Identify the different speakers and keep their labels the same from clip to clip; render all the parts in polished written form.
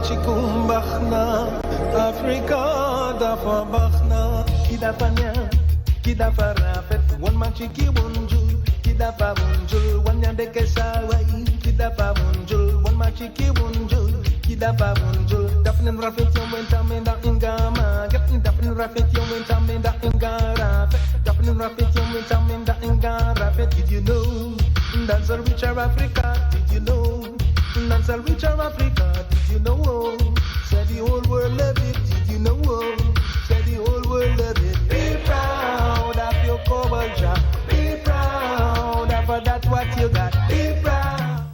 Speaker 1: Machikumbachna, Afrika dafa bachna, kidafanya, kidafa rafet, one machiki wunjul, kidafa wunjul, one yandeke sawai, kidafa wunjul, one machiki wunjul, kidafa wunjul, dafnin rafet yom wentamenda ingama, dafnin rafet yom wentamenda ingara, dafnin rafet yom wentamenda ingara, did you know, that's a richer Africa, did you know? That's a richer Africa, did you know? Said the whole world love it, did you know? Said the whole world love it. Be proud of your culture. Be proud of that what you got. Be proud.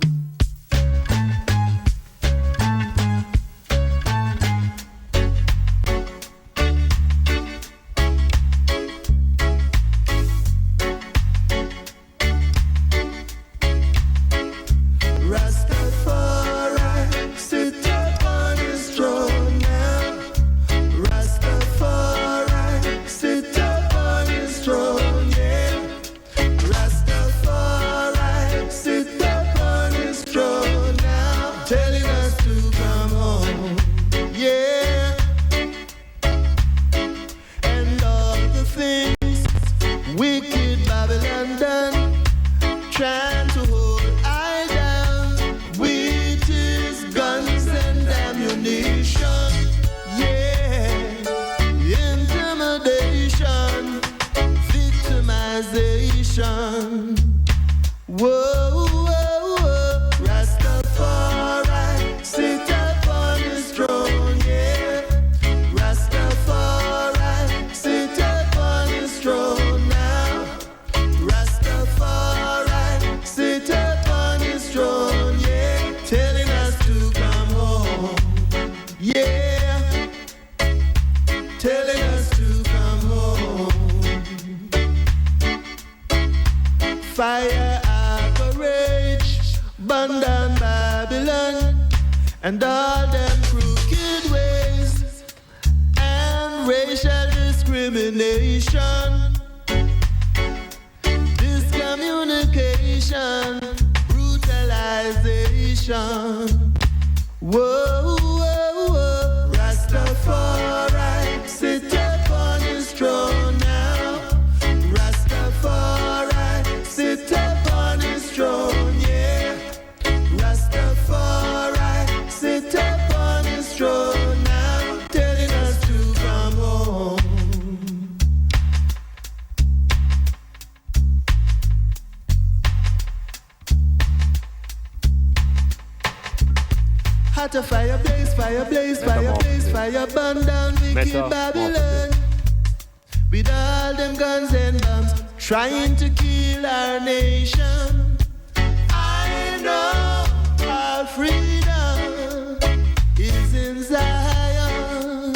Speaker 2: Fire operates, burn down Babylon and all them crooked ways and racial discrimination, discommunication, brutalization. Whoa, whoa, whoa. Rastafari, sit upon his throne now. Rastafari, sit upon his throne, yeah. Rastafari, sit upon his throne now, telling us to come home. Hot a fire blaze, fire blaze, fire blaze, fire burn down wicked Babylon. With all them guns and bombs trying to kill our nation. I know our freedom is in Zion,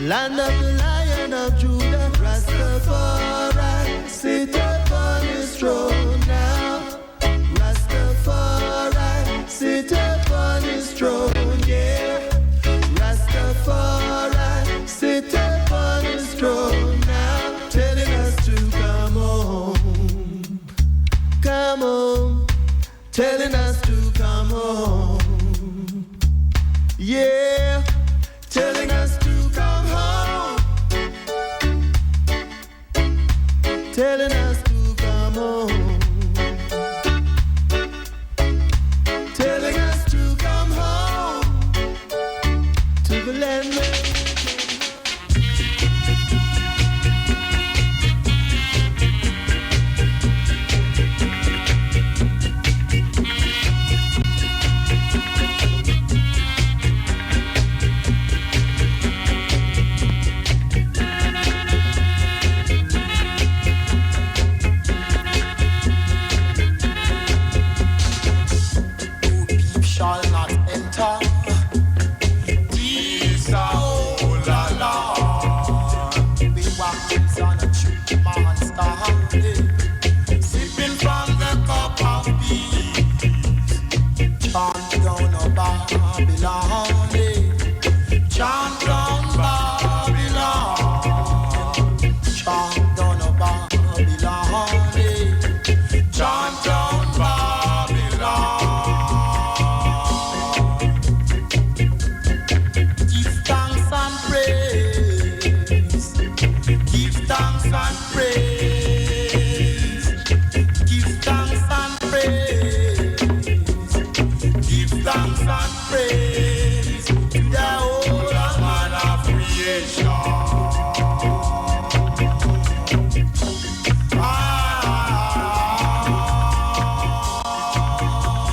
Speaker 2: land of the Lion of Judah. Rastafari, sit upon his throne now. Rastafari, sit upon his throne, yeah. Rastafari, sit upon his throne now, telling us to come home. Come home, telling us to come home. Yeah, telling us to come home. Telling us to come home. Telling us to come home to the land where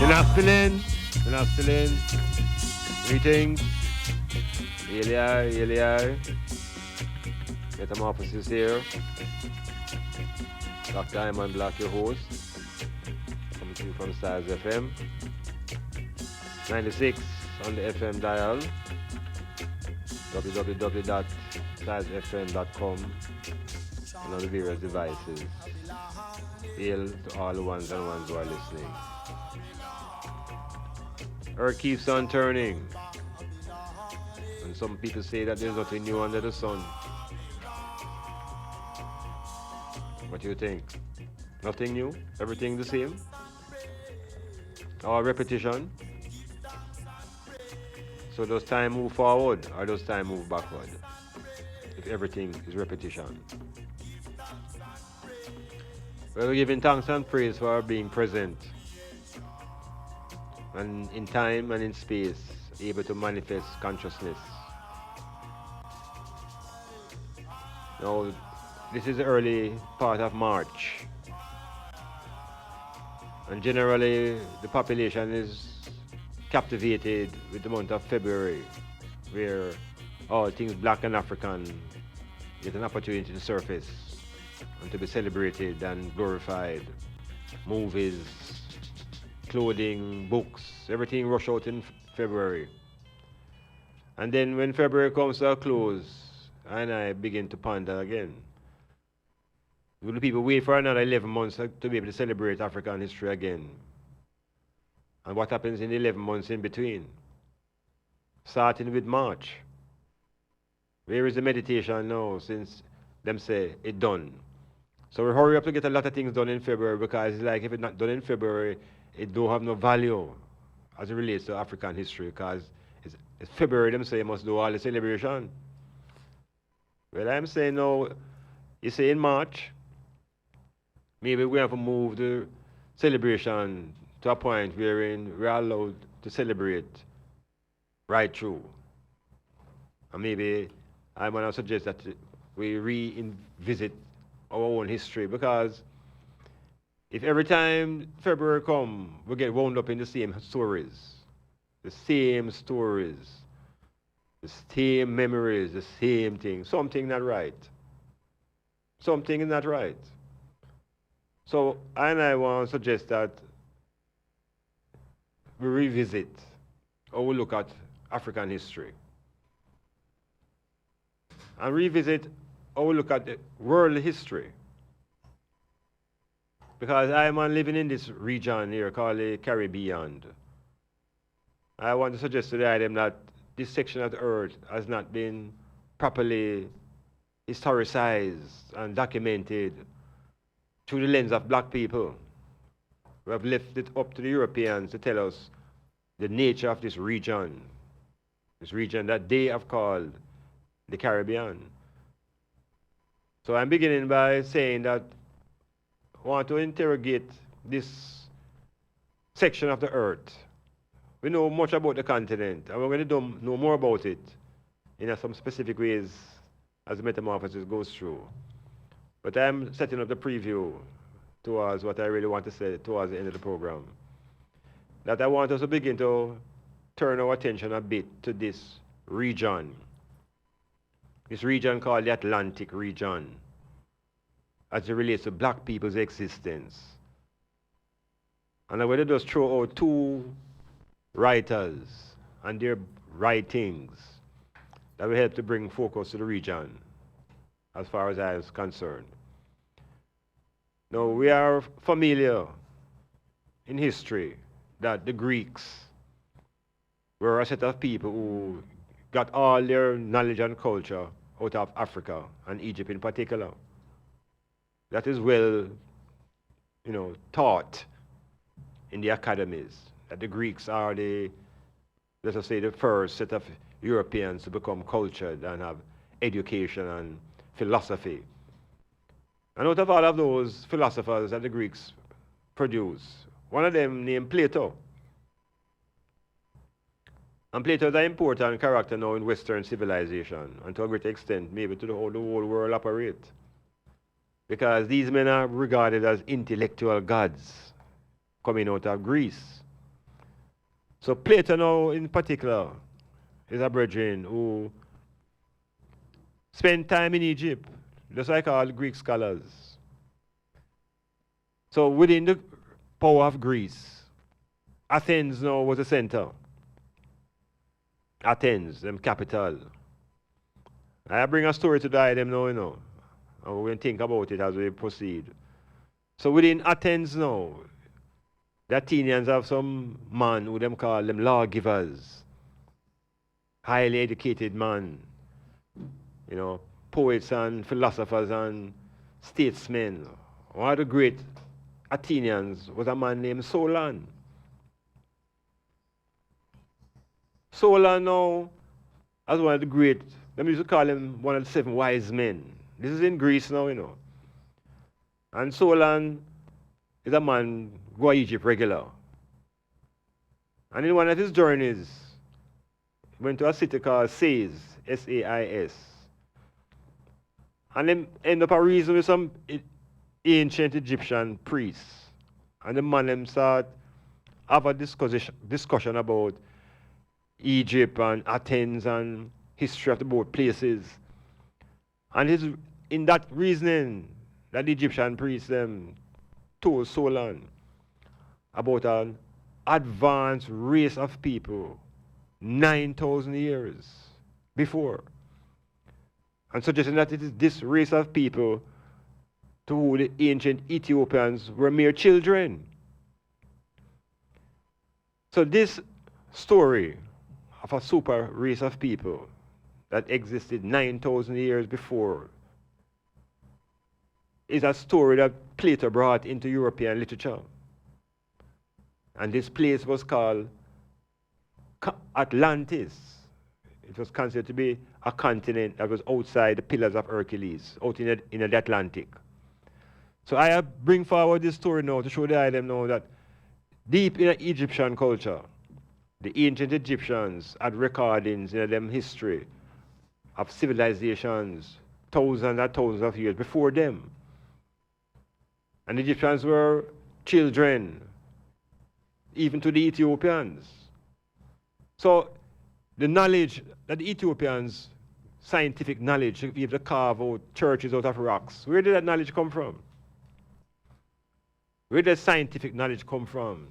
Speaker 3: Good afternoon. Greetings. Here. METAMORPHOSIS here. Doc Iman Blak, your host. Coming to you from StylzFM. 96 on the FM dial. www.stylzfm.com and on the various devices. Hail to all the ones and ones who are listening. Earth keeps on turning. And some people say that there's nothing new under the sun. What do you think? Nothing new? Everything the same? Or repetition? So does time move forward or does time move backward? If everything is repetition. Well, we're giving thanks and praise for being present and in time and in space, able to manifest consciousness. Now, this is the early part of March, and generally the population is captivated with the month of February, where all things black and African get an opportunity to surface and to be celebrated and glorified. Movies, clothing, books, everything rush out in February. And then when February comes to a close, I begin to ponder again. Will the people wait for another 11 months to be able to celebrate African history again? And what happens in the 11 months in between? Starting with March. Where is the meditation now since them say it done? So we hurry up to get a lot of things done in February because it's like if it's not done in February, it don't have no value as it relates to African history because it's February, them say you must do all the celebration. Well, I'm saying no, you say in March, maybe we have to move the celebration to a point wherein we're allowed to celebrate right through. And maybe I want to suggest that we revisit our own history because if every time February comes, we get wound up in the same stories, the same memories, the same thing, something not right. Something is not right. So I want to suggest that we revisit or we look at African history. And revisit or we look at the world history. Because I'm living in this region here called the Caribbean. I want to suggest to the item that this section of the earth has not been properly historicized and documented through the lens of black people. We have left it up to the Europeans to tell us the nature of this region that they have called the Caribbean. So I'm beginning by saying that I want to interrogate this section of the earth. We know much about the continent, and we're going to know more about it in some specific ways as the metamorphosis goes through. But I'm setting up the preview towards what I really want to say towards the end of the program. That I want us to begin to turn our attention a bit to this region called the Atlantic region, as it relates to black people's existence. And I'm going to just throw out two writers and their writings that will help to bring focus to the region as far as I am concerned. Now, we are familiar in history that the Greeks were a set of people who got all their knowledge and culture out of Africa and Egypt in particular. That is well, taught in the academies, that the Greeks are the first set of Europeans to become cultured and have education and philosophy. And out of all of those philosophers that the Greeks produced, one of them named Plato. And Plato is an important character now in Western civilization, and to a great extent, maybe to the whole world operate. Because these men are regarded as intellectual gods coming out of Greece. So Plato now in particular is a brethren who spent time in Egypt, just like all Greek scholars. So within the power of Greece, Athens now was the center. Athens, them capital. I bring a story to die them now, and we're going to think about it as we proceed. So within Athens now, the Athenians have some man who them call them lawgivers. Highly educated man. Poets and philosophers and statesmen. One of the great Athenians was a man named Solon. Solon now, as one of the great, they used to call him one of the 7 wise men. This is in Greece now, And Solon is a man who go to Egypt regular. And in one of his journeys, he went to a city called Sais, S-A-I-S. And then end up a reason with some ancient Egyptian priests. And the man them start have a discussion about Egypt and Athens and history of the both places. And in that reasoning that the Egyptian priests them told Solon about an advanced race of people 9,000 years before. And suggesting that it is this race of people to whom the ancient Ethiopians were mere children. So this story of a super race of people that existed 9,000 years before is a story that Plato brought into European literature. And this place was called Atlantis. It was considered to be a continent that was outside the Pillars of Hercules, out in the Atlantic. So I bring forward this story now to show the item now that deep in the Egyptian culture, the ancient Egyptians had recordings in them history of civilizations thousands and thousands of years before them. And the Egyptians were children, even to the Ethiopians. So the knowledge that the Ethiopians, scientific knowledge, to be able to carve out churches out of rocks, where did that knowledge come from? Where did scientific knowledge come from?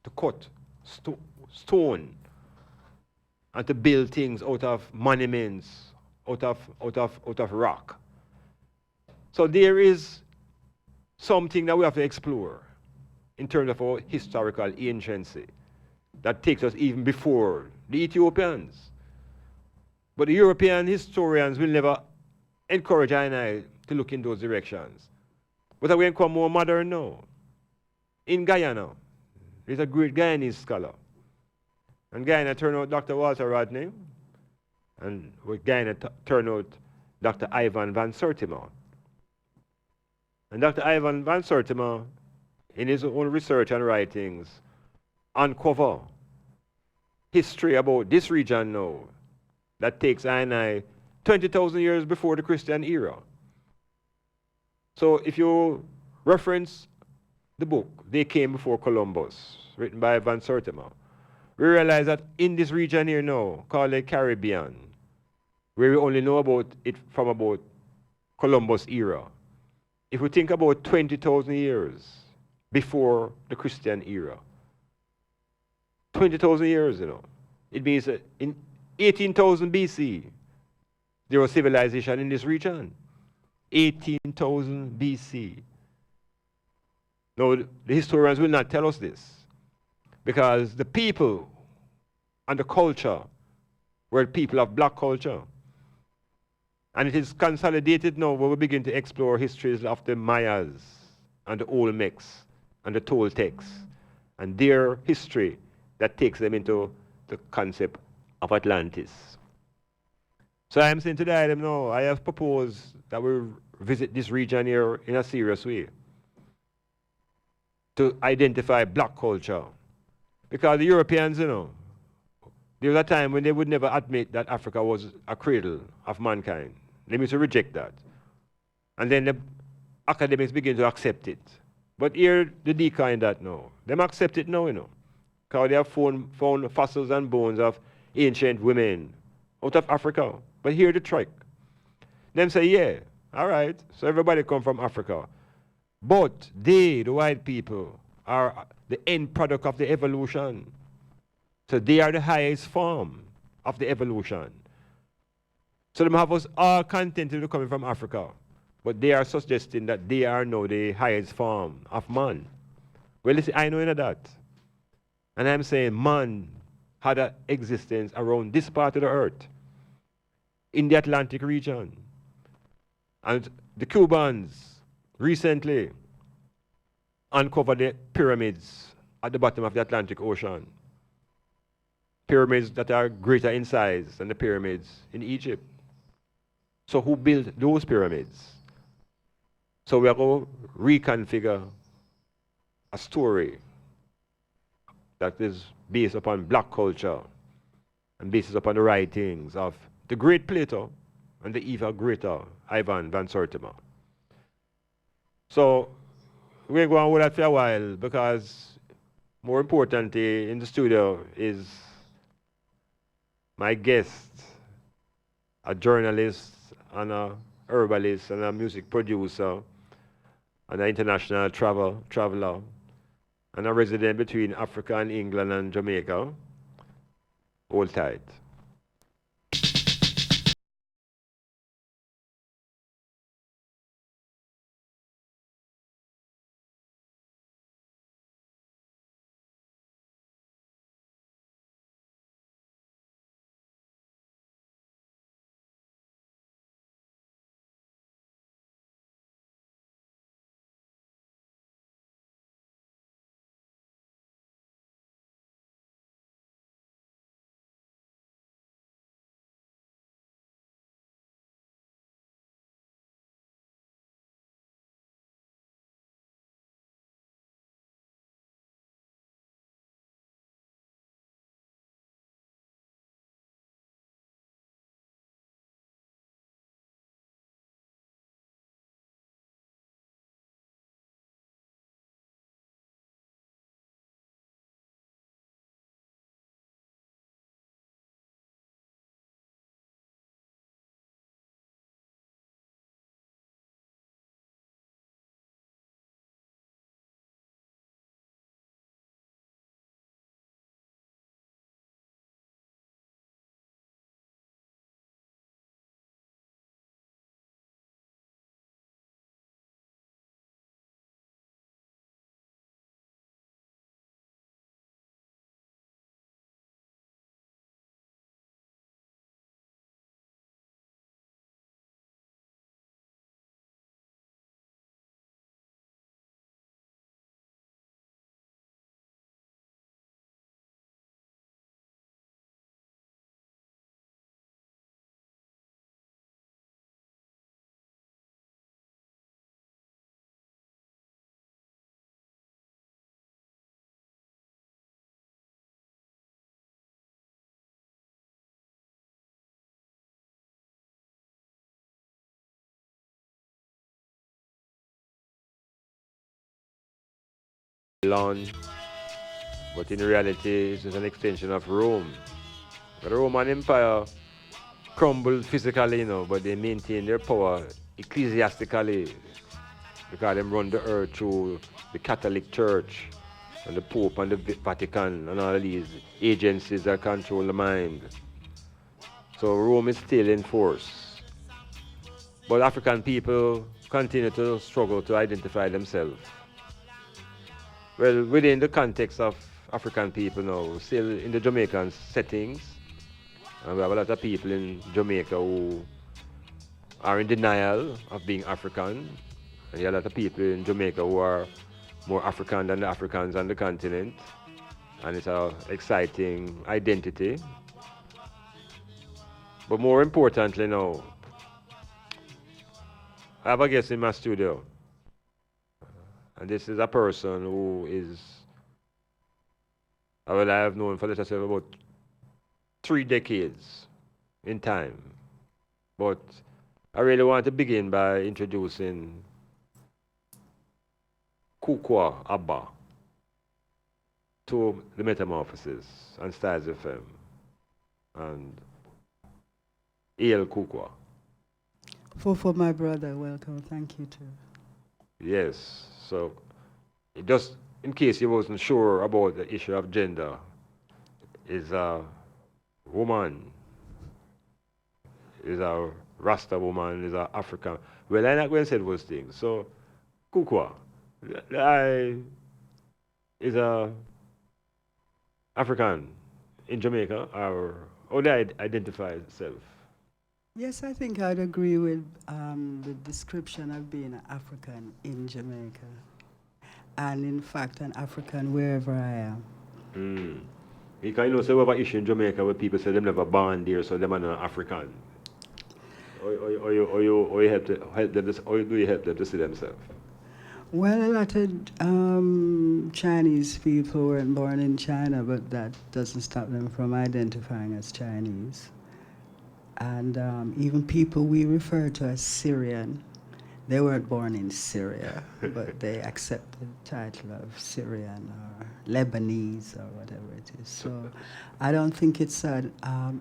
Speaker 3: To cut stone and to build things out of monuments, out of rock. So there is something that we have to explore in terms of our historical anciency that takes us even before the Ethiopians. But the European historians will never encourage I and I to look in those directions. But we become more modern now. In Guyana, there's a great Guyanese scholar. And Guyana turned out Dr. Walter Rodney, and with Guyana turned out Dr. Ivan van Sertima. And Dr. Ivan van Sertima, in his own research and writings, uncover history about this region now that takes I and I 20,000 years before the Christian era. So if you reference the book, They Came Before Columbus, written by Van Sertima, we realize that in this region here now, called the Caribbean, where we only know about it from about Columbus era, if we think about 20,000 years before the Christian era, 20,000 years, it means that in 18,000 BC, there was civilization in this region. 18,000 BC. No, the historians will not tell us this, because the people and the culture were people of black culture. And it is consolidated now when we begin to explore histories of the Mayas and the Olmecs and the Toltecs and their history that takes them into the concept of Atlantis. So I am saying to the item now, I have proposed that we visit this region here in a serious way to identify black culture. Because the Europeans, there was a time when they would never admit that Africa was a cradle of mankind. They used to reject that. And then the academics begin to accept it. But here, the decline that now. Them accept it now, because because they have found fossils and bones of ancient women out of Africa. But hear the trick. Them say, yeah, all right, so everybody come from Africa. But they, the white people, are the end product of the evolution. So they are the highest form of the evolution. So them have us all contented to coming from Africa. But they are suggesting that they are now the highest form of man. Well, listen, I know you know that. And I'm saying man had an existence around this part of the earth, in the Atlantic region. And the Cubans recently uncovered the pyramids at the bottom of the Atlantic Ocean. Pyramids that are greater in size than the pyramids in Egypt. So who built those pyramids? So we are going to reconfigure a story that is based upon black culture and based upon the writings of the great Plato and the even greater Ivan van Sertima. So we're going with that for a while because more importantly in the studio is my guest, a journalist and a herbalist and a music producer and an international traveler and a resident between Africa and England and Jamaica. Hold tight. Long, but in reality it's just an extension of Rome. The Roman Empire crumbled physically, but they maintained their power ecclesiastically because they run the earth through the Catholic Church and the Pope and the Vatican and all of these agencies that control the mind. So Rome is still in force. But African people continue to struggle to identify themselves. Well, within the context of African people now, still in the Jamaican settings, and we have a lot of people in Jamaica who are in denial of being African, and you have a lot of people in Jamaica who are more African than the Africans on the continent, and it's an exciting identity. But more importantly now, I have a guest in my studio. And this is a person who is, I have known for, let's say, about 3 decades in time. But I really want to begin by introducing KUKUWA ABBA. to the Metamorphosis and StylzFM and KUKUWA.
Speaker 4: For my brother, welcome. Thank you too.
Speaker 3: Yes, so just in case you wasn't sure about the issue of gender, is a woman, is a Rasta woman, is a African. Well, I not going to say those things. So, KUKUWA, I is a African in Jamaica, or how do I identify itself?
Speaker 4: Yes, I think I'd agree with the description of being an African in Jamaica. And in fact, an African wherever I am.
Speaker 3: Because you know, so we have an issue in Jamaica where people say they never born there, so they're not African. Or you help them, or do you help them to see themselves?
Speaker 4: Well, a lot of Chinese people weren't born in China, but that doesn't stop them from identifying as Chinese. And even people we refer to as Syrian, they weren't born in Syria, but they accept the title of Syrian or Lebanese or whatever it is. So I don't think it's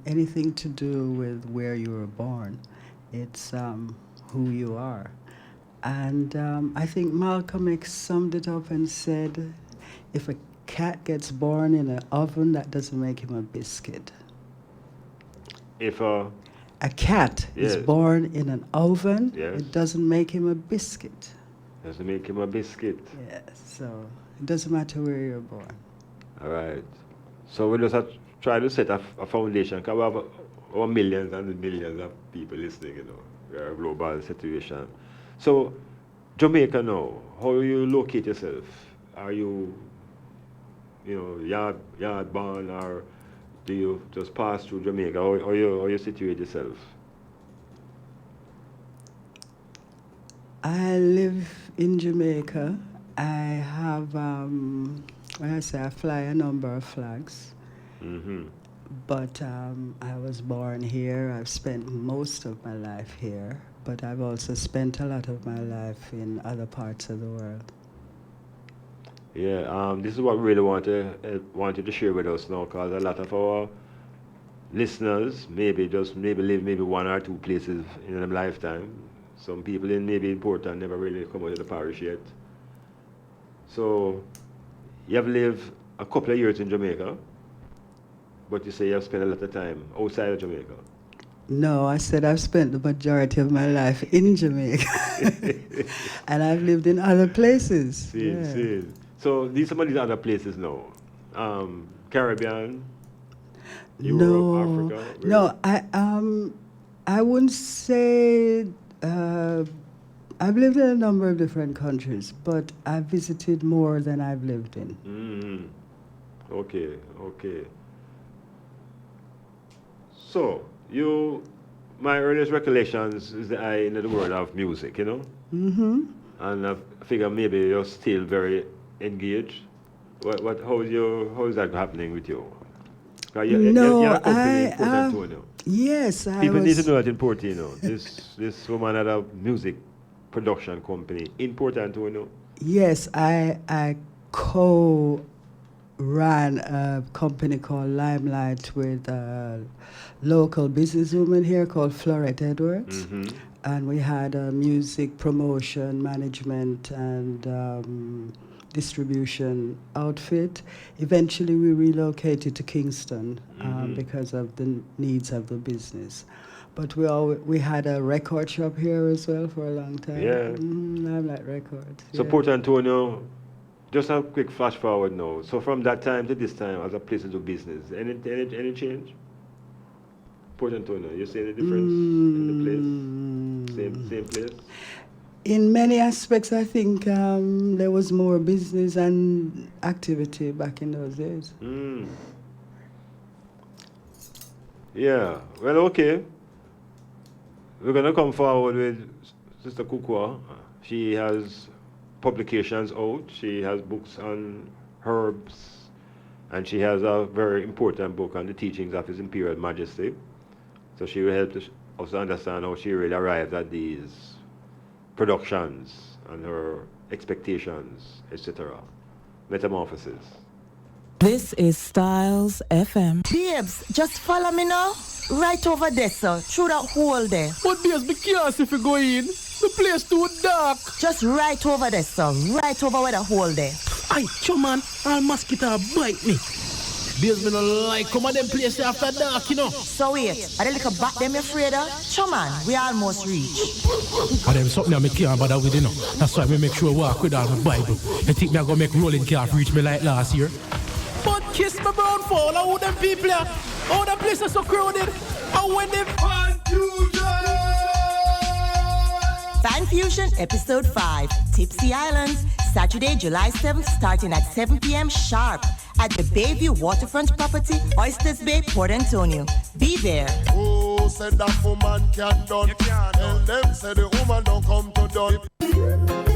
Speaker 4: anything to do with where you were born. It's who you are. And I think Malcolm X summed it up and said, if a cat gets born in an oven, that doesn't make him a biscuit.
Speaker 3: If
Speaker 4: a cat is born in an oven, it doesn't make him a biscuit.
Speaker 3: Doesn't make him a biscuit.
Speaker 4: Yes, so it doesn't matter where you're born.
Speaker 3: All right. So we just have to try to set a foundation, because we have millions and millions of people listening, you know. We are a global situation. So, Jamaica now, how you locate yourself? Are you, yard born, or do you just pass through Jamaica, or you situate yourself?
Speaker 4: I live in Jamaica. I have, when I say I fly a number of flags.
Speaker 3: Mm-hmm.
Speaker 4: But I was born here. I've spent most of my life here, but I've also spent a lot of my life in other parts of the world.
Speaker 3: Yeah, this is what we really wanted to share with us now, because a lot of our listeners maybe live one or two places in a lifetime. Some people in maybe important never really come out of the parish yet. So you have lived a couple of years in Jamaica, but you say you have spent a lot of time outside of Jamaica.
Speaker 4: No, I said I've spent the majority of my life in Jamaica. And I've lived in other places.
Speaker 3: See. So some of these other places now. Caribbean, Europe, Africa.
Speaker 4: No, I wouldn't say I've lived in a number of different countries, but I've visited more than I've lived in.
Speaker 3: Mm-hmm. Okay. So, my earliest recollections is that in the world of music, you know?
Speaker 4: Mm-hmm.
Speaker 3: And I figure maybe you're still very engaged. How is that happening with you? You're a company in Port Antonio.
Speaker 4: Yes,
Speaker 3: People need to know that in Port Antonio. This woman had a music production company in Port Antonio.
Speaker 4: Yes, I ran a company called Limelight with a local businesswoman here called Florette Edwards.
Speaker 3: Mm-hmm.
Speaker 4: And we had a music promotion, management, and distribution outfit. Eventually, we relocated to Kingston because of the needs of the business. But we had a record shop here as well for a long time.
Speaker 3: Yeah.
Speaker 4: Limelight Records.
Speaker 3: So Port Antonio, just a quick flash forward now. So from that time to this time, as a place to do business, any change? Port Antonio, you see any difference in the place? Same place?
Speaker 4: In many aspects, I think there was more business and activity back in those days.
Speaker 3: Yeah, well, okay. We're going to come forward with Sister KUKUWA. She has publications out. She has books on herbs. And she has a very important book on the teachings of His Imperial Majesty. So she will help us understand how she really arrived at these productions and her expectations, etc. Metamorphosis.
Speaker 5: This is StylzFM.
Speaker 6: Babes, just follow me now. Right over there, sir. Through that hole there.
Speaker 7: But babes, be careful if you go in. The place too dark.
Speaker 6: Just right over there, sir. Right over where the hole there.
Speaker 7: Aye, man, all mosquito bite me. Babes, me no like come on them place after dark, you know.
Speaker 6: So wait, are they like a bat them afraid of? Man, we almost reach.
Speaker 7: And them something I me can't bother with, you know. That's why we make sure I walk with all my Bible. You think me I go make rolling calf reach me like last year? But kiss my brown fall, how them people are? How the place is so crowded? How when them
Speaker 6: Fan Fusion Episode 5, Tipsy Islands, Saturday, July 7th, starting at 7 p.m. sharp at the Bayview Waterfront Property, Oysters Bay, Port Antonio. Be there.
Speaker 2: Who said that woman can't done? Tell them say the woman don't come to done.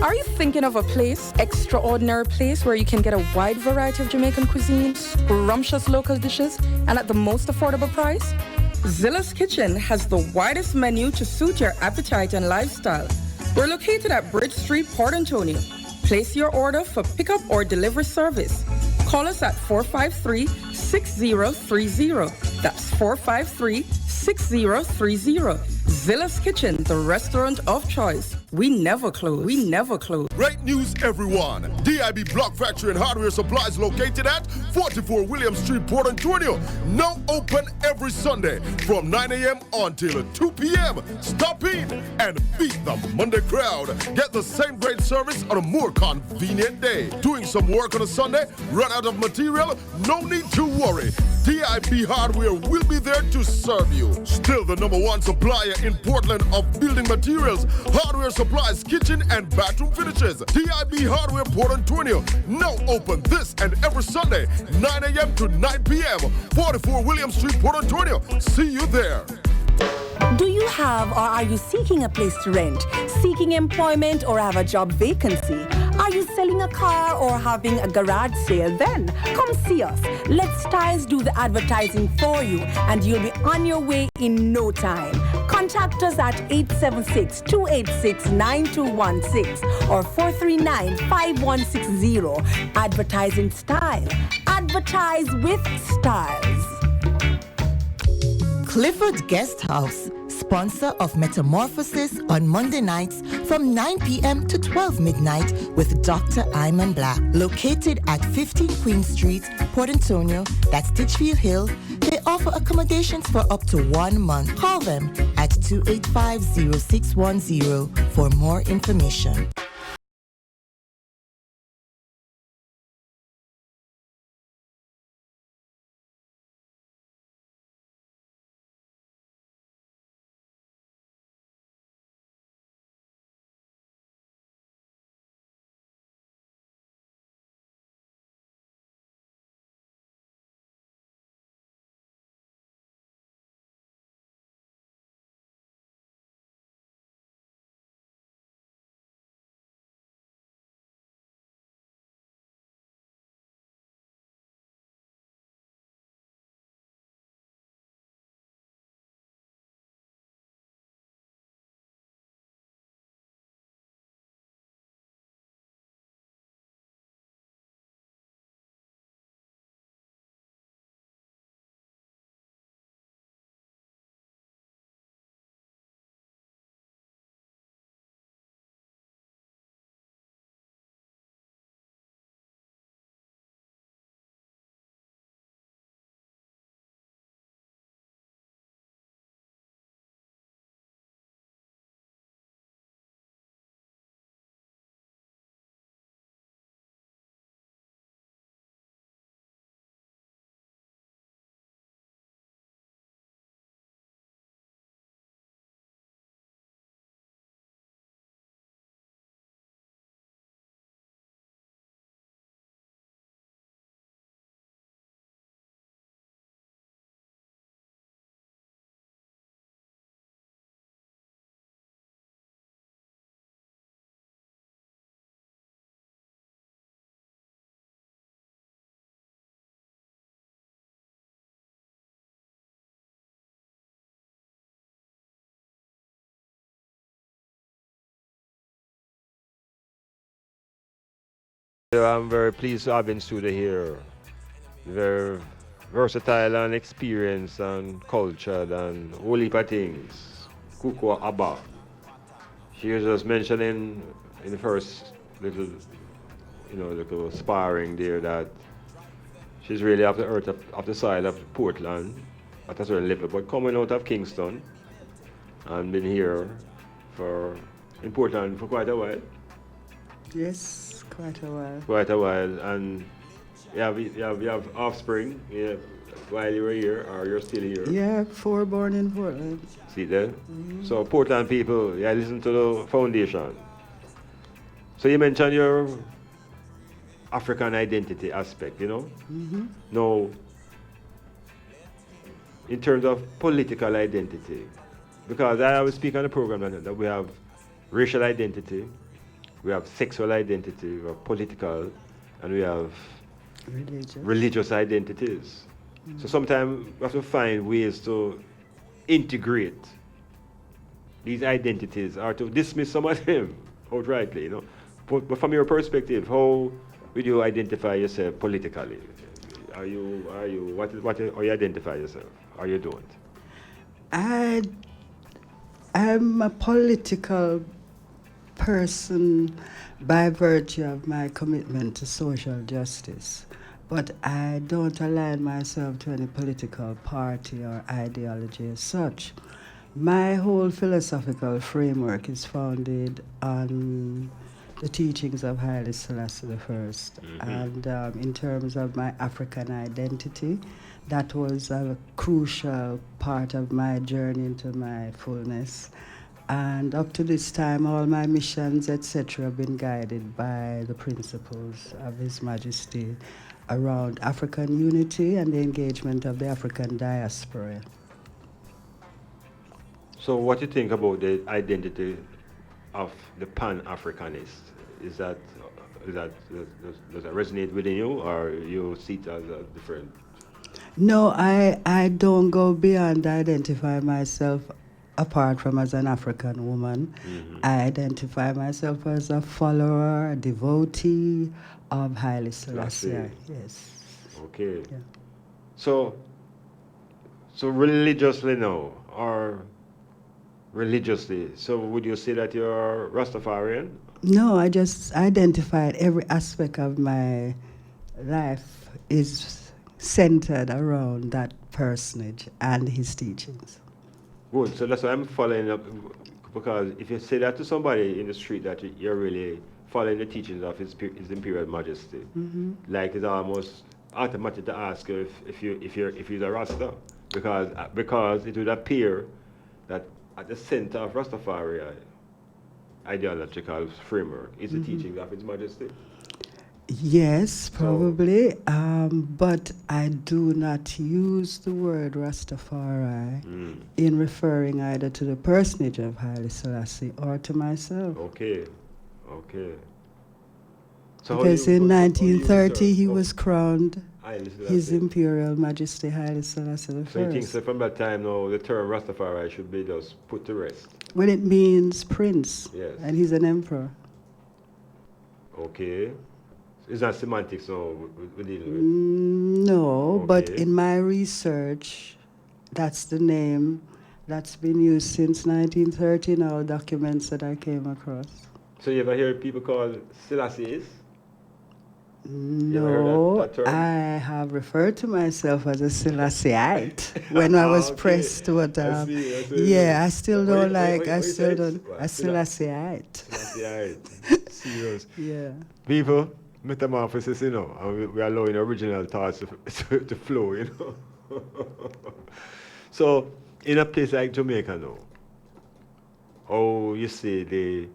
Speaker 8: Are you thinking of a place, extraordinary place where you can get a wide variety of Jamaican cuisine, scrumptious local dishes, and at the most affordable price? Zilla's Kitchen has the widest menu to suit your appetite and lifestyle. We're located at Bridge Street, Port Antonio. Place your order for pickup or delivery service. Call us at 453-6030. That's 453-6030. Zilla's Kitchen, the restaurant of choice. We never close. We never close.
Speaker 2: Great news, everyone. DIB Block Factory and Hardware Supplies located at 44 William Street, Port Antonio. Now open every Sunday from 9 a.m. until 2 p.m. Stop in and beat the Monday crowd. Get the same great service on a more convenient day. Doing some work on a Sunday, run out of material? No need to worry. DIB Hardware will be there to serve you. Still the #1 supplier in Portland of building materials, hardware supplies, kitchen and bathroom finishes. DIB Hardware Port Antonio, now open this and every Sunday, 9 a.m. to 9 p.m. 44 William Street, Port Antonio. See you there.
Speaker 9: Do you have or are you seeking a place to rent, seeking employment or have a job vacancy? Are you selling a car or having a garage sale? Then come see us. Let Styles do the advertising for you and you'll be on your way in no time. Contact us at 876-286-9216 or 439-5160. Advertising Style. Advertise with Styles.
Speaker 6: Clifford Guest House, sponsor of Metamorphosis on Monday nights from 9 p.m. to 12 midnight with Dr. Iman Blak. Located at 15 Queen Street, Port Antonio, that's Titchfield Hill. They offer accommodations for up to 1 month. Call them at 285-0610 for more information.
Speaker 3: I'm very pleased to have in studio here very versatile and experienced and cultured and whole heap of things. KUKUWA ABBA. She was just mentioning in the first little, little sparring there that she's really off the earth, off the side of Portland at a certain level, but coming out of Kingston and been here in Portland for quite a while.
Speaker 4: Yes, quite a while.
Speaker 3: Quite a while, and you have offspring while you were here, or you're still here.
Speaker 4: Yeah, 4 born in Portland.
Speaker 3: See there? So Portland people, listen to the foundation. So you mentioned your African identity aspect, Now, in terms of political identity, because I always speak on the program that we have racial identity, we have sexual identity, we have political, and we have religious identities. So sometimes we have to find ways to integrate these identities or to dismiss some of them outrightly, But from your perspective, how would you identify yourself politically? How you identify yourself? Or you don't?
Speaker 4: I'm a political person by virtue of my commitment to social justice, but I don't align myself to any political party or ideology as such. My whole philosophical framework is founded on the teachings of Haile Selassie I. And in terms of my African identity, that was a crucial part of my journey into my fullness. And up to this time, all my missions, etc., have been guided by the principles of His Majesty around African unity and the engagement of the African diaspora.
Speaker 3: So what do you think about the identity of the Pan-Africanist? Does that resonate within you, or you see it as a different?
Speaker 4: No, I don't go beyond identify myself apart from as an African woman. I identify myself as a follower, a devotee of Haile Selassie. Yes.
Speaker 3: Okay.
Speaker 4: Yeah.
Speaker 3: So religiously now, or religiously, so would you say that you're Rastafarian?
Speaker 4: No, I just identified every aspect of my life is centered around that personage and his teachings.
Speaker 3: Good, so that's why I'm following up, because if you say that to somebody in the street that you're really following the teachings of His Imperial Majesty, like it's almost automatic to ask you if you're a Rasta, because it would appear that at the center of Rastafari ideological framework is the teachings of His Majesty.
Speaker 4: Yes, probably, but I do not use the word Rastafari in referring either to the personage of Haile Selassie or to myself.
Speaker 3: Okay. So
Speaker 4: because in 1930 he was crowned His Imperial Majesty Haile Selassie I.
Speaker 3: So you think that from that time now the term Rastafari should be just put to rest?
Speaker 4: Well, it means prince,
Speaker 3: yes.
Speaker 4: And he's an emperor.
Speaker 3: Okay. Is that semantics now we're dealing with?
Speaker 4: No, but in my research, that's the name that's been used since 1930 in all documents that I came across.
Speaker 3: So you ever hear people call Selassie?
Speaker 4: No, I have referred to myself as a Selassieite when I was pressed, but
Speaker 3: I see.
Speaker 4: I still don't a Selassieite.
Speaker 3: Selassieite. Serious.
Speaker 4: Yeah.
Speaker 3: People, metamorphosis, and we are allowing original thoughts to flow, So, in a place like Jamaica now, how you see the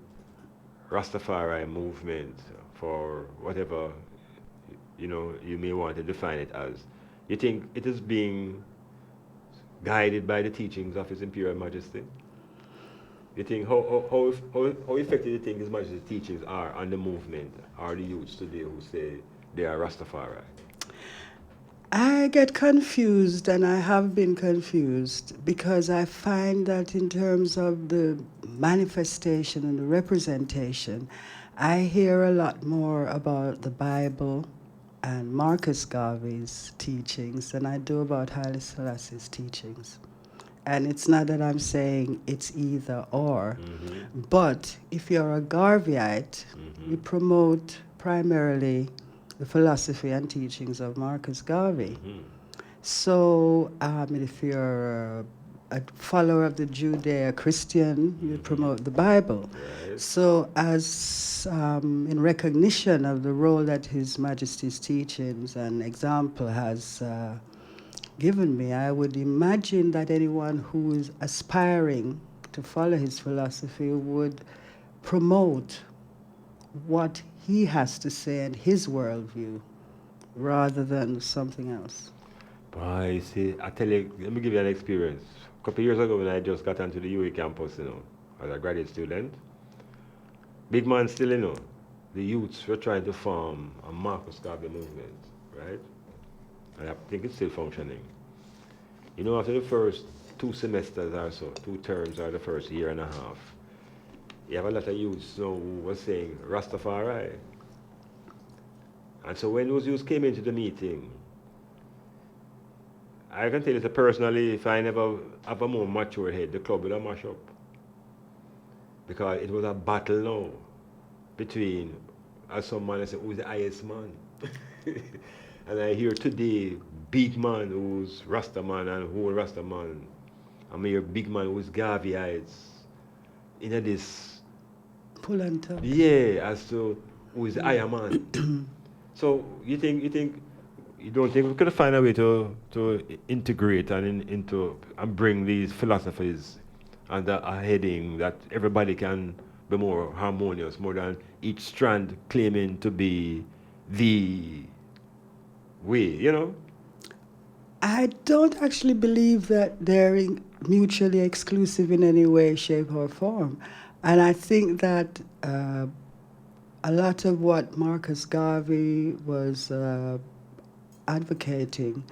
Speaker 3: Rastafari movement, for whatever you may want to define it as, you think it is being guided by the teachings of His Imperial Majesty? You think how effective do you think His Majesty's teachings are on the movement or the youths today who say they are Rastafari?
Speaker 4: I get confused, and I have been confused, because I find that in terms of the manifestation and the representation, I hear a lot more about the Bible and Marcus Garvey's teachings than I do about Haile Selassie's teachings. And it's not that I'm saying it's either or, but if you're a Garveyite, you promote primarily the philosophy and teachings of Marcus Garvey. So if you're a follower of the Judeo-Christian, you promote the Bible.
Speaker 3: Right.
Speaker 4: So as in recognition of the role that His Majesty's teachings and example has given me, I would imagine that anyone who is aspiring to follow his philosophy would promote what he has to say and his worldview rather than something else.
Speaker 3: Boy, see, I tell you, let me give you an experience. A couple of years ago when I just got onto the UE campus, as a graduate student, big man still, the youths were trying to form a Marcus Garvey movement, right? And I think it's still functioning. After the first 2 semesters or so, 2 terms or the first year and a half, you have a lot of youths who were saying Rastafari. And so when those youths came into the meeting, I can tell you that personally, if I never have a more mature head, the club would have mashed up. Because it was a battle now between, as some man said, who's the highest man? And I hear today, big man who's Rasta man and whole Rasta man. I hear big man who's Garveyites. This
Speaker 4: pull and tug.
Speaker 3: Yeah, as to who is the higher man. So you don't think we could find a way to integrate and bring these philosophies under a heading that everybody can be more harmonious, more than each strand claiming to be the way,
Speaker 4: I don't actually believe that they're mutually exclusive in any way, shape, or form. And I think that a lot of what Marcus Garvey was advocating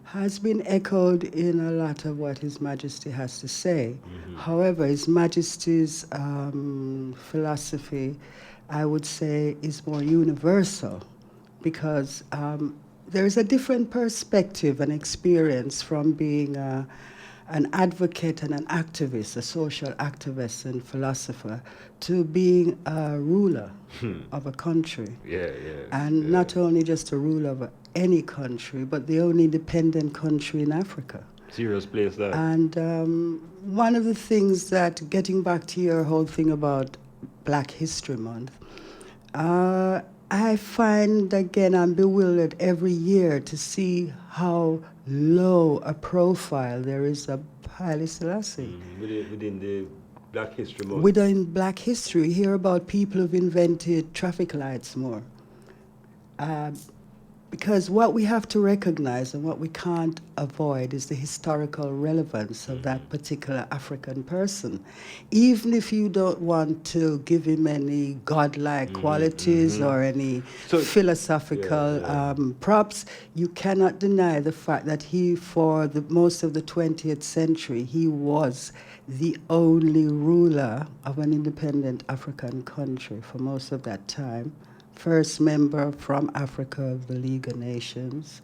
Speaker 4: has been echoed in a lot of what His Majesty has to say. However, His Majesty's philosophy, I would say, is more universal because there is a different perspective and experience from being an advocate and an activist, a social activist and philosopher, to being a ruler of a country. And not only just a ruler of any country, but the only independent country in Africa.
Speaker 3: Serious place that.
Speaker 4: And one of the things that, getting back to your whole thing about Black History Month, I find, again, I'm bewildered every year to see how low a profile there is of Haile Selassie.
Speaker 3: Within the Black History Month.
Speaker 4: Within Black history, you hear about people who've invented traffic lights more. Because what we have to recognize and what we can't avoid is the historical relevance of that particular African person. Even if you don't want to give him any godlike qualities or any philosophical props, you cannot deny the fact that he, for most of the 20th century, he was the only ruler of an independent African country for most of that time. First member from Africa of the League of Nations,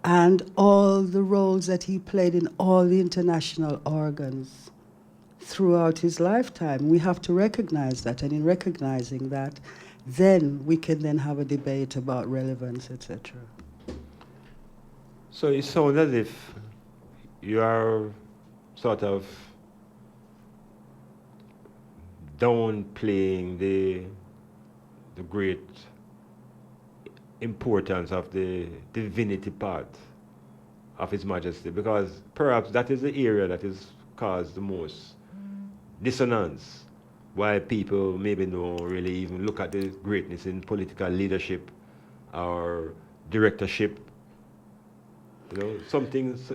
Speaker 4: and all the roles that he played in all the international organs throughout his lifetime. We have to recognize that, and in recognizing that, then we can then have a debate about relevance, etc.
Speaker 3: So it sounds as if you are sort of downplaying the great importance of the divinity part of His Majesty, because perhaps that is the area that has caused the most dissonance, why people maybe don't really even look at the greatness in political leadership or directorship, some things,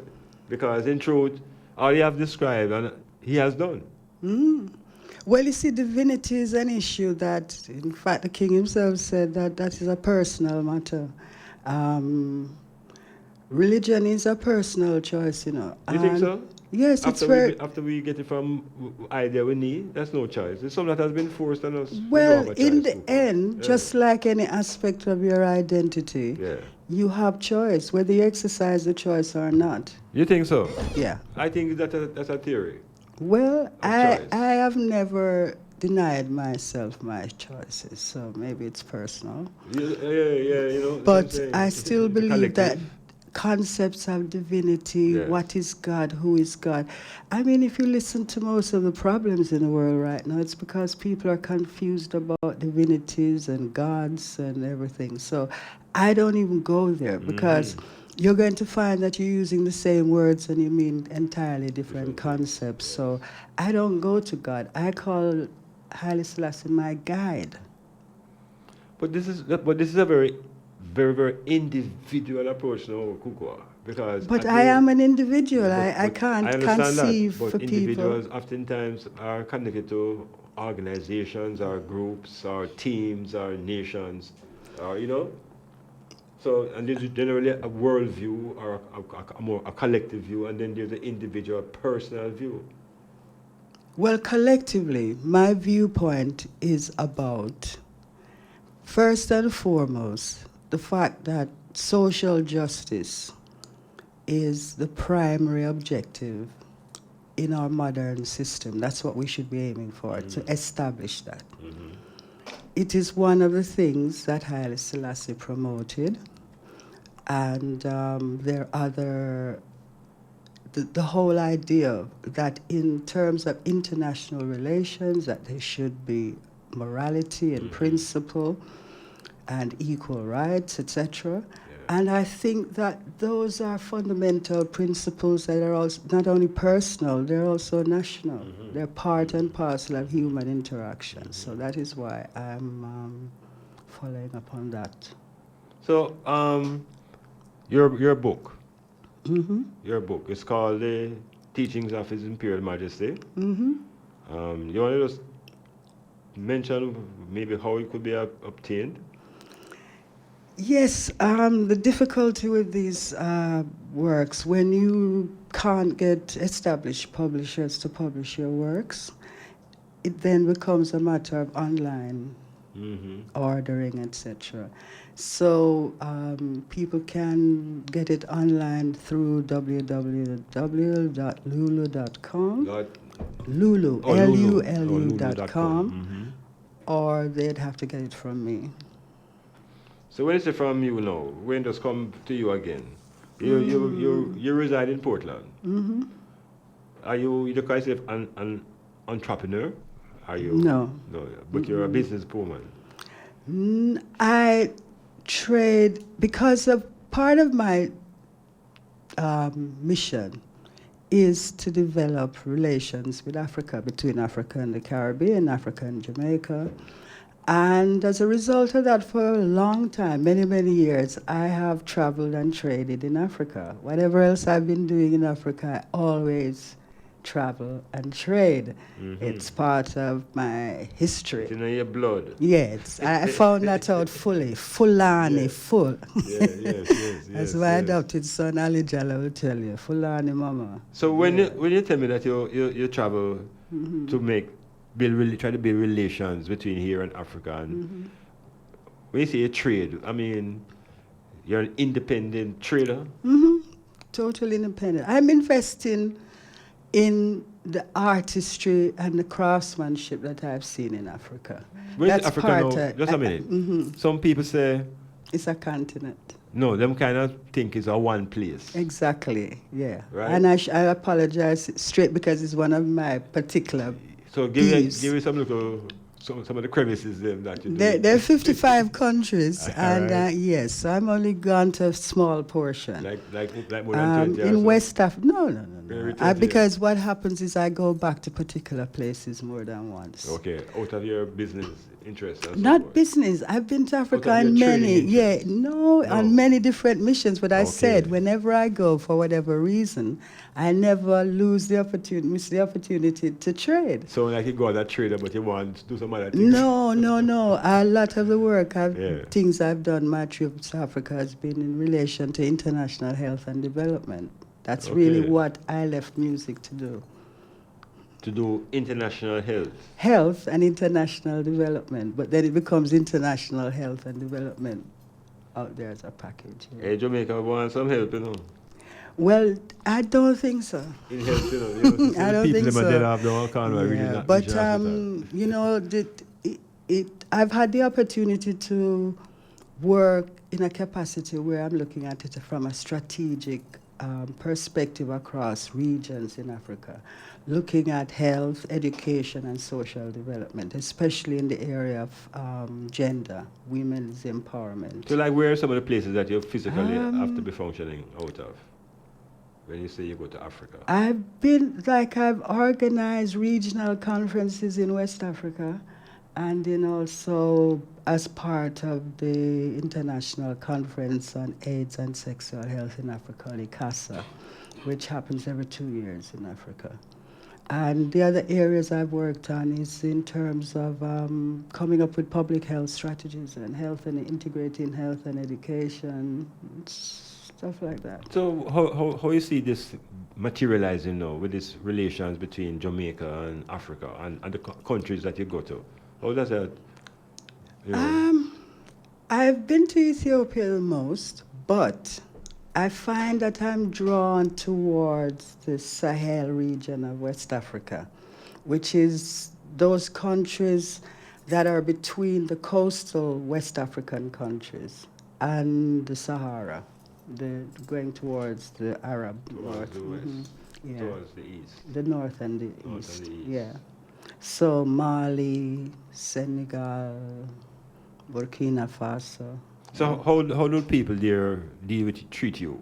Speaker 3: because in truth, all you have described and he has done.
Speaker 4: Well, you see, divinity is an issue that, in fact, the king himself said that is a personal matter. Religion is a personal choice,
Speaker 3: You think so?
Speaker 4: Yes, it's very...
Speaker 3: After we get it from idea we need, there's no choice. It's something that has been forced on us.
Speaker 4: Well, in the end, just like any aspect of your identity, You have choice, whether you exercise the choice or not.
Speaker 3: You think so?
Speaker 4: Yeah.
Speaker 3: I think that's a theory.
Speaker 4: Well, I
Speaker 3: choice.
Speaker 4: have never denied myself my choices, so maybe it's personal.
Speaker 3: Yeah,
Speaker 4: But I still believe that
Speaker 3: collective.
Speaker 4: concepts of divinity,
Speaker 3: Yes.
Speaker 4: what is God, who is God. I mean, if you listen to most of the problems in the world right now, it's because people are confused about divinities and gods and everything. So I don't even go there because you're going to find that you're using the same words and you mean entirely different concepts. So I don't go to God. I call Haile Selassie my guide.
Speaker 3: But this is a very, very, very individual approach now, KUKUWA, because.
Speaker 4: But I am an individual. I
Speaker 3: but
Speaker 4: can't
Speaker 3: I understand
Speaker 4: conceive
Speaker 3: that,
Speaker 4: for
Speaker 3: but
Speaker 4: people.
Speaker 3: individuals oftentimes are connected to organizations or groups or teams or nations, or So, and there's generally a world view or a collective view, and then there's an individual personal view.
Speaker 4: Well, collectively, my viewpoint is about, first and foremost, the fact that social justice is the primary objective in our modern system. That's what we should be aiming for, to establish that. It is one of the things that Haile Selassie promoted, and there are other, the whole idea that in terms of international relations, that there should be morality and principle and equal rights, etc. And I think that those are fundamental principles that are also not only personal, they're also national. They're part and parcel of human interaction. So that is why I'm following up on that.
Speaker 3: So, your book, your book, it's called The Teachings of His Imperial Majesty. You want to just mention maybe how it could be obtained?
Speaker 4: Yes, the difficulty with these works, when you can't get established publishers to publish your works, it then becomes a matter of online ordering, etc. So people can get it online through www.lulu.com. Lulu, Lulu.com, or they'd have to get it from me.
Speaker 3: So when it's from you now, when does come to you again? You reside in Portland. Are you the kind of an entrepreneur? Are you?
Speaker 4: No.
Speaker 3: No, but you're a businesswoman.
Speaker 4: I trade because of part of my mission is to develop relations with Africa, between Africa and the Caribbean, Africa and Jamaica. And as a result of that, for a long time, many, many years, I have traveled and traded in Africa. Whatever else I've been doing in Africa, I always travel and trade. It's part of my history.
Speaker 3: It's in your blood.
Speaker 4: Yes, I found that out fully. Fulani, full.
Speaker 3: Yes.
Speaker 4: As my adopted son Ali Jalla will tell you, Fulani mama.
Speaker 3: So when you tell me that you travel to try to build relations between here and Africa, and when you say a trade, I mean you're an independent trader.
Speaker 4: Totally independent. I'm investing in the artistry and the craftsmanship that I've seen in Africa.
Speaker 3: When
Speaker 4: That's
Speaker 3: Africa
Speaker 4: part
Speaker 3: now,
Speaker 4: of,
Speaker 3: just a minute. Some people say
Speaker 4: it's a continent.
Speaker 3: no, them kind of think it's a one place.
Speaker 4: Exactly, yeah.
Speaker 3: Right.
Speaker 4: And I apologize straight because it's one of my particular
Speaker 3: So give me some of the crevices them that you do.
Speaker 4: There are 55 countries, and yes, I'm only gone to a small portion.
Speaker 3: Like more than 20
Speaker 4: in West Africa, no. Because what happens is I go back to particular places more than once.
Speaker 3: Okay, out of your business interests.
Speaker 4: Not business. I've been to Africa on many, on many different missions. But I said, whenever I go, for whatever reason, I never miss the opportunity to trade.
Speaker 3: So like you go on a trader, but you want to do some other things?
Speaker 4: No. A lot of the work, things I've done, my trip to Africa has been in relation to international health and development. That's really what I left music to do.
Speaker 3: To do international health?
Speaker 4: Health and international development, but then it becomes international health and development out there as a package. Yeah.
Speaker 3: Hey, Jamaica want some help, you know.
Speaker 4: Well, I don't think so.
Speaker 3: It helps, you know.
Speaker 4: I don't think so.
Speaker 3: Yeah,
Speaker 4: but you know, I've had the opportunity to work in a capacity where I'm looking at it from a strategic perspective across regions in Africa, looking at health, education, and social development, especially in the area of gender, women's empowerment.
Speaker 3: So, like, where are some of the places that you physically have to be functioning out of when you say you go to Africa?
Speaker 4: I've organized regional conferences in West Africa, and then also as part of the International Conference on AIDS and Sexual Health in Africa, ICASA, which happens every 2 years in Africa. And the other areas I've worked on is in terms of coming up with public health strategies and health and integrating health and education, stuff like that.
Speaker 3: So how you see this materializing now with these relations between Jamaica and Africa and the countries that you go to? How does that, you know?
Speaker 4: I've been to Ethiopia the most, but I find that I'm drawn towards the Sahel region of West Africa, which is those countries that are between the coastal West African countries and the Sahara, going towards the Arab north.
Speaker 3: Yeah. Towards the east.
Speaker 4: The north and the east. Yeah. So Mali, Senegal, Burkina Faso.
Speaker 3: So how do people there treat you?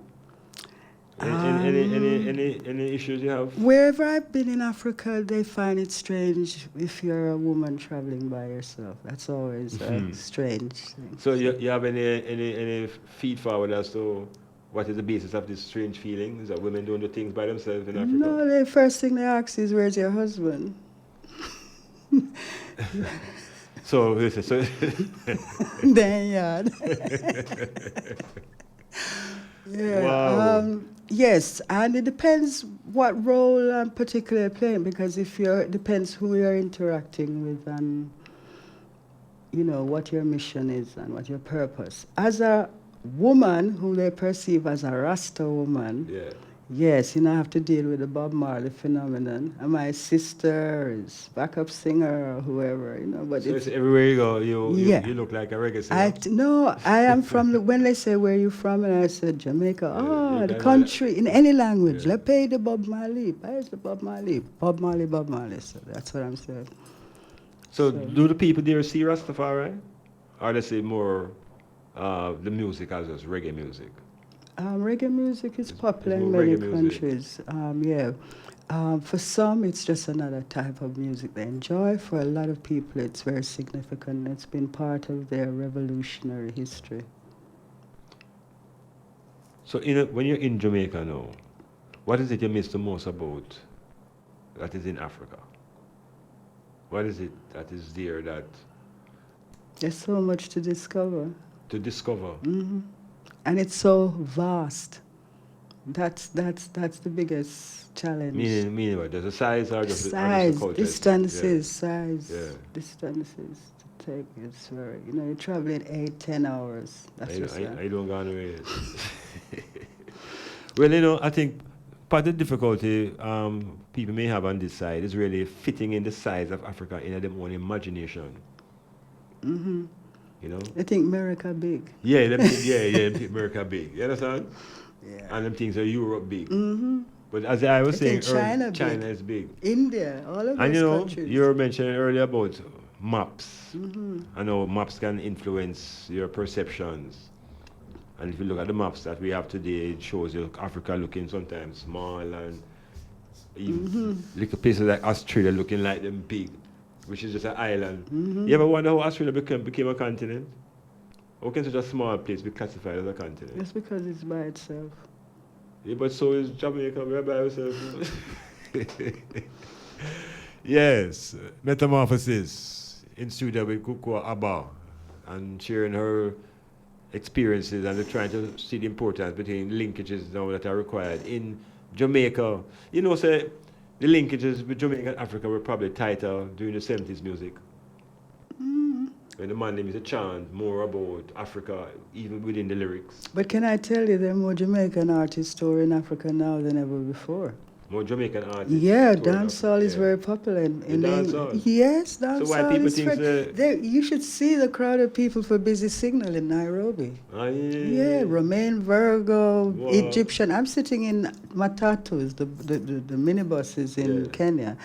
Speaker 3: Any issues you have?
Speaker 4: Wherever I've been in Africa, they find it strange if you're a woman traveling by yourself. That's always a strange thing.
Speaker 3: So you have any feed forward as to what is the basis of this strange feeling? Is that women don't do things by themselves in Africa?
Speaker 4: No, the first thing they ask is, where's your husband?
Speaker 3: So
Speaker 4: then, yeah. Yeah.
Speaker 3: Wow.
Speaker 4: Yes, and it depends what role I'm particularly playing, because it depends who you're interacting with and, you know, what your mission is and what your purpose. As a woman who they perceive as a Rasta woman, yes, you know, I have to deal with the Bob Marley phenomenon. And my sister is backup singer or whoever, you know. But
Speaker 3: so it's everywhere you go, you look like a reggae singer.
Speaker 4: No, I am from, when they say, where are you from? And I said, Jamaica. The country, in any language. Let's pay the Bob Marley. Where's the Bob Marley? Bob Marley, Bob Marley. So that's what I'm saying.
Speaker 3: So do the people there see Rastafari? Or they say more the music as just reggae music?
Speaker 4: Reggae music is popular in many countries. For some, it's just another type of music they enjoy. For a lot of people, it's very significant. It's been part of their revolutionary history.
Speaker 3: So when you're in Jamaica now, what is it you miss the most about that is in Africa? What is it that is there that...
Speaker 4: There's so much to discover.
Speaker 3: To discover?
Speaker 4: Mm-hmm. And it's so vast. That's the biggest challenge.
Speaker 3: Meaning what? There's a size or just
Speaker 4: size,
Speaker 3: a culture?
Speaker 4: Distances, distances to take. It's very, you know, you're traveling 8-10 hours.
Speaker 3: I don't go anywhere. Well, you know, I think part of the difficulty people may have on this side is really fitting in the size of Africa in their own imagination.
Speaker 4: Mm-hmm.
Speaker 3: You know?
Speaker 4: They think America big.
Speaker 3: Yeah, them think America big. You understand?
Speaker 4: Yeah.
Speaker 3: And them things are Europe big.
Speaker 4: Mm-hmm.
Speaker 3: But as I was saying
Speaker 4: earlier,
Speaker 3: China is big.
Speaker 4: India, all of those
Speaker 3: countries. And you know,
Speaker 4: countries.
Speaker 3: you were mentioning earlier about maps.
Speaker 4: Mm-hmm.
Speaker 3: I know maps can influence your perceptions. And if you look at the maps that we have today, it shows you Africa looking sometimes small and even little places like Australia looking like them big, which is just an island.
Speaker 4: Mm-hmm.
Speaker 3: You ever wonder how Australia became a continent? How can such a small place be classified as a continent?
Speaker 4: It's because it's by itself.
Speaker 3: Yeah, but so is Jamaica, we're by ourselves. Yes, Metamorphosis in studio with KUKUWA ABBA and sharing her experiences and trying to see the importance between linkages now that are required in Jamaica. You know, say the linkages with Jamaica and Africa were probably tighter during the 70s music. when the man is a chant more about Africa, even within the lyrics.
Speaker 4: But can I tell you, there are more Jamaican artists touring Africa now than ever before.
Speaker 3: More Jamaican artists.
Speaker 4: Yeah, dancehall is very popular in
Speaker 3: dancehall.
Speaker 4: Yes, dancehall.
Speaker 3: So why people
Speaker 4: is
Speaker 3: think
Speaker 4: you should see the crowd of people for Busy Signal in Nairobi. Yeah, Romain Virgo,
Speaker 3: Wow.
Speaker 4: Egyptian. I'm sitting in matatus, the minibuses in Kenya,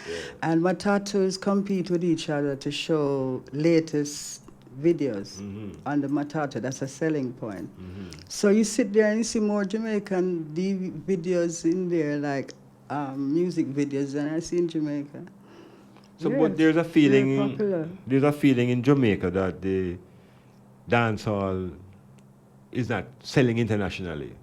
Speaker 4: and matatus compete with each other to show latest videos on the matatu. That's a selling point. So you sit there and you see more Jamaican videos in there, like music videos, than I see in Jamaica.
Speaker 3: So,
Speaker 4: yes,
Speaker 3: but there's a feeling.
Speaker 4: popular.
Speaker 3: There's a feeling in Jamaica that the dancehall is not selling internationally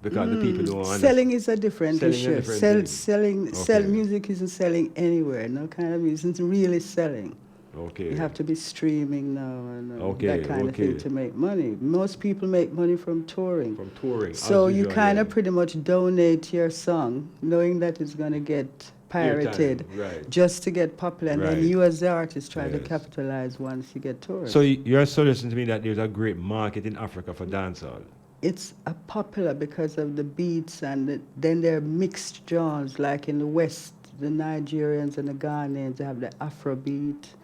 Speaker 3: because the people don't understand.
Speaker 4: Selling is a different issue.
Speaker 3: Thing.
Speaker 4: Music isn't selling anywhere. No kind of music isn't really selling.
Speaker 3: Okay.
Speaker 4: You have to be streaming now and that kind of thing to make money. Most people make money from touring.
Speaker 3: From touring.
Speaker 4: So you kind of pretty much donate your song, knowing that it's going to get pirated, just to get popular, and then you as the artist try to capitalize once you get touring.
Speaker 3: So you're suggesting to me that there's a great market in Africa for dancehall?
Speaker 4: It's popular because of the beats, and then there are mixed genres, like in the West, the Nigerians and the Ghanaians, they have the Afrobeat.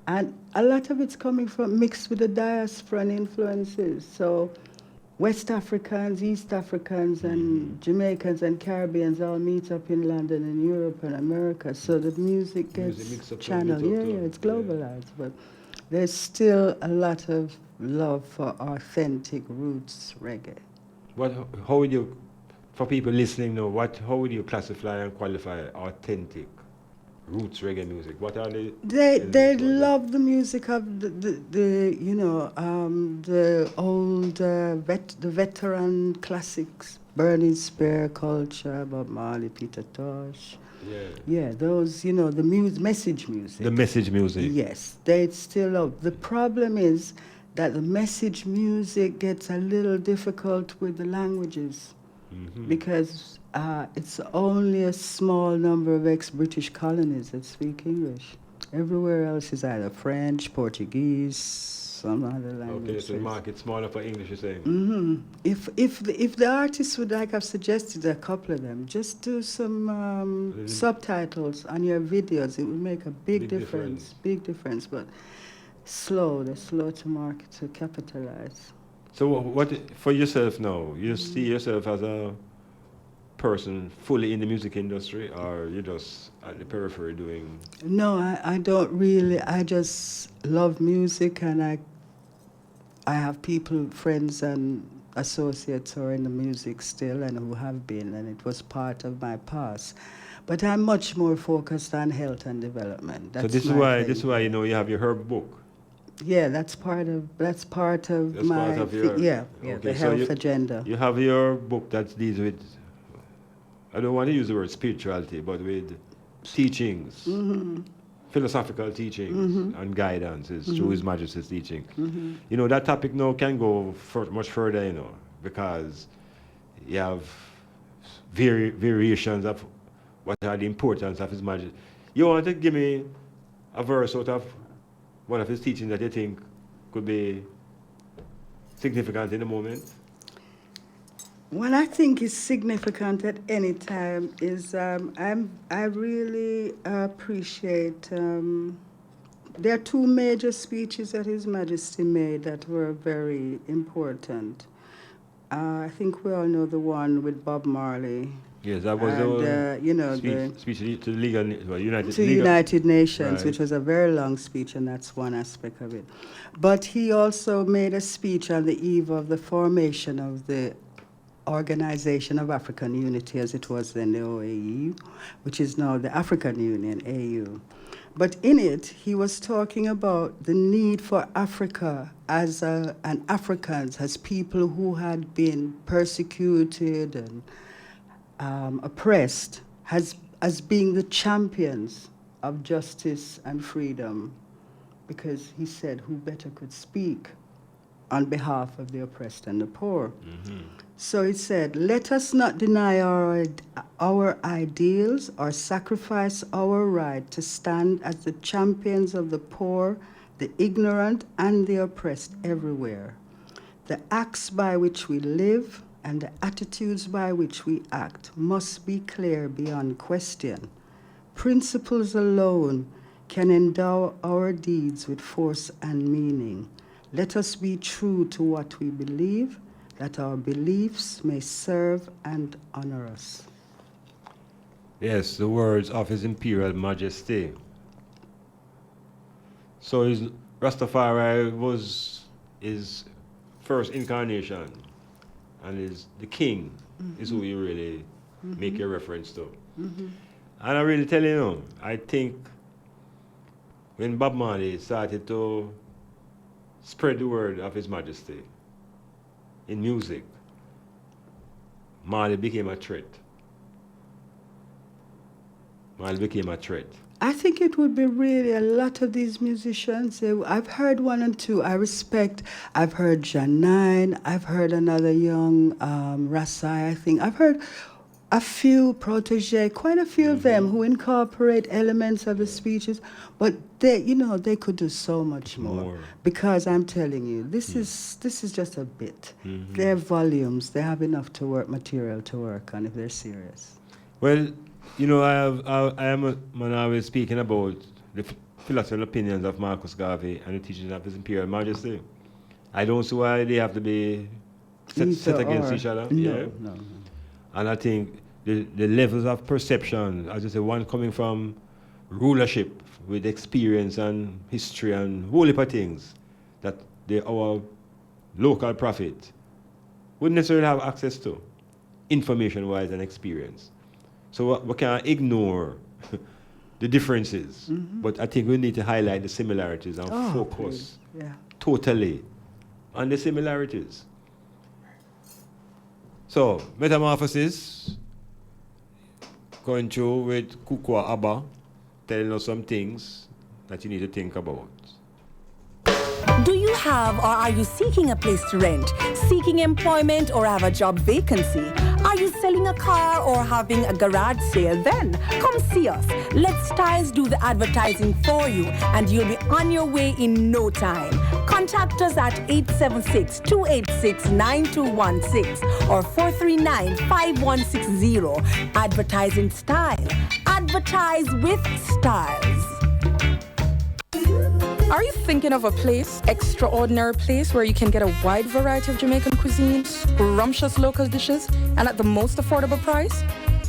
Speaker 4: And a lot of it's coming from mixed with the diasporan influences. So West Africans, East Africans, and Jamaicans and Caribbeans all meet up in London and Europe and America. So the music gets channeled. Yeah, it's globalized. But there's still a lot of love for authentic roots reggae.
Speaker 3: How would you, for people listening now, how would you classify and qualify authentic roots reggae music? What are they
Speaker 4: love the music of the old the veteran classics, Burning Spear culture, Bob Marley, Peter Tosh. Yeah, those, the message music.
Speaker 3: The message music.
Speaker 4: Yes, they still love. The problem is that the message music gets a little difficult with the languages because it's only a small number of ex-British colonies that speak English. Everywhere else is either French, Portuguese, some other language.
Speaker 3: Okay, so the market's smaller for English, you're saying?
Speaker 4: If the artists would, like I've suggested a couple of them, just do some subtitles on your videos. It would make a big difference. Big difference, but they're slow to market, to capitalize.
Speaker 3: So what for yourself now? You see yourself as a person fully in the music industry, or you're just at the periphery doing?
Speaker 4: No, I don't really. I just love music, and I have people, friends and associates who are in the music still and who have been, and it was part of my past. But I'm much more focused on health and development.
Speaker 3: So this is why you have your herb book.
Speaker 4: Yeah, that's part of the health agenda.
Speaker 3: You have your book that deals with, I don't want to use the word spirituality, but with teachings, philosophical teachings and guidances through His Majesty's teaching. That topic now can go much further, because you have variations of what are the importance of His Majesty. You want to give me a verse out of one of his teachings that you think could be significant in the moment?
Speaker 4: What I think is significant at any time is I really appreciate. There are two major speeches that His Majesty made that were very important. I think we all know the one with Bob Marley.
Speaker 3: Yes, that was the speech to the
Speaker 4: United Nations, which was a very long speech, and that's one aspect of it. But he also made a speech on the eve of the formation of the Organization of African Unity, as it was then the OAU, which is now the African Union, AU. But in it, he was talking about the need for Africa and Africans as people who had been persecuted and oppressed, as being the champions of justice and freedom, because he said, who better could speak on behalf of the oppressed and the poor? So he said, let us not deny our ideals or sacrifice our right to stand as the champions of the poor, the ignorant and the oppressed everywhere. The acts by which we live and the attitudes by which we act must be clear beyond question. Principles alone can endow our deeds with force and meaning. Let us be true to what we believe, that our beliefs may serve and honor us.
Speaker 3: Yes, the words of His Imperial Majesty. So Rastafari was his first incarnation, and is the king is who you really make a reference to. And I really tell you, I think when Bob Marley started to spread the word of His Majesty in music, Marley became a threat. Marley became a threat.
Speaker 4: I think it would be really a lot of these musicians. I've heard one and two I respect. I've heard Janine. I've heard another young Rasai, I think. I've heard a few protege, quite a few of them who incorporate elements of the speeches, but they could do so much more. Because I'm telling you, this is just a bit. They're volumes. They have enough material to work on if they're serious.
Speaker 3: Well, I am a man always speaking about the philosophical opinions of Marcus Garvey and the teachings of His Imperial Majesty. I don't see why they have to be set against each other. No. And I think the levels of perception, as I say, one coming from rulership with experience and history and whole heap of things that our local prophet wouldn't necessarily have access to, information-wise and experience. So we can't ignore the differences, but I think we need to highlight the similarities and focus totally on the similarities. So, Metamorphosis, going through with KUKUWA ABBA, telling us some things that you need to think about.
Speaker 9: Do you have or are you seeking a place to rent, seeking employment or have a job vacancy? Are you selling a car or having a garage sale? Then come see us. Let Styles do the advertising for you and you'll be on your way in no time. Contact us at 876-286-9216 or 439-5160. Advertising Style. Advertise with Styles.
Speaker 8: Are you thinking of a place, extraordinary place where you can get a wide variety of Jamaican cuisine, scrumptious local dishes, and at the most affordable price?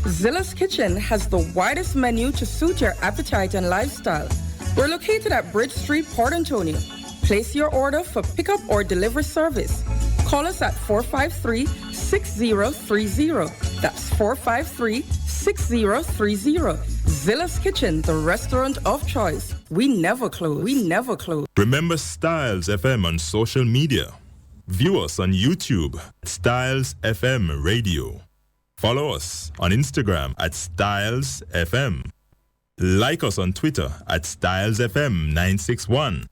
Speaker 8: Zilla's Kitchen has the widest menu to suit your appetite and lifestyle. We're located at Bridge Street, Port Antonio. Place your order for pickup or delivery service. Call us at 453-6030. That's 453-6030. Zilla's Kitchen, the restaurant of choice. We never close. We never close.
Speaker 10: Remember StylzFM on social media. View us on YouTube, StylzFM Radio. Follow us on Instagram at StylzFM. Like us on Twitter at StylzFM961.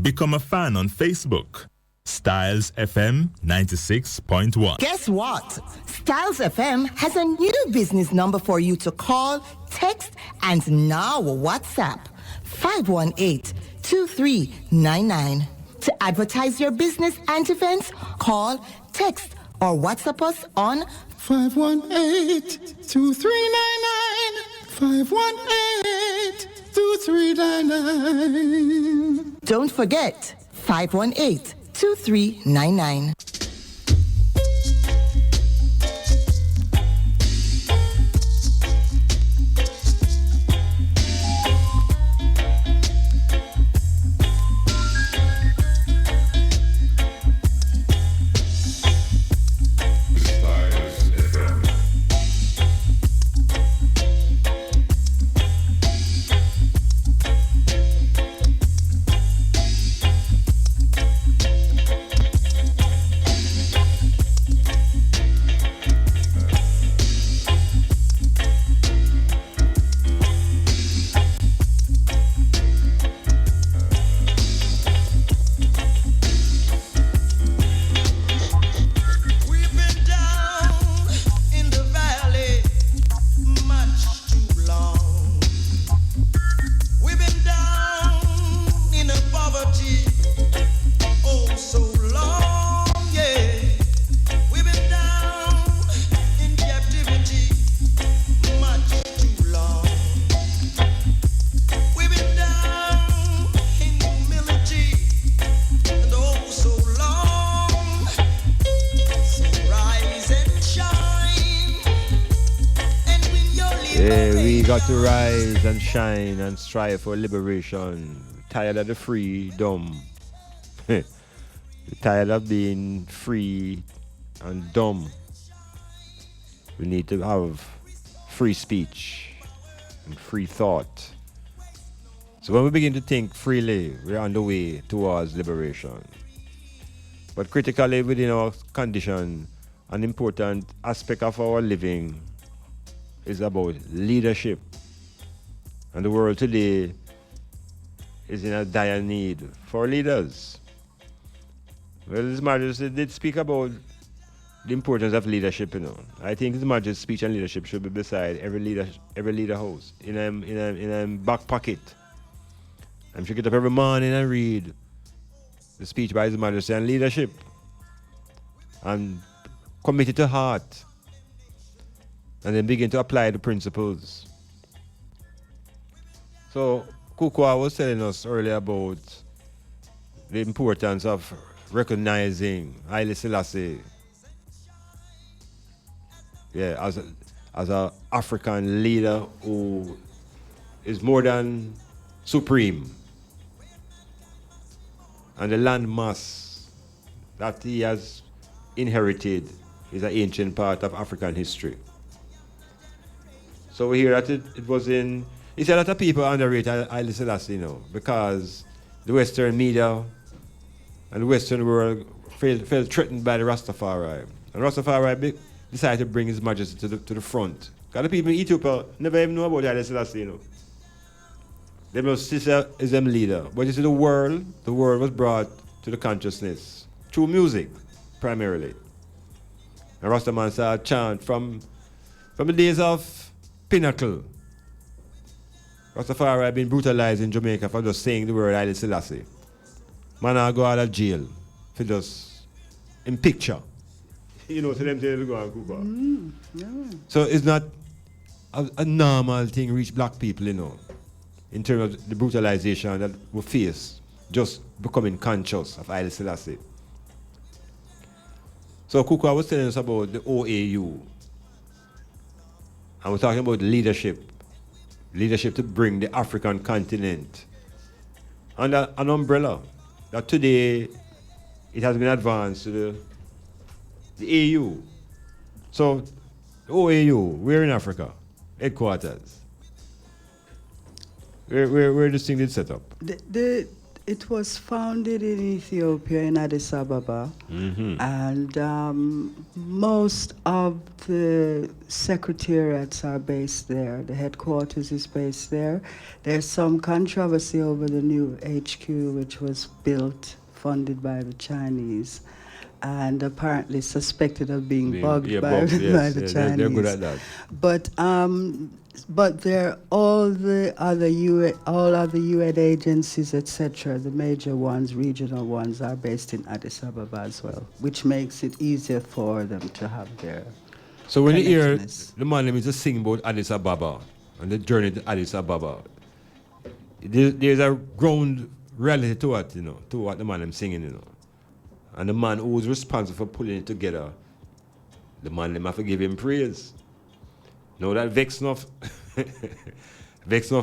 Speaker 10: Become a fan on Facebook. StylzFM 96.1.
Speaker 6: Guess what? Styles FM has a new business number for you to call, text, and now WhatsApp. 518-2399. To advertise your business and events, call, text, or WhatsApp us on
Speaker 2: 518-2399. 518-2399.
Speaker 6: Don't forget, 518-2399.
Speaker 3: Yeah, we got to rise and shine and strive for liberation. Tired of the freedom. Tired of being free and dumb. We need to have free speech and free thought. So when we begin to think freely, we're on the way towards liberation. But critically within our condition, an important aspect of our living is about leadership. And the world today is in a dire need for leaders. Well, His Majesty did speak about the importance of leadership, you know. I think His Majesty's speech and leadership should be beside every leader house in a back pocket. I'm sure get up every morning and read the speech by His Majesty and leadership and commit it to heart and then begin to apply the principles. So KUKUWA was telling us earlier about the importance of recognizing Haile Selassie, as a African leader who is more than supreme, and the landmass that he has inherited is an ancient part of African history. So we hear that it was in. He said a lot of people underrate Haile Selassie, you know, because the Western media and the Western world felt threatened by the Rastafari. And Rastafari decided to bring His Majesty to the front. Because the people in Ethiopia never even know about Haile Selassie, you know. They must see him as them leader. But you see the world was brought to the consciousness through music, primarily. And Rastaman started chant from the days of Pinnacle. Rastafari had been brutalized in Jamaica for just saying the word Haile Selassie. Man, I go out of jail for just in picture. You know, so them say they go and KUKUWA.
Speaker 4: Yeah.
Speaker 3: So it's not a normal thing reach black people, you know, in terms of the brutalization that we face, just becoming conscious of Haile Selassie. So KUKUWA was telling us about the OAU. And we're talking about leadership to bring the African continent under an umbrella that today it has been advanced to the AU. So the OAU, we're in Africa, headquarters. Where this thing did set up?
Speaker 4: It was founded in Ethiopia, in Addis Ababa, and most of the secretariats are based there. The headquarters is based there. There's some controversy over the new HQ, which was built, funded by the Chinese, and apparently suspected of being bugged by the Chinese.
Speaker 3: They're good at that.
Speaker 4: But there, all other UN agencies, etc., the major ones, regional ones, are based in Addis Ababa as well, which makes it easier for them to have their.
Speaker 3: So when you hear the man is just sing about Addis Ababa and the journey to Addis Ababa, there's a ground reality to it, you know, to what the man is singing, you know, and the man who's responsible for pulling it together, the man them have to give him praise. No, that vex enough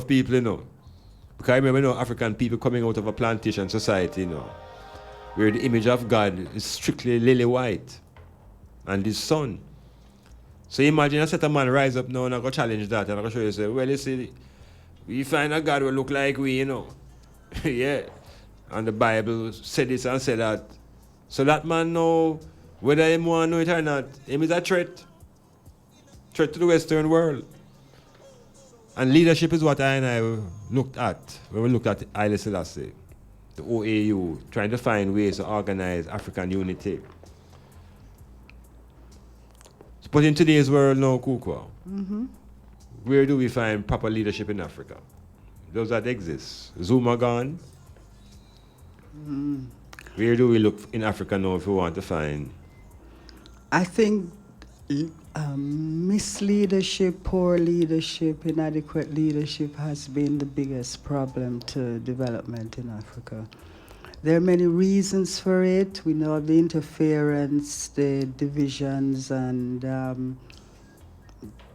Speaker 3: people, you know. Because I remember, you know, African people coming out of a plantation society, you know, where the image of God is strictly lily white and his son. So imagine a set of man rise up now and I go challenge that and I go show you, say, well, you see, we find a God will look like we, you know. Yeah. And the Bible said this and said that. So that man know, whether him want to know it or not, him is a threat to the Western world. And leadership is what I looked at when we looked at Haile Selassie, the OAU, trying to find ways to organize African unity. But in today's world now, KUKUWA, where do we find proper leadership in Africa? Does that exist? Zuma gone? Where do we look in Africa now if we want to find?
Speaker 4: I think misleadership, poor leadership, inadequate leadership has been the biggest problem to development in Africa. There are many reasons for it. We know the interference, the divisions, and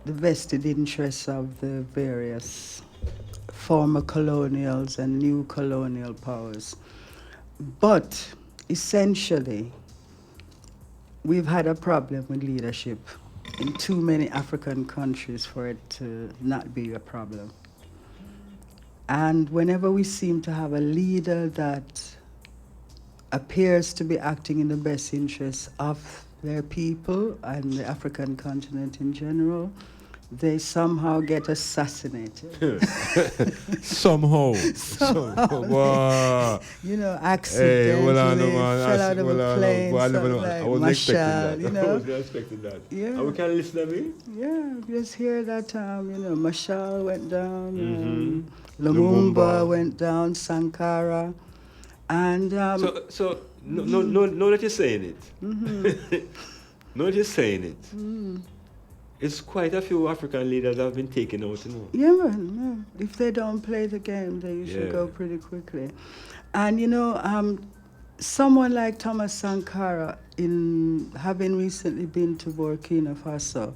Speaker 4: the vested interests of the various former colonials and new colonial powers. But essentially, we've had a problem with leadership in too many African countries for it to not be a problem. And whenever we seem to have a leader that appears to be acting in the best interests of their people and the African continent in general, they somehow get assassinated.
Speaker 3: Somehow. Wow.
Speaker 4: You know, accidentally fell out of a plane.
Speaker 3: I wasn't expecting that.
Speaker 4: You know?
Speaker 3: I wasn't expecting that.
Speaker 4: Yeah.
Speaker 3: And we can listen to me?
Speaker 4: Yeah, just hear that, you know, Mashal went down, Lumumba went down, Sankara. And
Speaker 3: so no that you're saying it.
Speaker 4: Mm-hmm.
Speaker 3: No that you're saying it. It's quite a few African leaders that have been taken out, you know.
Speaker 4: Yeah, man. Yeah. If they don't play the game, they usually go pretty quickly. And, you know, someone like Thomas Sankara, in having recently been to Burkina Faso,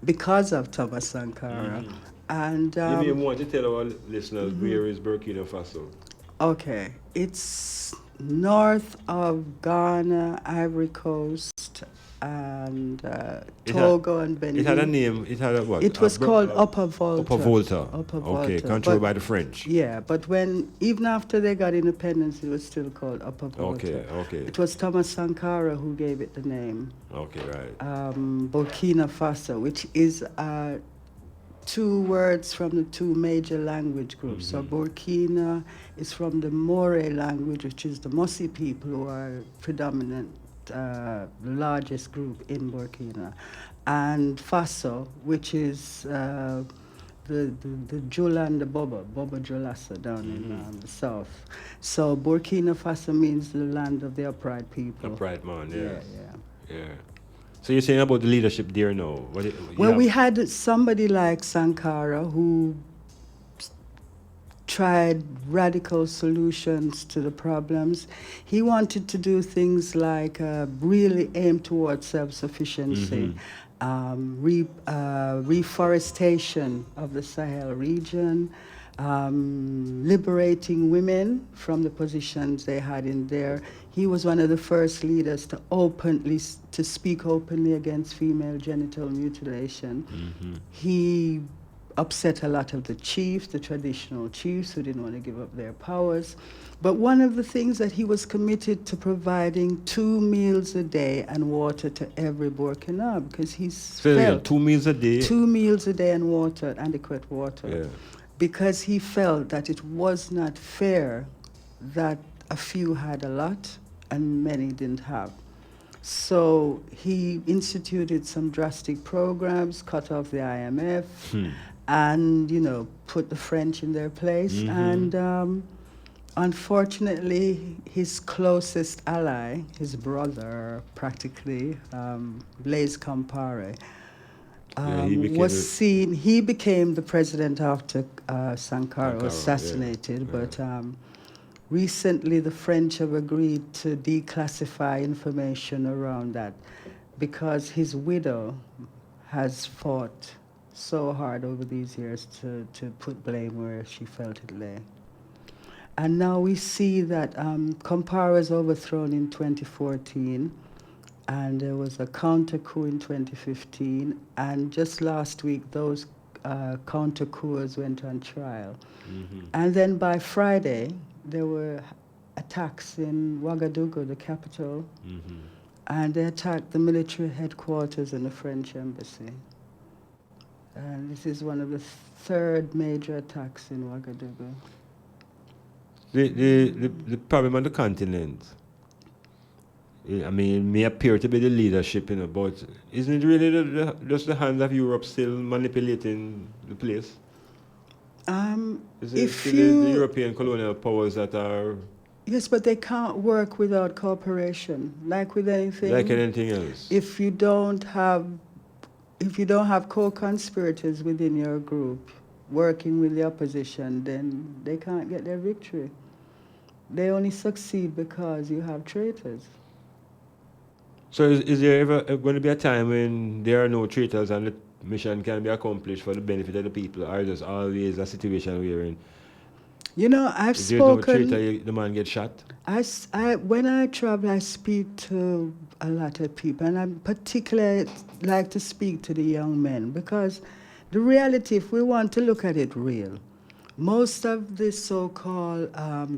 Speaker 4: because of Thomas Sankara, and...
Speaker 3: you may want to tell our listeners where is Burkina Faso?
Speaker 4: Okay, it's north of Ghana, Ivory Coast, and Togo and Benin.
Speaker 3: It had a name. It had a what?
Speaker 4: It was called Upper Volta.
Speaker 3: Upper Volta.
Speaker 4: Upper Volta.
Speaker 3: Okay, controlled by the French.
Speaker 4: Yeah, but even after they got independence, it was still called Upper Volta.
Speaker 3: Okay.
Speaker 4: It was Thomas Sankara who gave it the name.
Speaker 3: Okay, right.
Speaker 4: Burkina Faso, which is two words from the two major language groups. So Burkina is from the Moore language, which is the Mossi people who are predominant, the largest group in Burkina, and Faso, which is the Jula and the Boba Julassa down in the south. So Burkina Faso means the land of the upright people.
Speaker 3: Upright man, yes.
Speaker 4: Yeah.
Speaker 3: So you're saying about the leadership there now?
Speaker 4: We had somebody like Sankara who tried radical solutions to the problems. He wanted to do things like really aim towards self-sufficiency, reforestation of the Sahel region, liberating women from the positions they had in there. He was one of the first leaders to speak openly against female genital mutilation. He upset a lot of the chiefs, the traditional chiefs who didn't want to give up their powers. But one of the things that he was committed to providing 2 meals a day and water to every Burkina, because he's
Speaker 3: 2 meals a day?
Speaker 4: 2 meals a day and water, adequate water.
Speaker 3: Yeah.
Speaker 4: Because he felt that it was not fair that a few had a lot and many didn't have. So he instituted some drastic programs, cut off the IMF, and, you know, put the French in their place. And unfortunately, his closest ally, his brother, practically, Blaise Compaoré, he became the president after Sankara was assassinated, but recently the French have agreed to declassify information around that because his widow has fought so hard over these years to put blame where she felt it lay. And now we see that Compaoré was overthrown in 2014, and there was a counter-coup in 2015, and just last week those counter-coups went on trial. And then by Friday, there were attacks in Ouagadougou, the capital, and they attacked the military headquarters and the French embassy. And this is one of the third major attacks in Ouagadougou.
Speaker 3: The problem on the continent, I mean, it may appear to be the leadership, you know, but isn't it really just the hands of Europe still manipulating the place? Is it still the European colonial powers that are...
Speaker 4: Yes, but they can't work without cooperation, like with anything.
Speaker 3: Like anything else.
Speaker 4: If you don't have co-conspirators within your group working with the opposition, then they can't get their victory. They only succeed because you have traitors.
Speaker 3: So is there ever going to be a time when there are no traitors and the mission can be accomplished for the benefit of the people, or is there always a situation wherein
Speaker 4: I've
Speaker 3: if there's no
Speaker 4: spoken.
Speaker 3: traitor, the man gets shot?
Speaker 4: When I travel, I speak to a lot of people, and I particularly like to speak to the young men because the reality, if we want to look at it real, most of the so-called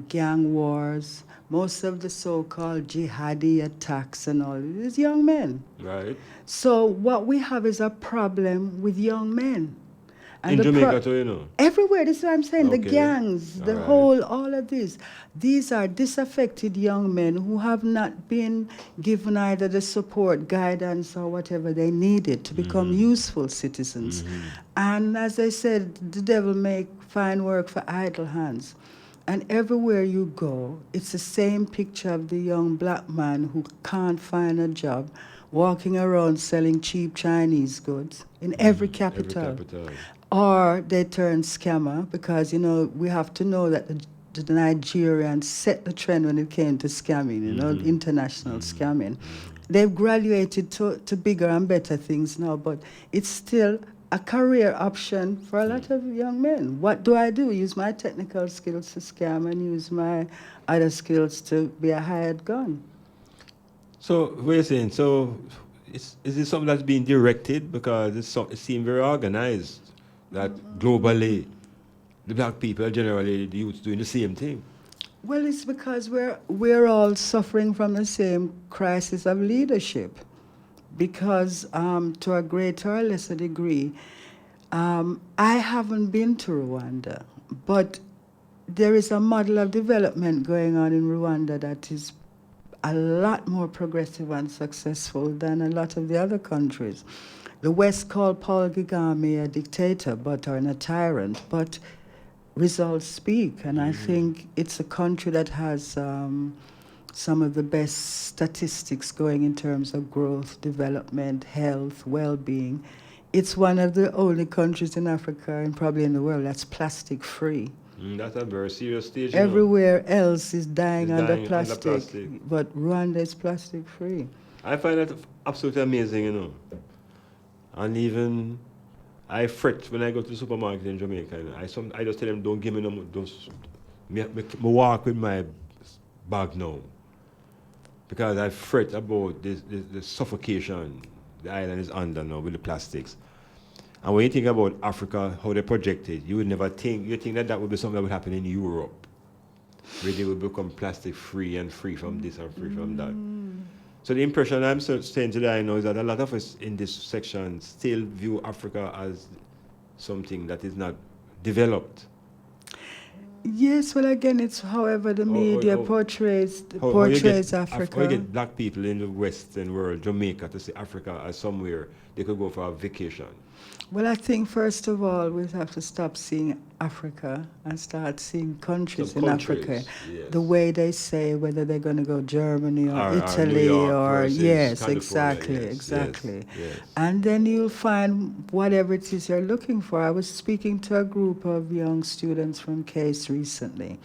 Speaker 4: gang wars, most of the so-called jihadi attacks and all, it is young men.
Speaker 3: Right.
Speaker 4: So what we have is a problem with young men. And
Speaker 3: in Jamaica too,
Speaker 4: Everywhere, this is what I'm saying,
Speaker 3: Okay.
Speaker 4: the gangs, the
Speaker 3: All
Speaker 4: whole, all of this. These are disaffected young men who have not been given either the support, guidance, or whatever they needed to become useful citizens. And as I said, the devil make fine work for idle hands. And everywhere you go, it's the same picture of the young black man who can't find a job, walking around selling cheap Chinese goods in every capital. Or they turn scammer because, we have to know that the Nigerians set the trend when it came to scamming, international scamming. They've graduated to bigger and better things now, but it's still a career option for a lot of young men. What do I do? Use my technical skills to scam and use my other skills to be a hired gun.
Speaker 3: So, what you're saying, is it something that's being directed? Because it seems very organized that globally the black people are generally the youth doing the same thing.
Speaker 4: Well, it's because we're all suffering from the same crisis of leadership. Because to a greater or lesser degree, I haven't been to Rwanda, but there is a model of development going on in Rwanda that is a lot more progressive and successful than a lot of the other countries. The West called Paul Kagame a dictator, or a tyrant, but results speak. And I think it's a country that has some of the best statistics going in terms of growth, development, health, well-being. It's one of the only countries in Africa and probably in the world that's plastic-free.
Speaker 3: That's a very serious stage.
Speaker 4: Everywhere else is dying under plastic, but Rwanda is plastic-free.
Speaker 3: I find that absolutely amazing, And even I fret when I go to the supermarket in Jamaica. I just tell them, don't give me no more. Me walk with my bag now. Because I fret about the suffocation the island is under now with the plastics. And when you think about Africa, how they project it, you would never think, you think that would be something that would happen in Europe, where they would become plastic free and free from this and free from that. So the impression I'm saying today now is that a lot of us in this section still view Africa as something that is not developed.
Speaker 4: Yes, well, again, it's however the media portrays Africa.
Speaker 3: How you get black people in the Western world, Jamaica, to see Africa as somewhere they could go for a vacation?
Speaker 4: Well, I think first of all we have to stop seeing Africa and start seeing countries in Africa.
Speaker 3: Yes.
Speaker 4: The way they say whether they're going to go Germany or Italy or yes, exactly.
Speaker 3: Yes.
Speaker 4: And then you'll find whatever it is you're looking for. I was speaking to a group of young students from Case recently.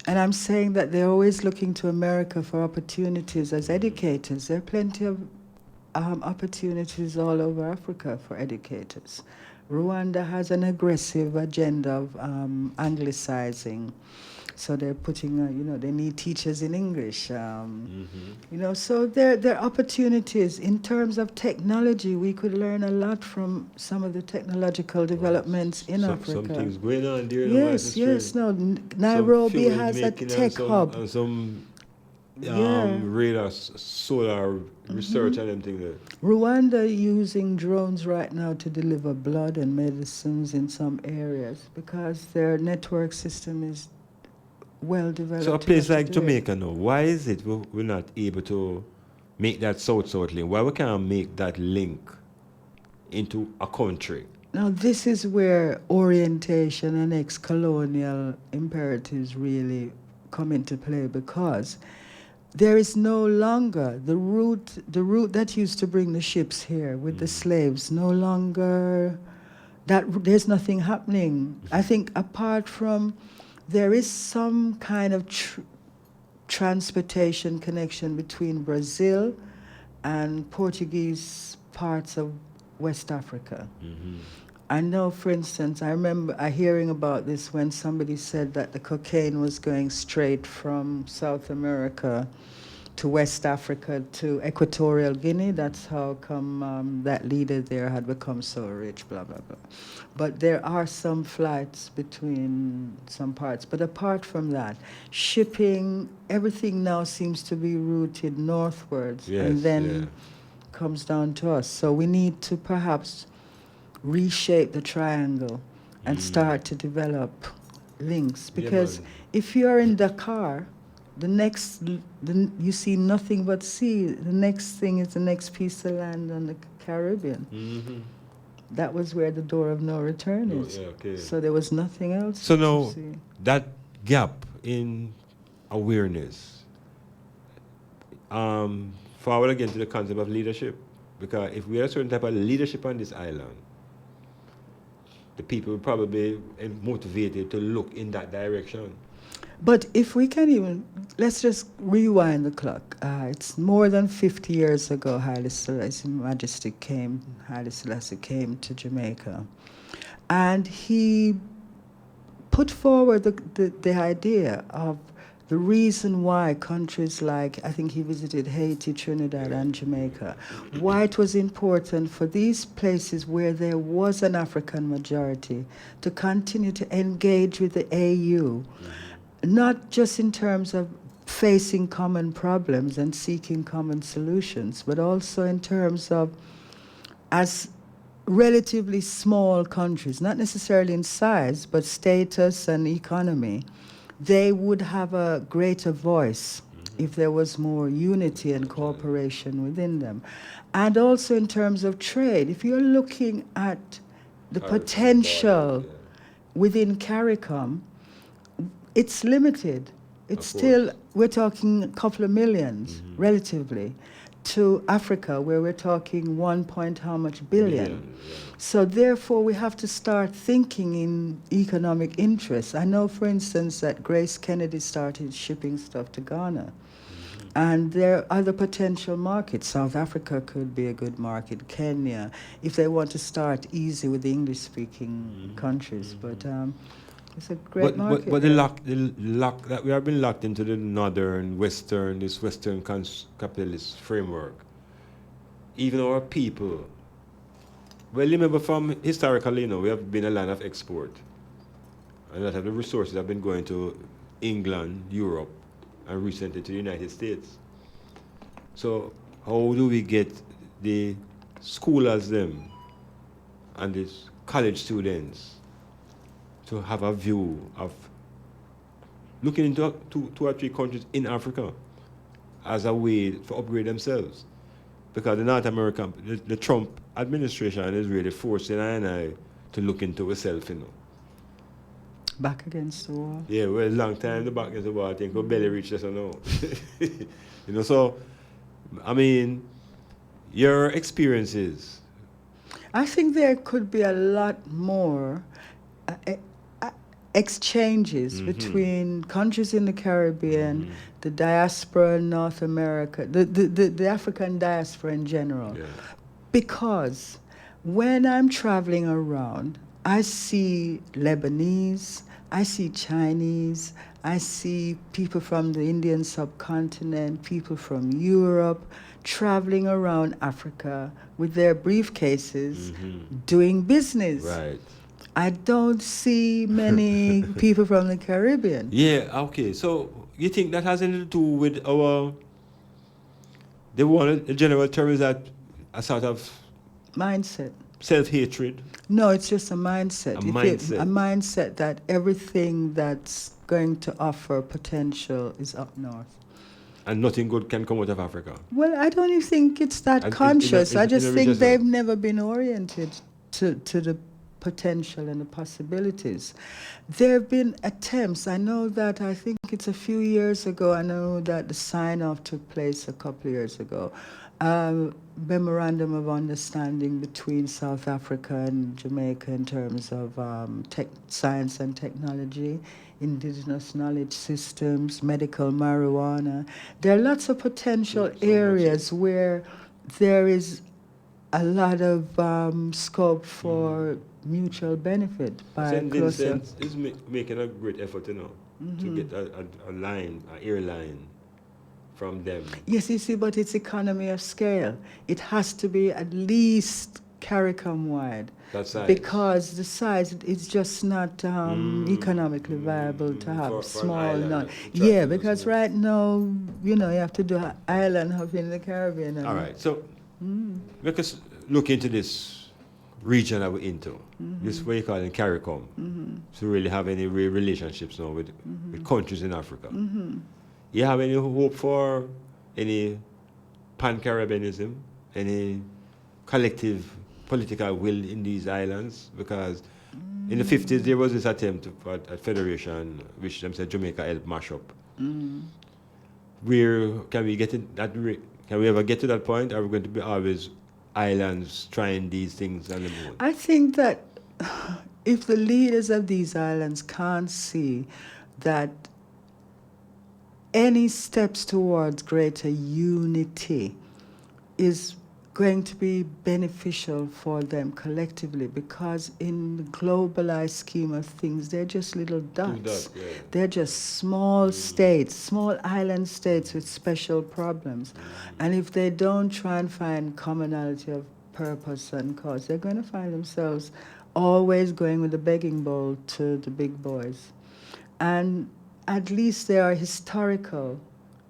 Speaker 4: And I'm saying that they're always looking to America for opportunities as educators. There are plenty of opportunities all over Africa for educators. Rwanda has an aggressive agenda of anglicizing. So they're putting, they need teachers in English. So there are opportunities. In terms of technology, we could learn a lot from some of the technological developments in Africa.
Speaker 3: Something's going on there.
Speaker 4: Yes. No, Nairobi has a tech hub.
Speaker 3: And some radar, solar research and everything there.
Speaker 4: Rwanda using drones right now to deliver blood and medicines in some areas because their network system is well developed.
Speaker 3: So a place like Jamaica now, why is it we're not able to make that south-south link? Why we can't make that link into a country?
Speaker 4: Now this is where orientation and ex-colonial imperatives really come into play because there is no longer the route that used to bring the ships here with the slaves, no longer, there's nothing happening. I think apart from, there is some kind of transportation connection between Brazil and Portuguese parts of West Africa.
Speaker 3: Mm-hmm.
Speaker 4: I know, for instance, I remember hearing about this when somebody said that the cocaine was going straight from South America to West Africa to Equatorial Guinea. That's how come that leader there had become so rich, blah, blah, blah. But there are some flights between some parts. But apart from that, shipping, everything now seems to be routed northwards,
Speaker 3: Yes,
Speaker 4: and then comes down to us. So we need to perhaps reshape the triangle and start to develop links. Because if you're in Dakar, you see nothing but sea. The next thing is the next piece of land on the Caribbean.
Speaker 3: Mm-hmm.
Speaker 4: That was where the door of no return is.
Speaker 3: Yeah, okay.
Speaker 4: So there was nothing else
Speaker 3: So
Speaker 4: to
Speaker 3: now,
Speaker 4: see.
Speaker 3: that gap in awareness, forward again to the concept of leadership. Because if we had a certain type of leadership on this island, the people would probably be motivated to look in that direction.
Speaker 4: But if we can even, let's just rewind the clock. It's more than 50 years ago Haile Selassie came to Jamaica. And he put forward the idea of the reason why countries like, I think he visited Haiti, Trinidad, and Jamaica, why it was important for these places where there was an African majority to continue to engage with the AU, not just in terms of facing common problems and seeking common solutions, but also in terms of, as relatively small countries, not necessarily in size, but status and economy, they would have a greater voice if there was more unity and cooperation within them. And also in terms of trade, if you're looking at the potential within CARICOM, it's limited. It's still, we're talking a couple of millions, relatively, to Africa, where we're talking 1 point how much billion. So therefore, we have to start thinking in economic interests. I know, for instance, that Grace Kennedy started shipping stuff to Ghana. And there are other potential markets. South Africa could be a good market, Kenya, if they want to start easy with the English-speaking countries. But it's a great market.
Speaker 3: But the lock that we have been locked into the northern, western, this western capitalist framework. Even our people. Well, remember from historically, we have been a land of export. And a lot of the resources have been going to England, Europe, and recently to the United States. So how do we get the schoolers them and the college students to have a view of looking into two or three countries in Africa as a way to upgrade themselves? Because the North American, the Trump administration is really forcing I to look into itself,
Speaker 4: Back against the wall.
Speaker 3: Yeah, well, long time the back against the wall. I think we'll barely reach this or no. So, I mean, your experiences.
Speaker 4: I think there could be a lot more exchanges between countries in the Caribbean, the diaspora in North America, the African diaspora in general. Yeah. Because when I'm traveling around, I see Lebanese, I see Chinese, I see people from the Indian subcontinent, people from Europe, traveling around Africa with their briefcases, doing business.
Speaker 3: Right.
Speaker 4: I don't see many people from the Caribbean.
Speaker 3: Yeah, okay. So you think that has anything to do with the general term is that a sort of
Speaker 4: mindset.
Speaker 3: Self-hatred?
Speaker 4: No, it's just a mindset.
Speaker 3: A
Speaker 4: mindset that everything that's going to offer potential is up north.
Speaker 3: And nothing good can come out of Africa?
Speaker 4: Well, I don't even think it's that conscious. I just think they've never been oriented to the potential and the possibilities. There have been attempts. I know that, I think it's a few years ago, I know that the sign-off took place a couple of years ago. Memorandum of understanding between South Africa and Jamaica in terms of science and technology, indigenous knowledge systems, medical marijuana. There are lots of potential areas where there is a lot of scope for mutual benefit by
Speaker 3: St.
Speaker 4: closer.
Speaker 3: Vincent is making a great effort, to get a line, an airline from them.
Speaker 4: Yes, you see, but it's economy of scale. It has to be at least CARICOM wide.
Speaker 3: That size.
Speaker 4: Because the size is just not economically viable to have
Speaker 3: for
Speaker 4: small. Yeah, because right now, you have to do an island hop in the Caribbean.
Speaker 3: All right, so let us look into this region that we're into. This what you call it CARICOM. To really have any real relationships now with countries in Africa. You have any hope for any pan-Caribbeanism, any collective political will in these islands? Because in the 50s there was this attempt at federation, which them said Jamaica helped mash up. Where can we get in that? Can we ever get to that point? Are we going to be always islands trying these things on the moon?
Speaker 4: I think that if the leaders of these islands can't see that any steps towards greater unity is going to be beneficial for them collectively, because in the globalized scheme of things, they're just little dots. They're just small states, small island states with special problems. And if they don't try and find commonality of purpose and cause, they're going to find themselves always going with the begging bowl to the big boys. And at least there are historical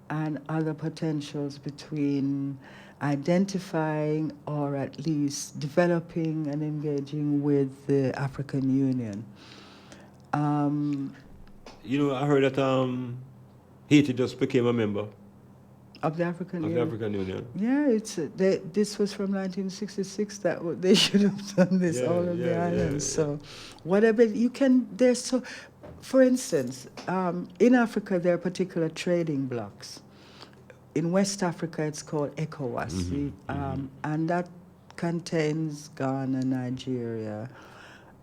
Speaker 4: and other potentials between identifying or at least developing and engaging with the African Union.
Speaker 3: I heard that Haiti just became a member
Speaker 4: of the African Union.
Speaker 3: The African Union.
Speaker 4: Yeah, this was from 1966. They should have done this all of the islands. So, whatever you can, there's so. For instance, in Africa there are particular trading blocks. In West Africa, it's called ECOWAS, and that contains Ghana, Nigeria,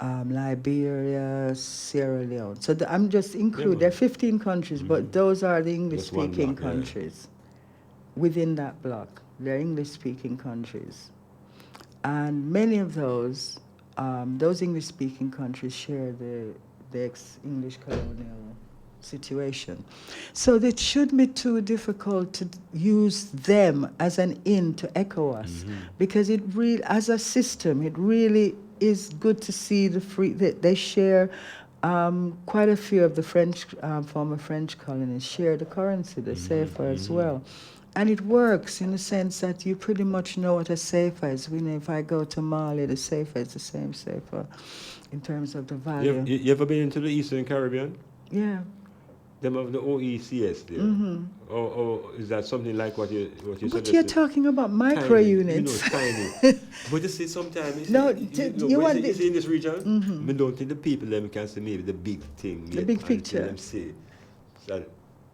Speaker 4: Liberia, Sierra Leone. So I'm just including, there are 15 countries, but those are the English-speaking countries within that bloc. They're English-speaking countries. And many of those English-speaking countries share the ex-English colonial situation. So it shouldn't be too difficult to use them as an in to ECOWAS, because as a system, it really is good to see that they share quite a few of the former French colonies share the currency, the CFA as well. And it works in the sense that you pretty much know what a CFA is. If I go to Mali, the CFA is the same CFA in terms of the value.
Speaker 3: You ever been into the Eastern Caribbean?
Speaker 4: Yeah.
Speaker 3: Them of the OECS there. Or is that something like what you suggested?
Speaker 4: But you're talking about micro units.
Speaker 3: Tiny. But you see, sometimes in this region, I don't think the people them can see maybe the big thing.
Speaker 4: The big picture.
Speaker 3: Them see that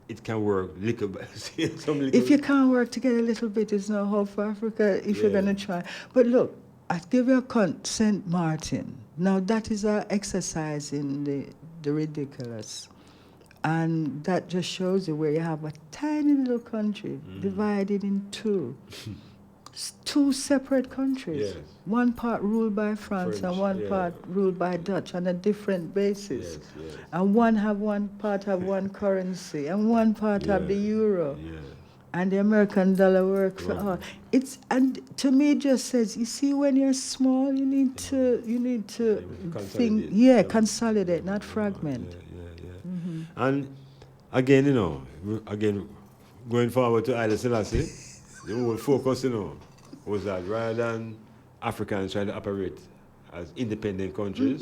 Speaker 3: it can work little bit.
Speaker 4: If you can't work together a little bit, there's no hope for Africa if you're going to try. But look, I give you a St. Martin. Now that is an exercise in the ridiculous. And that just shows you where you have a tiny little country divided in two. Two separate countries. Yes. One part ruled by France and one part ruled by Dutch on a different basis. Yes. And one part have one currency and one part have the euro. Yeah. And the American dollar works for all. And to me it just says, you see, when you're small, you need to think, consolidate, not fragment.
Speaker 3: And again, going forward to Haile Selassie, the whole focus, was that rather than Africans trying to operate as independent countries,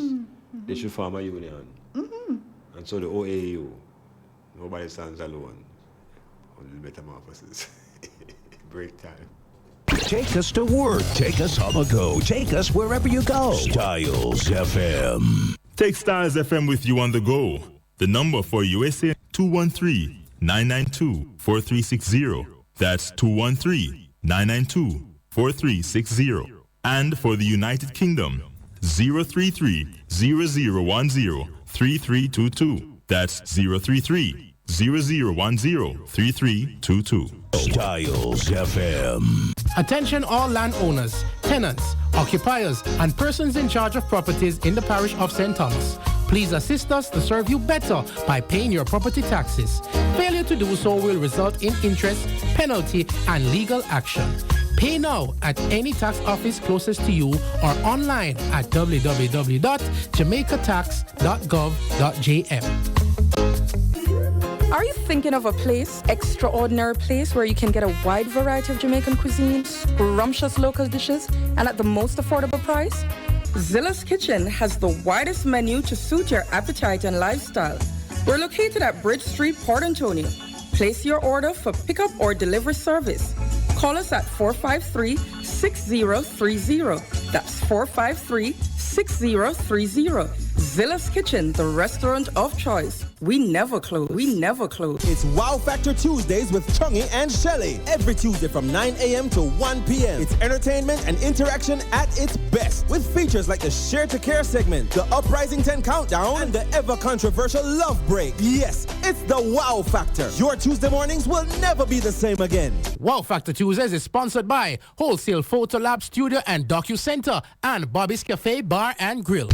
Speaker 3: they should form a union. And so the OAU, nobody stands alone. Only metamorphosis. Break time.
Speaker 11: Take us to work. Take us on the go. Take us wherever you go. StylzFM.
Speaker 10: Take StylzFM with you on the go. The number for USA, 213-992-4360. That's 213-992-4360. And for the United Kingdom, 033-0010-3322. That's 0010-3322.
Speaker 11: Styles FM.
Speaker 7: Attention all landowners, tenants, occupiers, and persons in charge of properties in the parish of St. Thomas. Please assist us to serve you better by paying your property taxes. Failure to do so will result in interest, penalty, and legal action. Pay now at any tax office closest to you or online at www.jamaicatax.gov.jm.
Speaker 8: Are you thinking of a place, extraordinary place where you can get a wide variety of Jamaican cuisine, scrumptious local dishes, and at the most affordable price? Zilla's Kitchen has the widest menu to suit your appetite and lifestyle. We're located at Bridge Street, Port Antonio. Place your order for pickup or delivery service. Call us at 453-6030. That's 453-6030. Zilla's Kitchen, the restaurant of choice. We never close. We never close.
Speaker 12: It's Wow Factor Tuesdays with Chungy and Shelly. Every Tuesday from 9 a.m. to 1 p.m. It's entertainment and interaction at its best. With features like the Share to Care segment, the Uprising 10 Countdown, and the ever-controversial Love Break. Yes, it's the Wow Factor. Your Tuesday mornings will never be the same again.
Speaker 7: Wow Factor Tuesdays is sponsored by Wholesale Photo Lab Studio and DocuCenter and Bobby's Cafe Bar and Grill.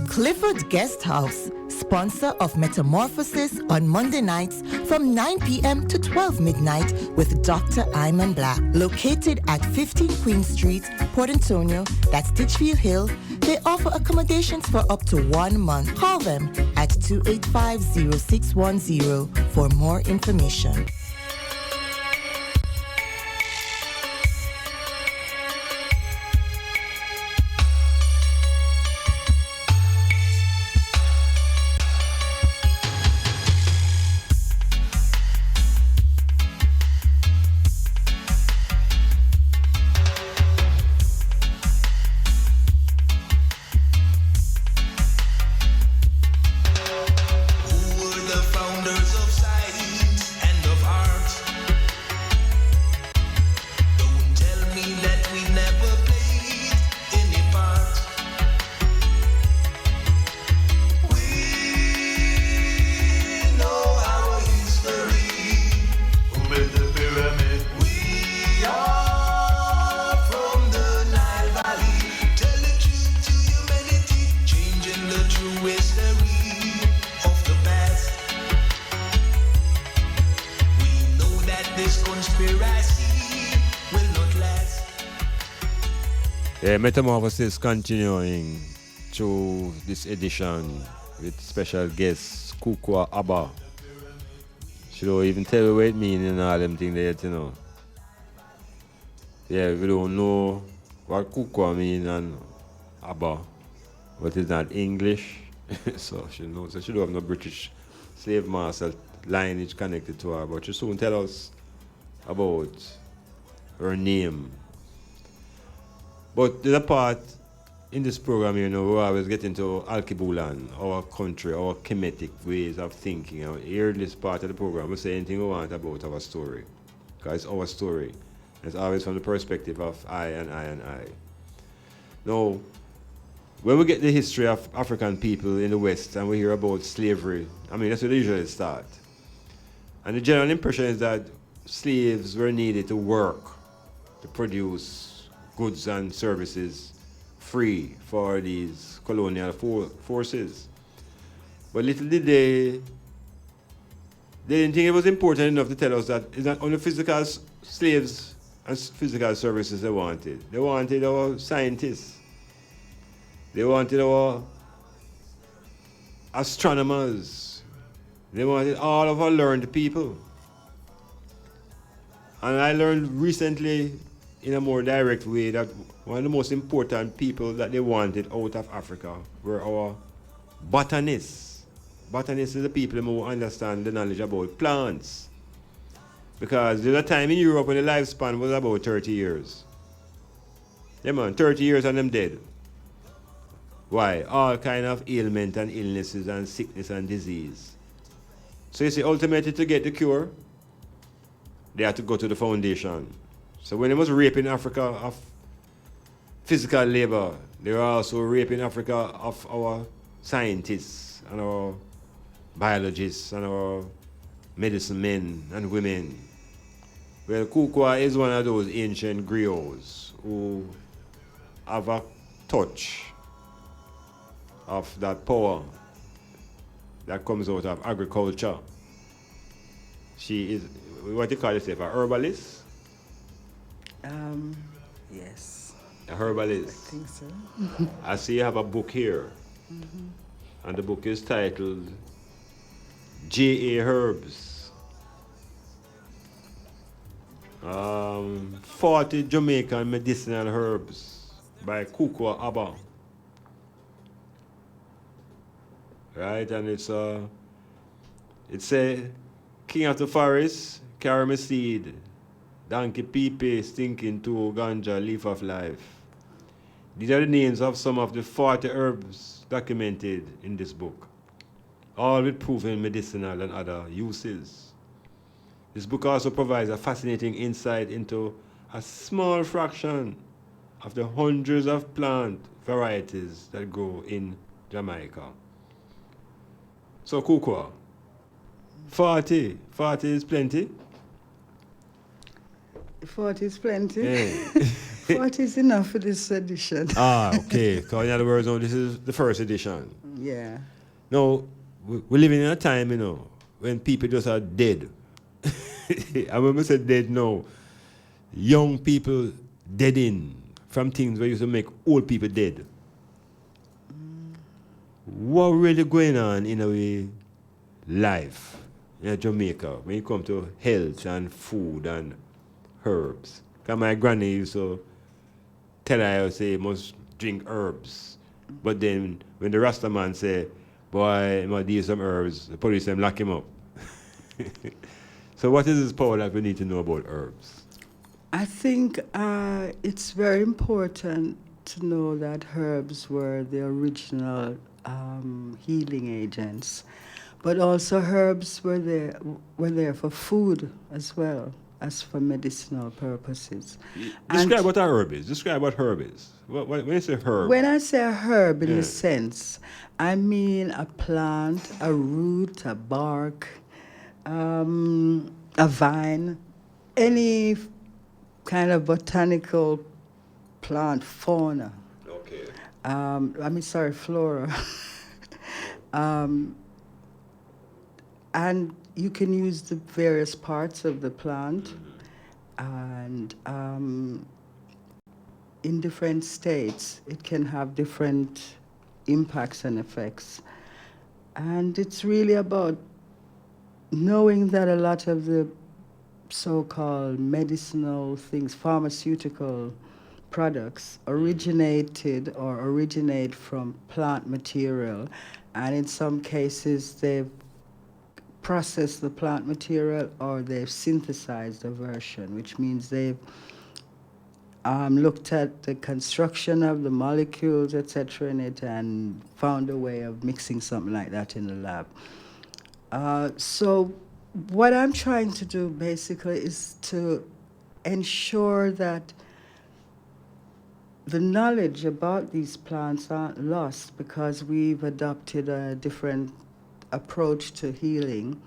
Speaker 6: Clifford Guest House, sponsor of Metamorphosis on Monday nights from 9 p.m. to 12 midnight with Dr. Iman Blak. Located at 15 Queen Street, Port Antonio, that's Ditchfield Hill, they offer accommodations for up to 1 month. Call them at 285-0610 for more information.
Speaker 3: Metamorphosis continuing through this edition with special guests KUKUWA ABBA. She don't even tell you what it means and all them things there, you know. Yeah, we don't know what KUKUWA means and ABBA, but it's not English. So she knows. So she don't have no British slave master lineage connected to her, but she soon tell us about her name. But the part in this program, you know, we always get into Alkebulan, our country, our Kemetic ways of thinking. And here in this part of the program, we say anything we want about our story. Because it's our story. It's always from the perspective of I and I and I. Now, when we get the history of African people in the West and we hear about slavery, I mean, that's where they usually start. And the general impression is that slaves were needed to work, to produce goods and services free for these colonial forces. But little did they didn't think it was important enough to tell us that it's not only physical slaves and physical services they wanted. They wanted our scientists. They wanted our astronomers. They wanted all of our learned people. And I learned recently in a more direct way that one of the most important people that they wanted out of Africa were our botanists. Botanists are the people who understand the knowledge about plants. Because there's a time in Europe when the lifespan was about 30 years. Yeah man, 30 years and them dead. Why? All kind of ailment and illnesses and sickness and disease. So you see, ultimately to get the cure, they had to go to the foundation. So when they was raping Africa of physical labor, they were also raping Africa of our scientists and our biologists and our medicine men and women. Well, KUKUWA is one of those ancient griots who have a touch of that power that comes out of agriculture. She is, what you call yourself, a herbalist?
Speaker 4: Yes.
Speaker 3: A herbalist.
Speaker 4: I think so.
Speaker 3: I see you have a book here. And the book is titled J.A. Herbs. 40 Jamaican medicinal herbs by KUKUWA ABBA. Right, and it's a king of the forest, carry me seed, donkey peepee, stinking to ganja, leaf of life. These are the names of some of the 40 herbs documented in this book, all with proven medicinal and other uses. This book also provides a fascinating insight into a small fraction of the hundreds of plant varieties that grow in Jamaica. So KUKUWA, 40 is plenty?
Speaker 4: 40 is plenty.
Speaker 3: Yeah.
Speaker 4: 40 is enough for this edition.
Speaker 3: Okay. So in other words, this is the first edition.
Speaker 4: Yeah.
Speaker 3: Now, we're living in a time, when people just are dead. And when we say dead now, young people dead in from things that used to make old people dead. What really going on in our life in Jamaica when it comes to health and food and herbs? Because my granny used to tell her, say, you must drink herbs. But then when the Rasta man say, boy, you must deal some herbs, the police them lock him up. So what is this power that we need to know about herbs?
Speaker 4: I think it's very important to know that herbs were the original healing agents, but also herbs were there for food as well as for medicinal purposes.
Speaker 3: Describe what a herb is. Describe what herb is. When you say herb.
Speaker 4: When I say a herb in a sense, I mean a plant, a root, a bark, a vine, any kind of botanical plant, fauna.
Speaker 3: Okay.
Speaker 4: Flora. And you can use the various parts of the plant and in different states it can have different impacts and effects. And it's really about knowing that a lot of the so-called medicinal things, pharmaceutical products, originate from plant material, and in some cases they've processed the plant material or they've synthesized a version, which means they've looked at the construction of the molecules, etc. in it and found a way of mixing something like that in the lab. So what I'm trying to do basically is to ensure that the knowledge about these plants aren't lost because we've adopted a different approach to healing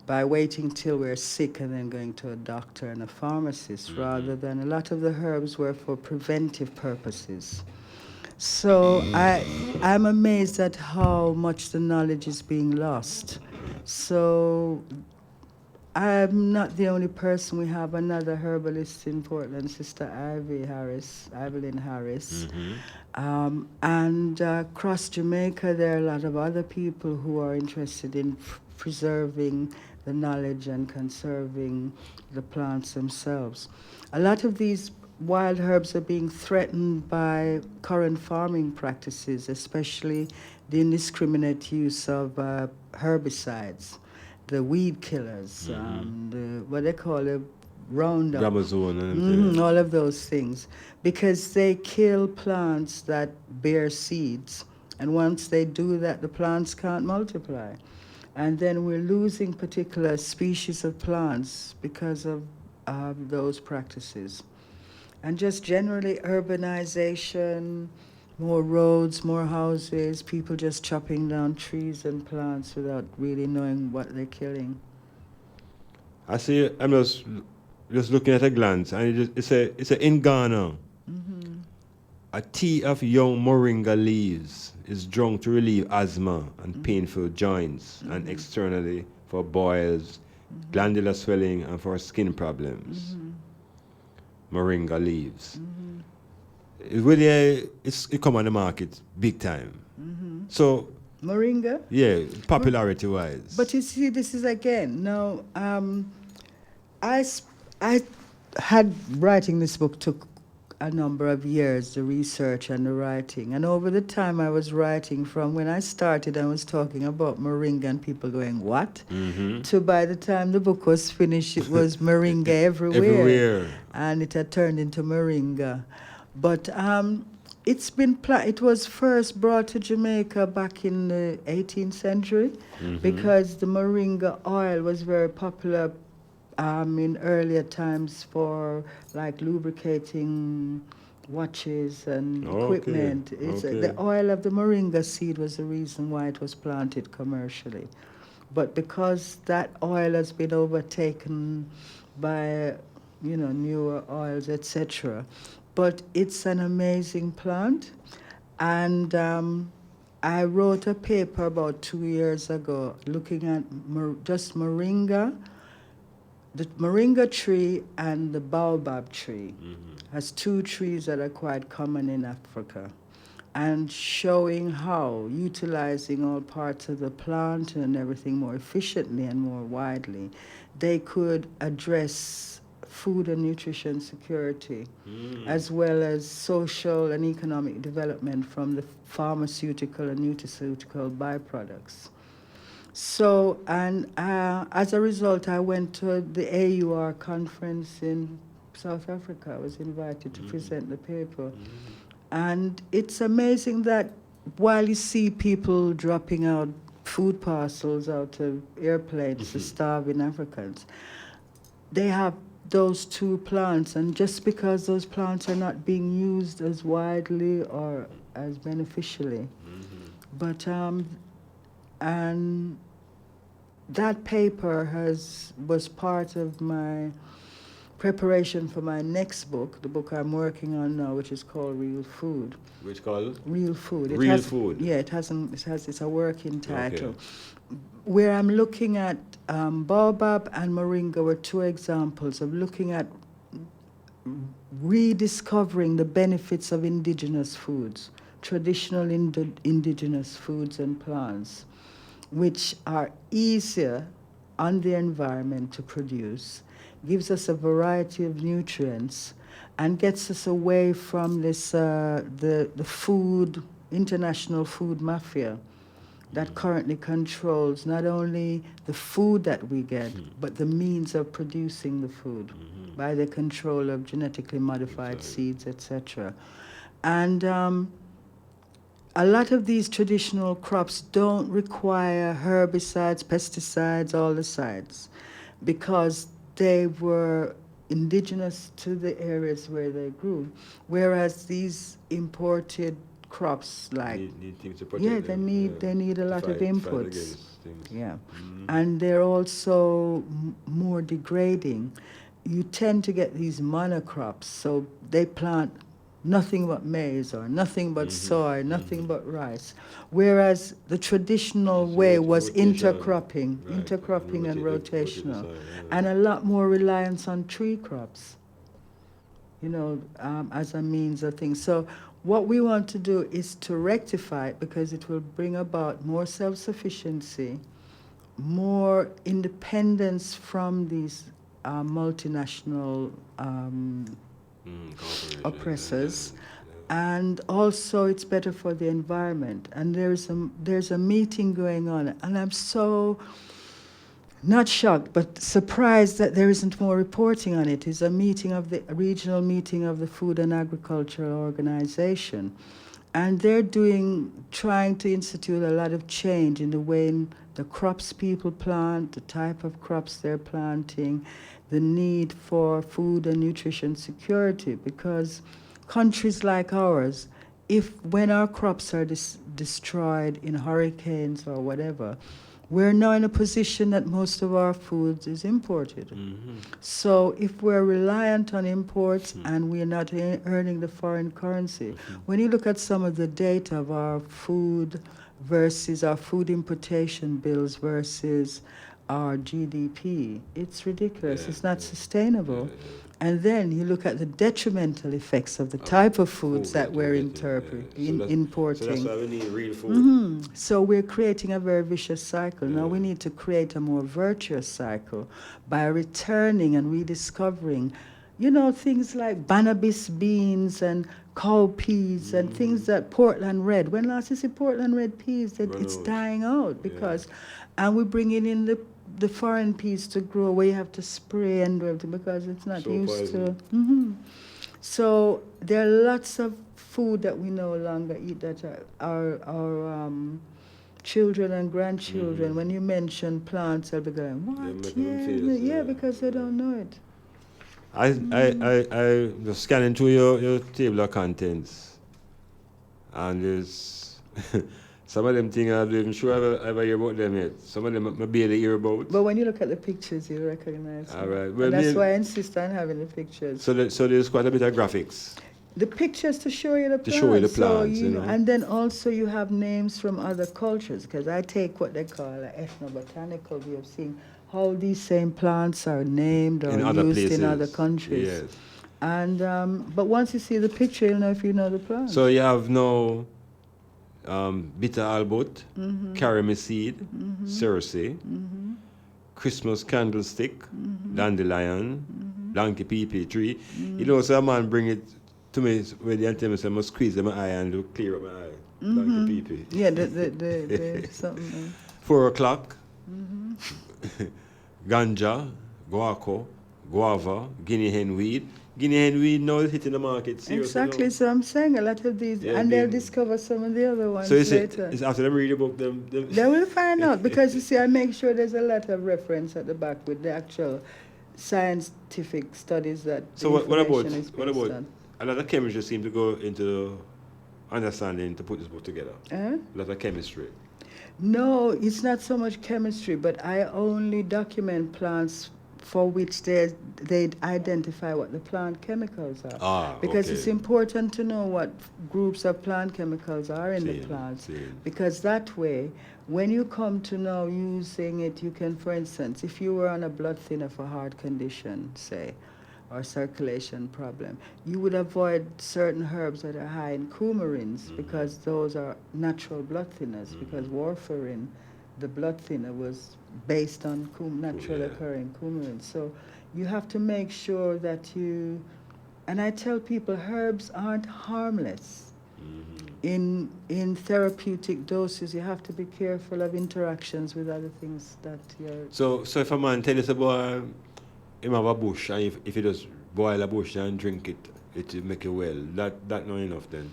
Speaker 4: by waiting till we're sick and then going to a doctor and a pharmacist, rather than a lot of the herbs were for preventive purposes. So I'm amazed at how much the knowledge is being lost. So I'm not the only person. We have another herbalist in Portland, Sister Evelyn Harris. And across Jamaica, there are a lot of other people who are interested in preserving the knowledge and conserving the plants themselves. A lot of these wild herbs are being threatened by current farming practices, especially the indiscriminate use of herbicides, the weed killers, what they call it, Roundup.
Speaker 3: Gramazone.
Speaker 4: All of those things, because they kill plants that bear seeds, and once they do that, the plants can't multiply. And then we're losing particular species of plants because of those practices. And just generally urbanization, more roads, more houses, people just chopping down trees and plants without really knowing what they're killing.
Speaker 3: I see. I'm just looking at a glance, and it's a in Ghana. A tea of young moringa leaves is drunk to relieve asthma and painful joints, and externally for boils, glandular swelling, and for skin problems. Moringa leaves. It come on the market big time. So
Speaker 4: Moringa?
Speaker 3: Yeah, popularity wise.
Speaker 4: But you see, this is again, now, I had writing this book took a number of years, the research and the writing. And over the time I was writing, from when I started, I was talking about moringa and people going, what? To by the time the book was finished, it was moringa everywhere. And it had turned into moringa. But it was first brought to Jamaica back in the 18th century because the moringa oil was very popular in earlier times for like lubricating watches and equipment. The oil of the moringa seed was the reason why it was planted commercially. But because that oil has been overtaken by, newer oils, etc. But it's an amazing plant. And I wrote a paper about 2 years ago looking at just moringa. The moringa tree and the baobab tree as two trees that are quite common in Africa, and showing how utilizing all parts of the plant and everything more efficiently and more widely, they could address food and nutrition security, as well as social and economic development from the pharmaceutical and nutraceutical byproducts. So, and as a result, I went to the AUR conference in South Africa. I was invited to present the paper. And it's amazing that while you see people dropping out food parcels out of airplanes to starving Africans, they have those two plants, and just because those plants are not being used as widely or as beneficially. But, and that paper was part of my preparation for my next book, the book I'm working on now, which is called Real Food.
Speaker 3: Which called?
Speaker 4: Real Food.
Speaker 3: Real Food.
Speaker 4: Yeah, it's a working title. Where I'm looking at baobab and moringa were two examples of looking at rediscovering the benefits of indigenous foods, traditional indigenous foods and plants, which are easier on the environment to produce, gives us a variety of nutrients, and gets us away from this the international food mafia that currently controls not only the food that we get, but the means of producing the food by the control of genetically modified seeds, etc. And a lot of these traditional crops don't require herbicides, pesticides, all the sides, because they were indigenous to the areas where they grew. Whereas these imported crops, like
Speaker 3: need things to protect them,
Speaker 4: they need a lot of inputs. And they're also more degrading. You tend to get these monocrops, so they plant nothing but maize or nothing but soy, nothing but rice. Whereas the traditional way was intercropping and rotational, and a lot more reliance on tree crops, as a means of things. So what we want to do is to rectify it, because it will bring about more self-sufficiency, more independence from these multinational oppressors, and also it's better for the environment. And there's a meeting going on, and I'm so not shocked but surprised that there isn't more reporting on it. It's a regional meeting of the Food and Agricultural Organization, and they're trying to institute a lot of change in the way the crops people plant, the type of crops they're planting, the need for food and nutrition security, because countries like ours, when our crops are destroyed in hurricanes or whatever, We're now in a position that most of our food is imported. So if we're reliant on imports and we're not earning the foreign currency, when you look at some of the data of our food versus our food importation bills versus our GDP, it's ridiculous. It's not sustainable. And then you look at the detrimental effects of the type of foods that we're importing.
Speaker 3: So that's why we need real food.
Speaker 4: So we're creating a very vicious cycle. Now we need to create a more virtuous cycle by returning and rediscovering, things like Banabis beans and cowpeas and things that Portland red. When last you see Portland red peas, it's dying out because, and we're bringing in the foreign peas to grow where you have to spray and everything because it's not used to. So there are lots of food that we no longer eat that our children and grandchildren, when you mention plants, they'll be going, what? Yeah, because they don't know it.
Speaker 3: I was scanning through your table of contents, and there's some of them things I don't even sure I ever hear about them yet. Some of them I barely hear about.
Speaker 4: But when you look at the pictures, you recognize them.
Speaker 3: All right.
Speaker 4: Well, that's why I insist on having the pictures.
Speaker 3: So there's quite a bit of graphics.
Speaker 4: The pictures to show you the plants.
Speaker 3: To show you the plants,
Speaker 4: And then also you have names from other cultures, because I take what they call an ethnobotanical view of seeing how these same plants are named or used in other countries.
Speaker 3: Yes.
Speaker 4: And but once you see the picture, you'll know if you know the plant.
Speaker 3: So you have no bitter albot, caramel seed, cerasee, Christmas candlestick, dandelion, donkey pea tree. So a man bring it to me with the antenna, so I must squeeze my eye and it'll clear up my eye. Donkey pea.
Speaker 4: Yeah, the something.
Speaker 3: 4 o'clock. Ganja, guaco, guava, guinea hen weed. Guinea hen weed now is hitting the market seriously.
Speaker 4: Exactly, so I'm saying a lot of these, and they'll discover some of the other ones later.
Speaker 3: It's after them read the book,
Speaker 4: They will find out, because you see, I make sure there's a lot of reference at the back with the actual scientific studies that
Speaker 3: So what about a lot of chemistry seem to go into understanding to put this book together? A lot of chemistry.
Speaker 4: No, it's not so much chemistry, but I only document plants for which they identify what the plant chemicals are. Because it's important to know what groups of plant chemicals are in the plants. Because that way, when you come to know using it, you can, for instance, if you were on a blood thinner for heart condition, say, or circulation problem, you would avoid certain herbs that are high in coumarins because those are natural blood thinners, because warfarin, the blood thinner, was based on naturally occurring coumarins. So you have to make sure that you, and I tell people herbs aren't harmless. In therapeutic doses, you have to be careful of interactions with other things that you're...
Speaker 3: So if a man tells us about him have a bush, and if he just boil a bush and drink it, it will make you well. That not enough then?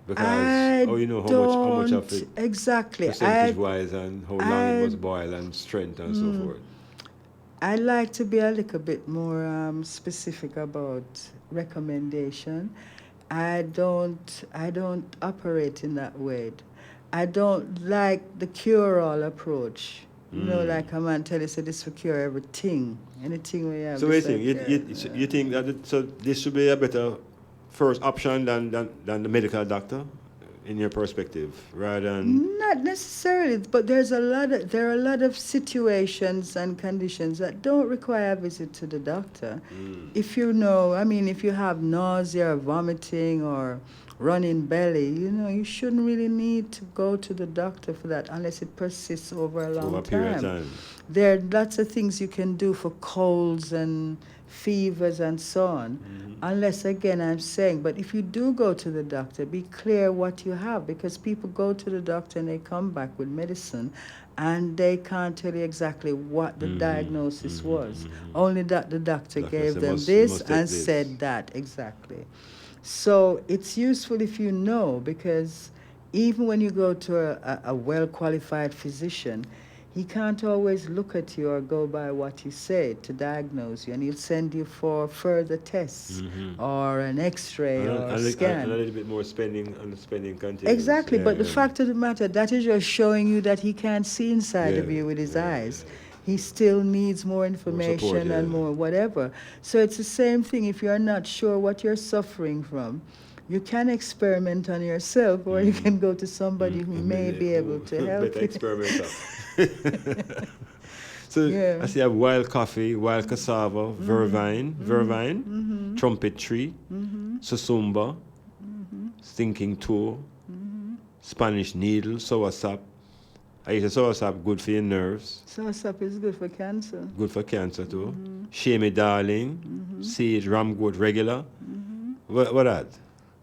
Speaker 3: Because how much of it
Speaker 4: exactly
Speaker 3: percentage-wise and how long it was boiled and strength and so forth.
Speaker 4: I like to be a little bit more specific about recommendation. I don't operate in that way. I don't like the cure-all approach. Like a man tell you, so this will cure everything, anything we have.
Speaker 3: So what do you think? You think that so this should be a better first option than the medical doctor, in your perspective, rather than?
Speaker 4: Not necessarily, but there are a lot of situations and conditions that don't require a visit to the doctor. If if you have nausea or vomiting or running belly, you shouldn't really need to go to the doctor for that unless it persists over a long time. There are lots of things you can do for colds and fevers and so on, unless, again, I'm saying, but if you do go to the doctor, be clear what you have, because people go to the doctor and they come back with medicine and they can't tell you exactly what the diagnosis was, only that the doctor gave them this and said that, exactly. So it's useful if you know, because even when you go to a well-qualified physician, he can't always look at you or go by what you say to diagnose you, and he'll send you for further tests or an X-ray or a scan.
Speaker 3: And a little bit more spending on the spending continues.
Speaker 4: Exactly, but the fact of the matter, that is just showing you that he can't see inside of you with his eyes. He still needs more information
Speaker 3: support,
Speaker 4: and more whatever. So it's the same thing. If you're not sure what you're suffering from, you can experiment on yourself, or you can go to somebody who may be able to help
Speaker 3: better
Speaker 4: you.
Speaker 3: experiment. So I see I have wild coffee, wild cassava, vervine, trumpet tree, susumba, stinking tool, Spanish needle, soursop. I eat a soursop, good for your nerves.
Speaker 4: Soursop is good for cancer.
Speaker 3: Good for cancer too. Shame darling, sage, ram goat regular. What that?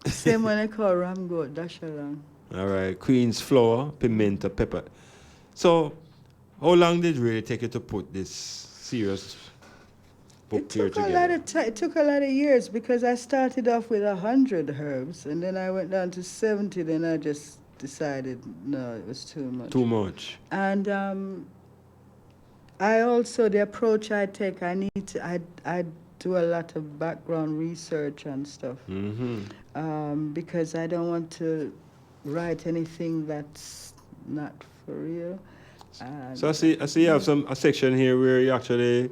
Speaker 4: Same one I call ram goat, dash along.
Speaker 3: All right, queen's flower, pimento, pepper. So, how long did it really take you to put this serious book here together?
Speaker 4: It took a lot of years, because I started off with 100 herbs, and then I went down to 70, then I just decided, no, it was too much.
Speaker 3: Too much.
Speaker 4: And I also, the approach I take, I do a lot of background research and stuff, because I don't want to write anything that's not for real.
Speaker 3: So I see you have a section here where you actually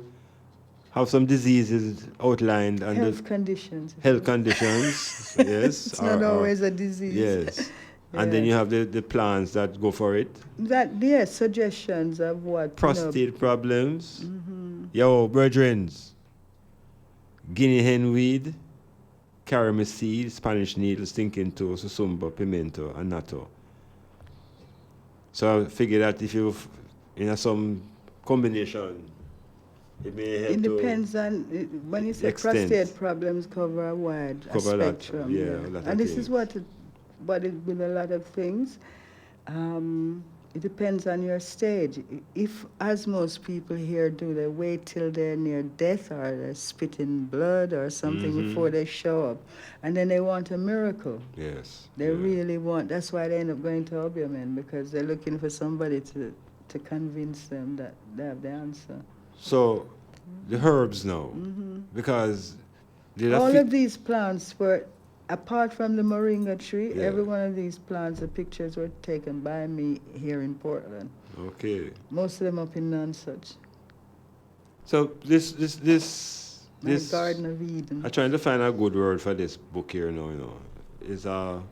Speaker 3: have some diseases outlined and
Speaker 4: health conditions.
Speaker 3: Health conditions, yes.
Speaker 4: It's not always a disease.
Speaker 3: Yes. And then you have the plans that go for it.
Speaker 4: Yes, suggestions of what.
Speaker 3: Prostate problems. Yo, brethrens. Guinea hen weed, caramel seed, Spanish needle, stinking toe, susumba, pimento, and natto. So I figure that if you some combination, it may help.
Speaker 4: It depends on, when you say prostate problems, cover a wide spectrum. And this is what it with a lot of things. It depends on your stage. If, as most people here do, they wait till they're near death or they're spitting blood or something before they show up, and then they want a miracle.
Speaker 3: Yes.
Speaker 4: They really want. That's why they end up going to Obeah, because they're looking for somebody to convince them that they have the answer.
Speaker 3: So, the herbs now, because
Speaker 4: all of these plants were, apart from the moringa tree, every one of these plants, the pictures were taken by me here in Portland.
Speaker 3: Okay.
Speaker 4: Most of them up in Nonsuch.
Speaker 3: So this
Speaker 4: Garden of Eden.
Speaker 3: I'm trying to find a good word for this book here now, Is a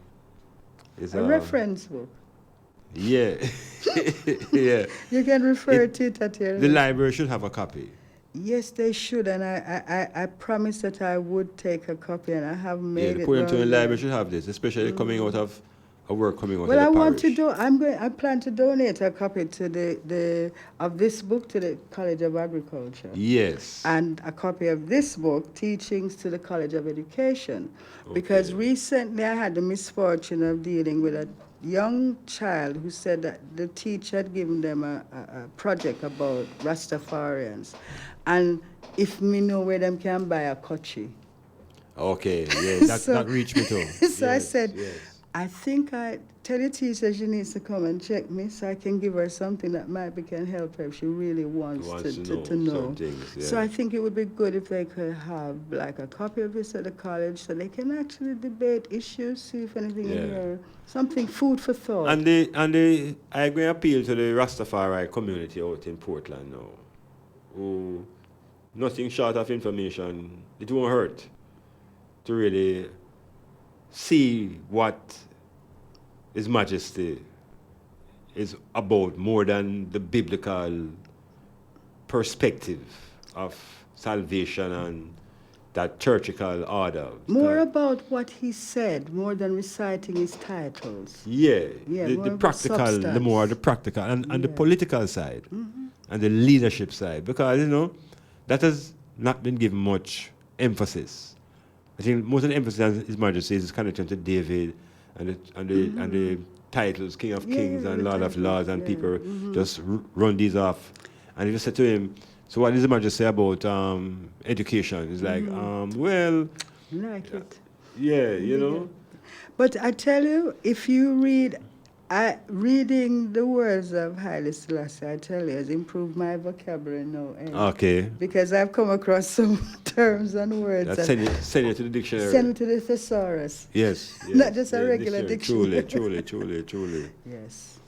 Speaker 4: reference book.
Speaker 3: Yeah. Yeah.
Speaker 4: You can refer to it at your...
Speaker 3: The library should have a copy.
Speaker 4: Yes, they should, and I promised that I would take a copy, and I have made it.
Speaker 3: The Portland Library should have this, especially coming out of a work coming out of the
Speaker 4: parish. Well, I plan to donate a copy to of this book to the College of Agriculture.
Speaker 3: Yes.
Speaker 4: And a copy of this book, Teachings to the College of Education, because recently I had the misfortune of dealing with a young child who said that the teacher had given them a project about Rastafarians, and if me know where them can buy a kochi.
Speaker 3: Okay, yeah, that reached me too.
Speaker 4: So I said, I think I tell the teacher she needs to come and check me so I can give her something that maybe can help her if she really wants to know. So I think it would be good if they could have like a copy of this at the college so they can actually debate issues, see if anything in here, something food for thought.
Speaker 3: And I going to appeal to the Rastafari community out in Portland now, who nothing short of information, it won't hurt to really see what His Majesty is about more than the biblical perspective of salvation and that churchical order.
Speaker 4: More about what he said, more than reciting his titles.
Speaker 3: The practical, the more the practical, and the political side, and the leadership side, because, that has not been given much emphasis. I think most of the emphasis on His Majesty is connected to David and the titles, King of Kings and Lord of Lords, and people just run these off. And if you said to him, so what does His Majesty say about education? It's like, well...
Speaker 4: Like it.
Speaker 3: Yeah,
Speaker 4: But I tell you, if you read Reading the words of Haile Selassie, I tell you, has improved my vocabulary no end.
Speaker 3: Okay.
Speaker 4: Because I've come across some terms and words.
Speaker 3: Send it to the dictionary.
Speaker 4: Send it to the thesaurus.
Speaker 3: Yes.
Speaker 4: Not just a regular dictionary.
Speaker 3: Truly.
Speaker 4: Yes.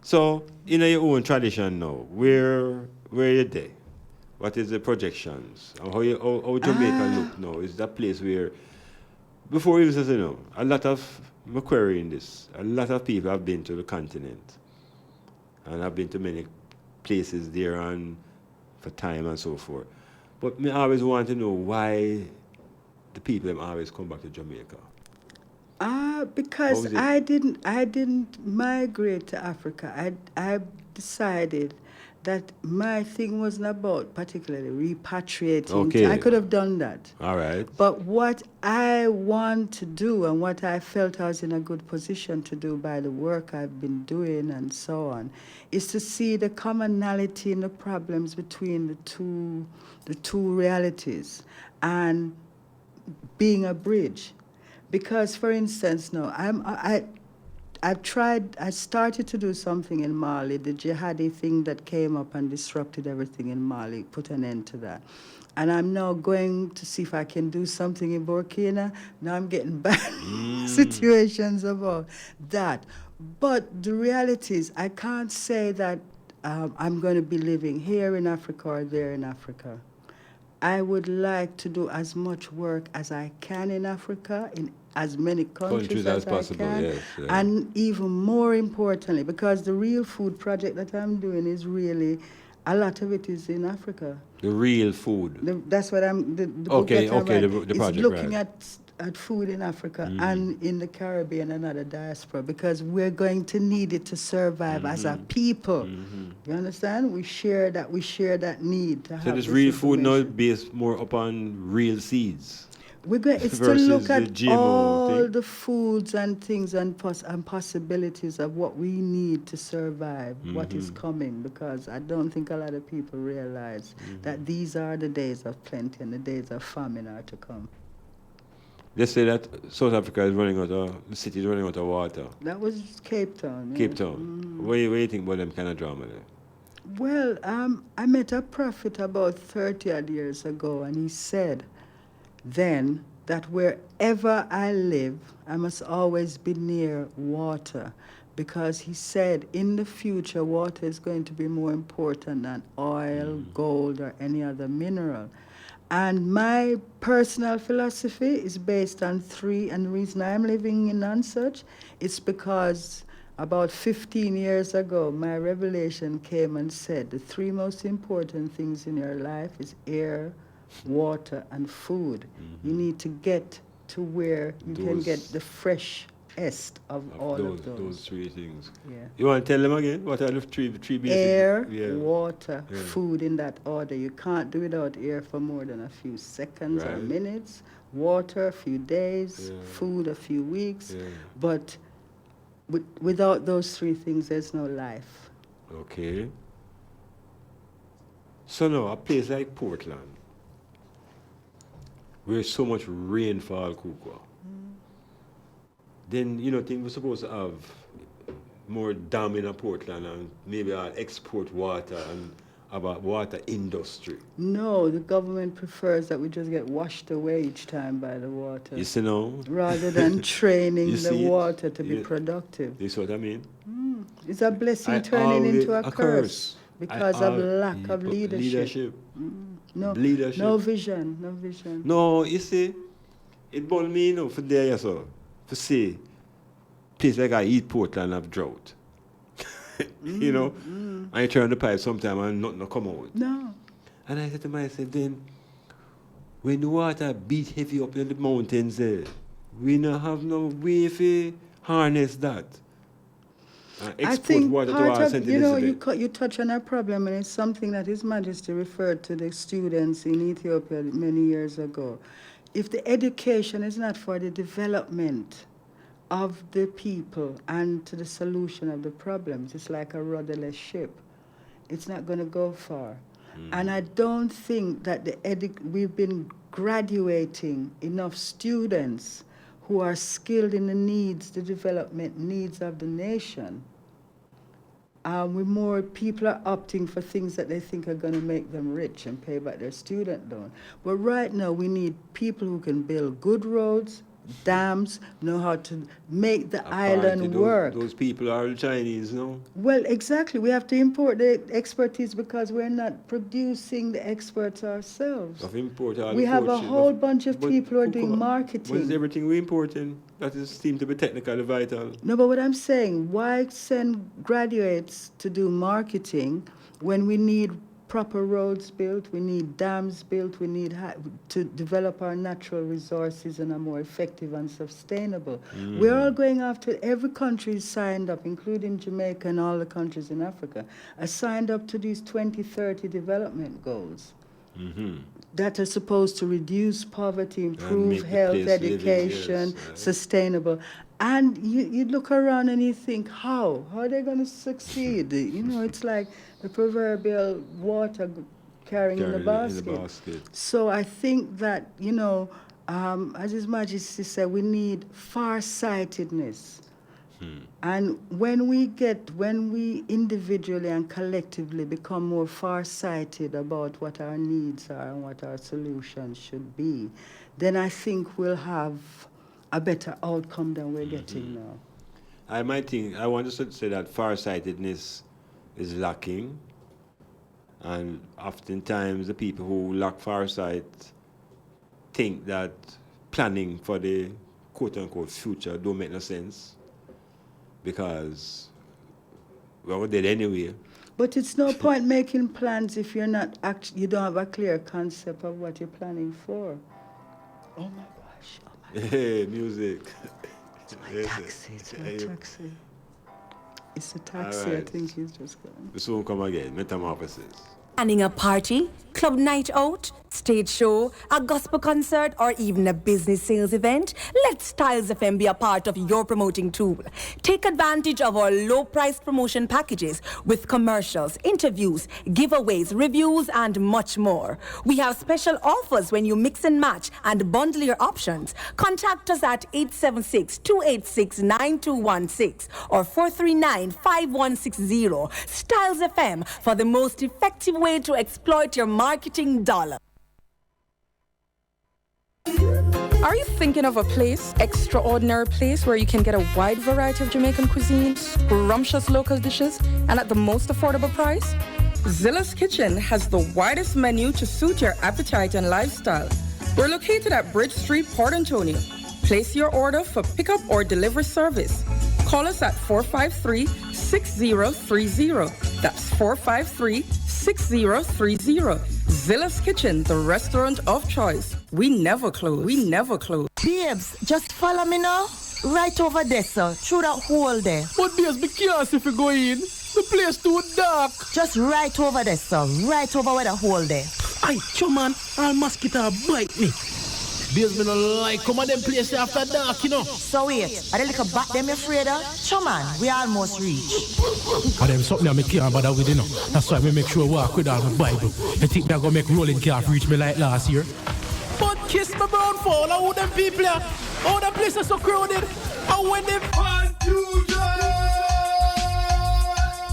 Speaker 3: So, in your own tradition now, where you there? What is the projections? How Jamaica look now? Is that place where, before you say, a lot of, I'm querying this, a lot of people have been to the continent and have been to many places there and for time and so forth. But me always want to know why the people always come back to Jamaica.
Speaker 4: Because I didn't migrate to Africa. I decided that my thing wasn't about particularly repatriating.
Speaker 3: Okay.
Speaker 4: I could have done that.
Speaker 3: All right.
Speaker 4: But what I want to do and what I felt I was in a good position to do by the work I've been doing and so on is to see the commonality in the problems between the two realities and being a bridge. Because, for instance, I started to do something in Mali, the jihadi thing that came up and disrupted everything in Mali, put an end to that. And I'm now going to see if I can do something in Burkina. Now I'm getting bad situations about that. But the reality is I can't say that I'm going to be living here in Africa or there in Africa. I would like to do as much work as I can in Africa, in as many countries as possible, I can.
Speaker 3: Yes, yeah.
Speaker 4: And even more importantly, because the Real Food project that I'm doing is really, a lot of it is in Africa.
Speaker 3: The real food.
Speaker 4: That's what the book that I write.
Speaker 3: The project,
Speaker 4: it's looking
Speaker 3: right.
Speaker 4: at food in Africa and in the Caribbean and other diaspora, because we're going to need it to survive as a people. You understand? We share that need to have.
Speaker 3: So this real food now is based more upon real seeds.
Speaker 4: It's to look at all the foods and things and possibilities of what we need to survive, what is coming, because I don't think a lot of people realize that these are the days of plenty and the days of famine are to come.
Speaker 3: They say that South Africa is running out of, the city is running out of water.
Speaker 4: That was Cape Town.
Speaker 3: Cape Town. What do you think about them kind of drama there?
Speaker 4: Well, I met a prophet about 30 odd years ago, and he said then that wherever I live, I must always be near water, because he said in the future water is going to be more important than oil, gold, or any other mineral. And my personal philosophy is based on three, and the reason I'm living in Nonsuch is because about 15 years ago, my revelation came and said the three most important things in your life is air, water, and food. You need to get to where you can get the freshest of all of those.
Speaker 3: Those three things.
Speaker 4: Yeah.
Speaker 3: You want to tell them again? What are the three basic?
Speaker 4: Air, water, food, in that order. You can't do without air for more than a few seconds or minutes. Water, a few days. Food, a few weeks. But without those three things, there's no life.
Speaker 3: Okay. So now, a place like Portland, where so much rainfall, KUKUWA, then, things we're supposed to have more dam in Portland and maybe I'll export water and have a water industry.
Speaker 4: No, the government prefers that we just get washed away each time by the water.
Speaker 3: You see now?
Speaker 4: Rather than training the water to be productive.
Speaker 3: You see what I mean?
Speaker 4: It's a blessing turning into a curse because of lack of leadership. No vision.
Speaker 3: No, you see, it bought me, for there, so, for see, place like I eat Portland have drought. And you turn the pipe sometime and nothing will come out.
Speaker 4: No.
Speaker 3: And I said to myself, then, when the water beat heavy up in the mountains there, we don't have no way to harness that.
Speaker 4: I think part of, you touch on a problem, and it's something that His Majesty referred to the students in Ethiopia many years ago. If the education is not for the development of the people and to the solution of the problems, it's like a rudderless ship. It's not going to go far. And I don't think that we've been graduating enough students who are skilled in the development needs of the nation. More people are opting for things that they think are going to make them rich and pay back their student loan. But right now, we need people who can build good roads, dams, know how to make the island work.
Speaker 3: Those people are Chinese, no?
Speaker 4: Well, exactly. We have to import the expertise because we're not producing the experts ourselves. We have a whole bunch of people who are doing marketing.
Speaker 3: What is everything we importing? That seems to be technically vital.
Speaker 4: No, but what I'm saying, why send graduates to do marketing when we need proper roads built, we need dams built, we need to develop our natural resources in a more effective and sustainable. We're all going after, every country is signed up, including Jamaica and all the countries in Africa, are signed up to these 2030 development goals that are supposed to reduce poverty, improve health, education, sustainable. And you look around and you think, how are they going to succeed? You know, it's like the proverbial water carrying in the basket. So I think that, you know, as His Majesty said, we need far-sightedness. And when we individually and collectively become more far-sighted about what our needs are and what our solutions should be, then I think we'll have a better outcome than we're getting now.
Speaker 3: I want to say that far-sightedness is lacking, and oftentimes the people who lack farsight think that planning for the quote-unquote future don't make no sense because we're dead anyway.
Speaker 4: But it's no point making plans if you don't have a clear concept of what you're planning for. Oh my gosh.
Speaker 3: Hey, music.
Speaker 4: It's my taxi. It's a taxi. Right. I think he's just going.
Speaker 3: We soon come again. Metamorphosis.
Speaker 9: Planning a party, club night out, stage show, a gospel concert, or even a business sales event? Let StylzFM be a part of your promoting tool. Take advantage of our low-priced promotion packages with commercials, interviews, giveaways, reviews, and much more. We have special offers when you mix and match and bundle your options. Contact us at 876-286-9216 or 439-5160. StylzFM for the most effective way to exploit your marketing dollar.
Speaker 8: Are you thinking of a place, extraordinary place where you can get a wide variety of Jamaican cuisine, scrumptious local dishes, and at the most affordable price? Zilla's Kitchen has the widest menu to suit your appetite and lifestyle. We're located at Bridge Street, Port Antonio. Place your order for pickup or delivery service. Call us at 453-6030. That's 453-6030. Zilla's Kitchen, the restaurant of choice. We never close.
Speaker 6: Babes, just follow me now. Right over there, sir. Through that hole there.
Speaker 7: But babes, be careful if you go in. The place too dark.
Speaker 6: Just right over there, sir. Right over where the hole there.
Speaker 7: Aye, man, all mosquito bite me. Babes, me no like come on them place after dark, you know.
Speaker 6: So wait, are they like a bat them afraid of? Man, we almost reach.
Speaker 7: And them something I make care about that with, you know. That's why we make sure I walk with all my Bible. You think they're gonna make rolling calf reach me like last year? But kiss my brown fall, how them people are? All the places so crowded. And when they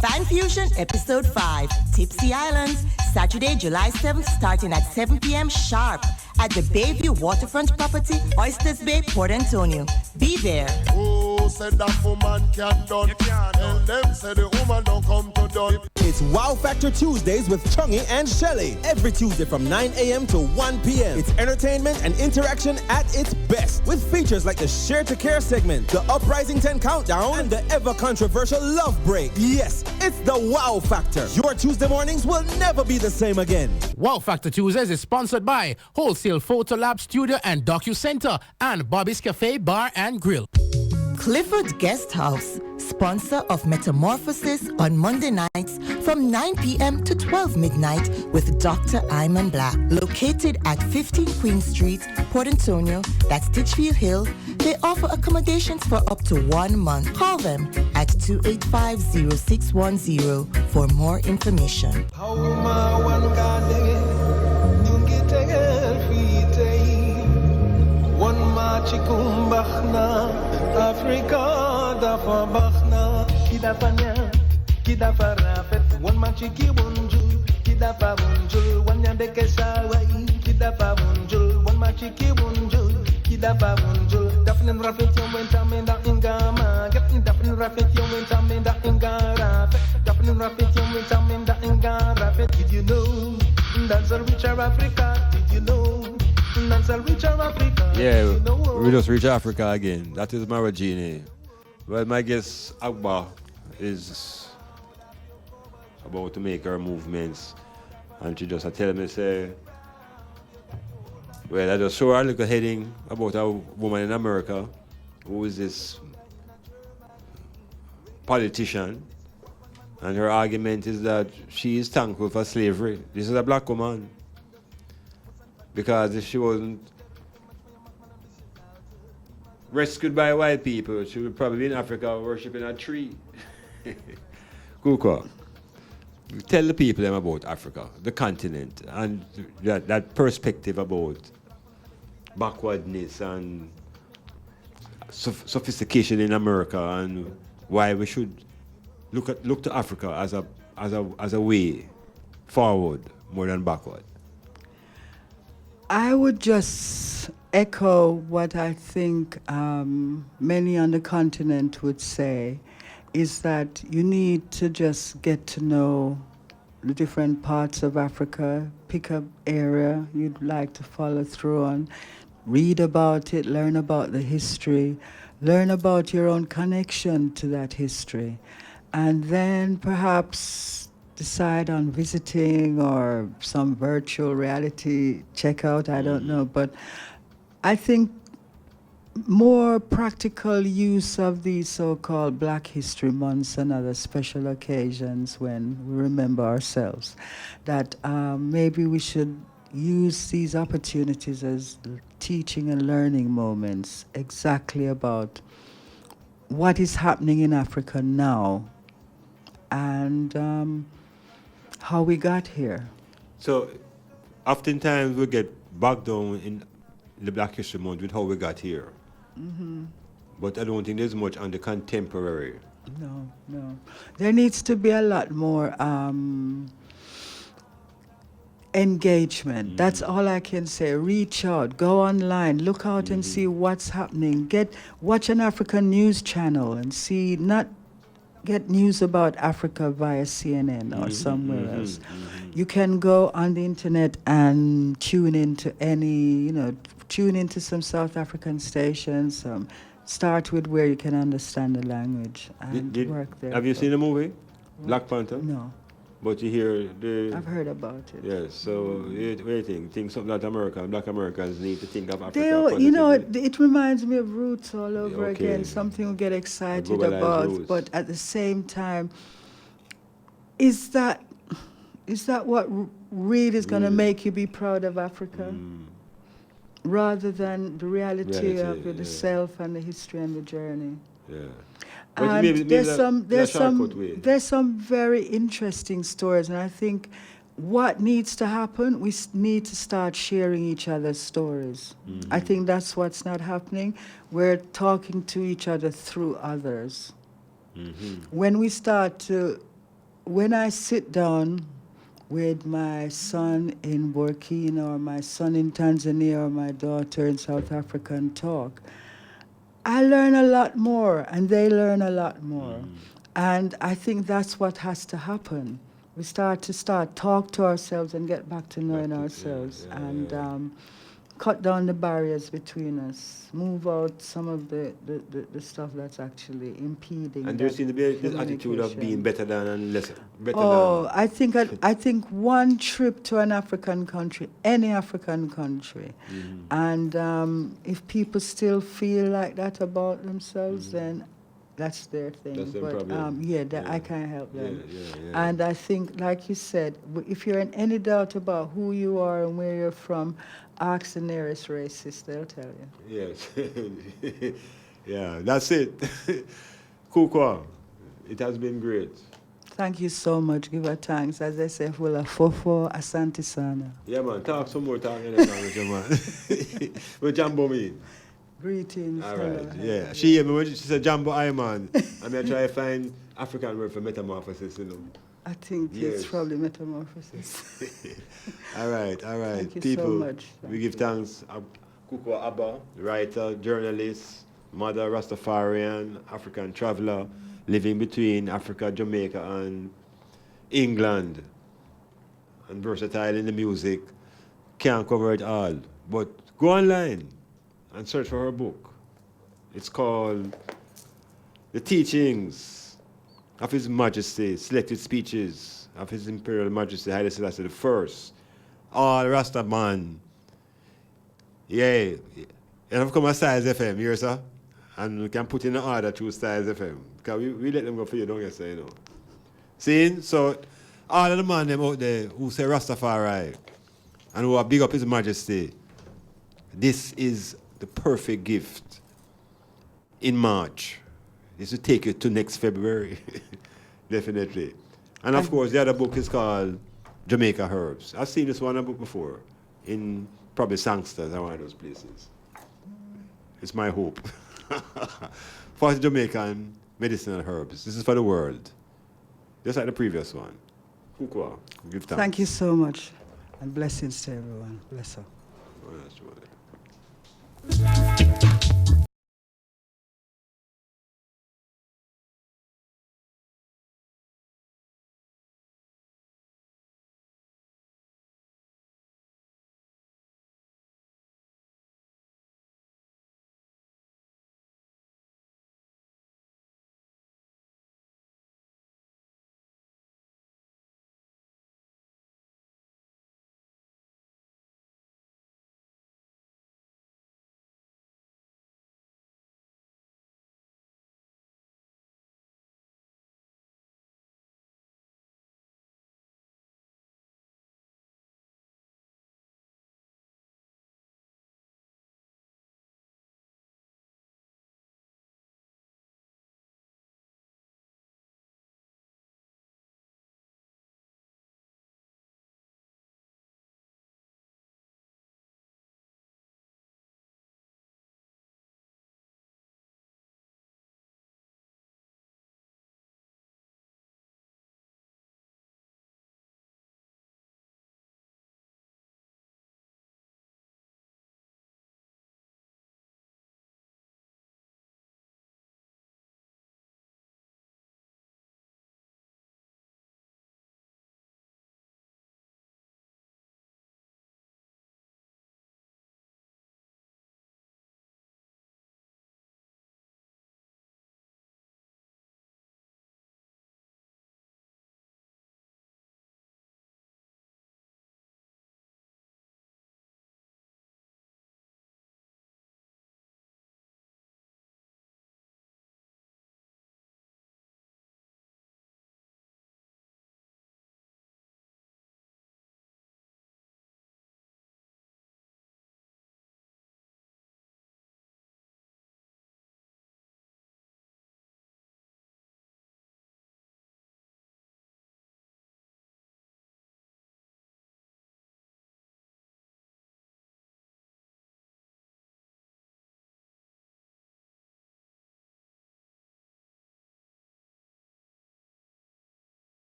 Speaker 6: Fan Fusion, Episode 5, Tipsy Islands, Saturday, July 7th, starting at 7 p.m. sharp at the Bayview Waterfront Property, Oysters Bay, Port Antonio. Be there.
Speaker 13: Who said that woman can't done? Tell them say the woman don't come to done.
Speaker 12: It's Wow Factor Tuesdays with Chungy and Shelly. Every Tuesday from 9 a.m. to 1 p.m. It's entertainment and interaction at its best. With features like the Share to Care segment, the Uprising 10 Countdown, and the ever-controversial Love Break. Yes, it's the Wow Factor. Your Tuesday mornings will never be the same again.
Speaker 7: Wow Factor Tuesdays is sponsored by Wholesale Photo Lab Studio and Docu-Center and Bobby's Cafe Bar and Grill.
Speaker 6: Clifford Guest House, sponsor of Metamorphosis on Monday nights from 9 p.m. to 12 midnight with Dr. Iman Blak. Located at 15 Queen Street, Port Antonio, that's Titchfield Hill, they offer accommodations for up to 1 month. Call them at 285-0610 for more information.
Speaker 1: One man machikumbachna, Africa da fa bachna, kida fanya, kida fa rafet, one machiki wunjul, kida fa wunjul, one yandeke sawai, kida fa wunjul, one machiki wunjul, kida fa wunjul, dafnin rafet yon wenta menda ingama, getting dafnin rafet yon wenta menda ingara, dafnin rafet yon wenta menda ingara, did you know, that's a richer Africa, did you know?
Speaker 3: Yeah, we just reach Africa again. That is Maragini. Well, my guest ABBA is about to make her movements, and she just tell me, say, well, I just show her a little heading about a woman in America who is this politician, and her argument is that she is thankful for slavery. This is a black woman. Because if she wasn't rescued by white people, she would probably be in Africa worshipping a tree. KUKUWA, tell the people them about Africa, the continent, and that perspective about backwardness and sophistication in America, and why we should look to Africa as a way forward more than backward.
Speaker 4: I would just echo what I think many on the continent would say, is that you need to just get to know the different parts of Africa, pick up area you'd like to follow through on, read about it, learn about the history, learn about your own connection to that history, and then perhaps decide on visiting or some virtual reality checkout, I don't know. But I think more practical use of these so-called Black History Months and other special occasions when we remember ourselves, that maybe we should use these opportunities as teaching and learning moments exactly about what is happening in Africa now and how we got here.
Speaker 3: So, oftentimes we get bogged down in the Black History Month with how we got here.
Speaker 4: Mm-hmm.
Speaker 3: But I don't think there's much on the contemporary.
Speaker 4: No. There needs to be a lot more engagement. That's all I can say. Reach out, go online, look out and see what's happening. Watch an African news channel and see, not get news about Africa via CNN or somewhere else. You can go on the internet and tune into tune into some South African stations. Start with where you can understand the language and work there.
Speaker 3: Have you seen the movie, Black Panther?
Speaker 4: No.
Speaker 3: But you hear
Speaker 4: I've heard about it.
Speaker 3: Yes, so what do you think? Think something that Black Americans need to think of Africa?
Speaker 4: It reminds me of roots all over again, something we get excited about. Roots. But at the same time, is that what really is going to make you be proud of Africa? Rather than the reality of the self and the history and the journey.
Speaker 3: Yeah.
Speaker 4: And there's some very interesting stories, and I think what needs to happen, we need to start sharing each other's stories. I think that's what's not happening. We're talking to each other through others. When I sit down with my son in Burkina or my son in Tanzania or my daughter in South Africa and talk, I learn a lot more, and they learn a lot more. And I think that's what has to happen. We talk to ourselves and get back to knowing ourselves, and cut down the barriers between us, move out some of the stuff that's actually impeding.
Speaker 3: And there seems to be this attitude of being better than and lesser.
Speaker 4: I think one trip to an African country, any African country, and if people still feel like that about themselves, then that's their thing.
Speaker 3: That's their problem.
Speaker 4: I can't help them. And I think, like you said, if you're in any doubt about who you are and where you're from, ask the nearest racist, they'll tell you.
Speaker 3: Yes. Yeah, that's it. KUKUWA, it has been great.
Speaker 4: Thank you so much. Give her thanks. As I say, Hula Fofo, Asante Sana.
Speaker 3: Yeah, man. Talk some more talking in the language, man. What Jambo mean?
Speaker 4: Greetings.
Speaker 3: All
Speaker 4: hello,
Speaker 3: right,
Speaker 4: hello.
Speaker 3: yeah. She hear me when she said Jumbo Iman. I'm going to try to find African word for metamorphosis, you know.
Speaker 4: I think it's
Speaker 3: Yes.
Speaker 4: probably metamorphosis.
Speaker 3: All right, all right.
Speaker 4: Thank you
Speaker 3: People,
Speaker 4: so much.
Speaker 3: we give thanks. KUKUWA ABBA, writer, journalist, mother Rastafarian, African traveler, living between Africa, Jamaica, and England, and versatile in the music. Can't cover it all, but go online and search for her book. It's called The Teachings of His Majesty, Selected Speeches of His Imperial Majesty Haile Selassie I. All Rasta man. Yeah. And I've come at StylzFM, here, sir. And we can put in an order through StylzFM. Because we let them go for you, don't you say, you know. See? So, all of the man them out there who say Rastafari and who are big up His Majesty, this is the perfect gift in March. This will take you to next February. Definitely. And of course, the other book is called Jamaica Herbs. I've seen this one book before in probably Sangsters or one of those places. It's my hope. For Jamaican medicinal herbs. This is for the world. Just like the previous one. KUKUWA. Give thanks.
Speaker 4: Thank you so much. And blessings to everyone. Bless her.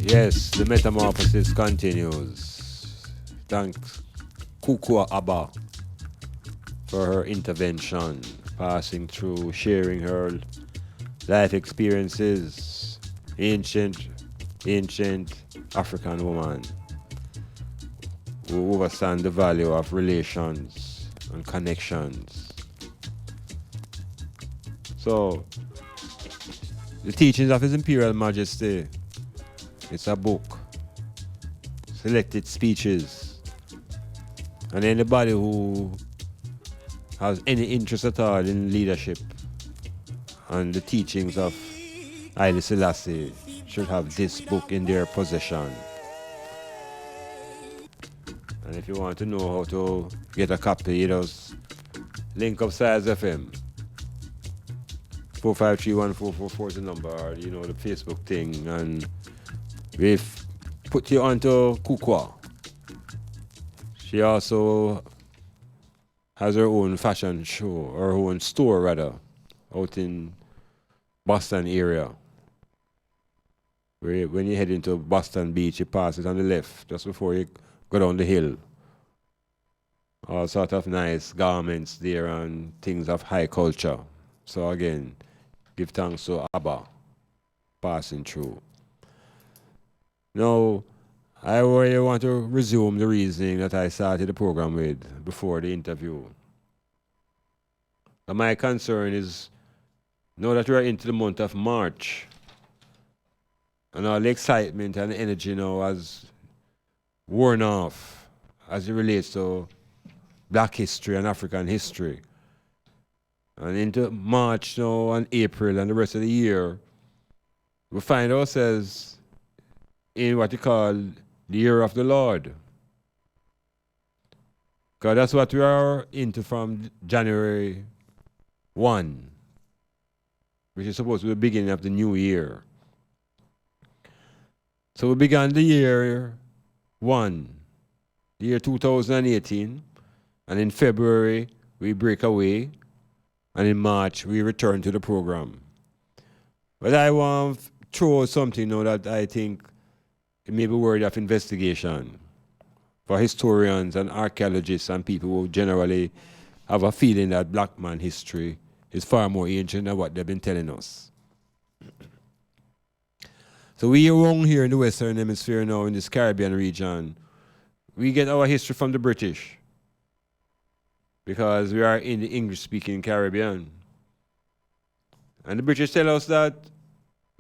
Speaker 3: Yes, the metamorphosis continues. Thanks KUKUWA ABBA for her intervention, passing through, sharing her life experiences. Ancient African woman who understands the value of relations and connections. So, the teachings of His Imperial Majesty. It's a book, selected speeches, and anybody who has any interest at all in leadership and the teachings of Haile Selassie should have this book in their possession. And if you want to know how to get a copy, you just link up StylzFM. 4531444 is the number, or the Facebook thing, and we've put you onto KUKUWA. She also has her own fashion show, or her own store rather, out in Boston area. When you head into Boston Beach, you pass it on the left, just before you go down the hill. All sort of nice garments there and things of high culture. So again, give thanks to ABBA passing through. Now, I really want to resume the reasoning that I started the program with before the interview. And my concern is, now that we are into the month of March, and all the excitement and energy now has worn off as it relates to Black history and African history. And into March now and April and the rest of the year, we find ourselves in what you call the year of the Lord. Because that's what we are into from January 1, which is supposed to be the beginning of the new year. So we began the year 1, the year 2018, and in February we break away, and in March we return to the program. But I want to throw something now that I think it may be worthy of investigation for historians and archaeologists and people who generally have a feeling that Black man history is far more ancient than what they've been telling us. So we around here in the Western Hemisphere now, in this Caribbean region, we get our history from the British because we are in the English-speaking Caribbean. And the British tell us that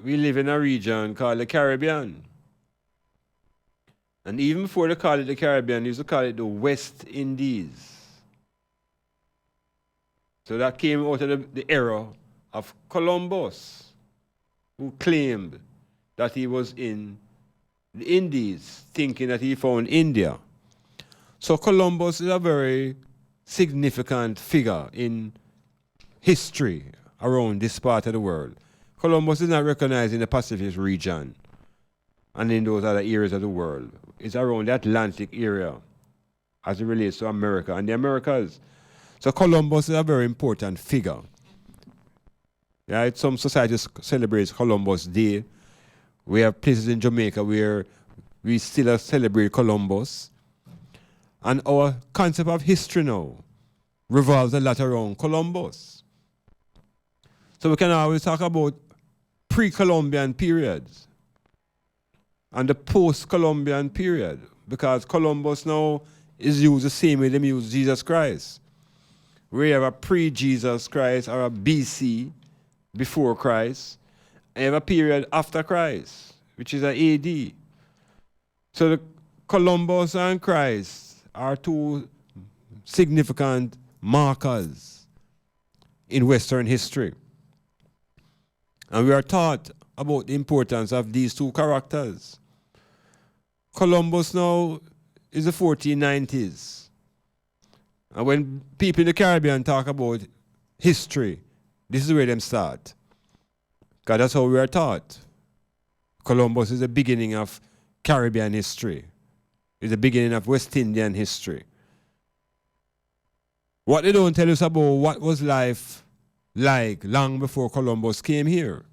Speaker 3: we live in a region called the Caribbean. And even before they call it the Caribbean, they used to call it the West Indies. So that came out of the era of Columbus, who claimed that he was in the Indies, thinking that he found India. So Columbus is a very significant figure in history around this part of the world. Columbus is not recognized in the Pacific region and in those other areas of the world. It's around the Atlantic area as it relates to America and the Americas. So Columbus is a very important figure. Right? Some societies celebrate Columbus Day. We have places in Jamaica where we still celebrate Columbus. And our concept of history now revolves a lot around Columbus. So we can always talk about pre-Columbian periods. and the post-Columbian period, because Columbus now is used the same way they use Jesus Christ. We have a pre-Jesus Christ or a BC, before Christ, and have a period after Christ, which is an AD. So the Columbus and Christ are two significant markers in Western history. And we are taught about the importance of these two characters. Columbus now is the 1490s. And when people in the Caribbean talk about history, this is where them start. Because that's how we are taught. Columbus is the beginning of Caribbean history. It's the beginning of West Indian history. What they don't tell us about what was life like long before Columbus came here.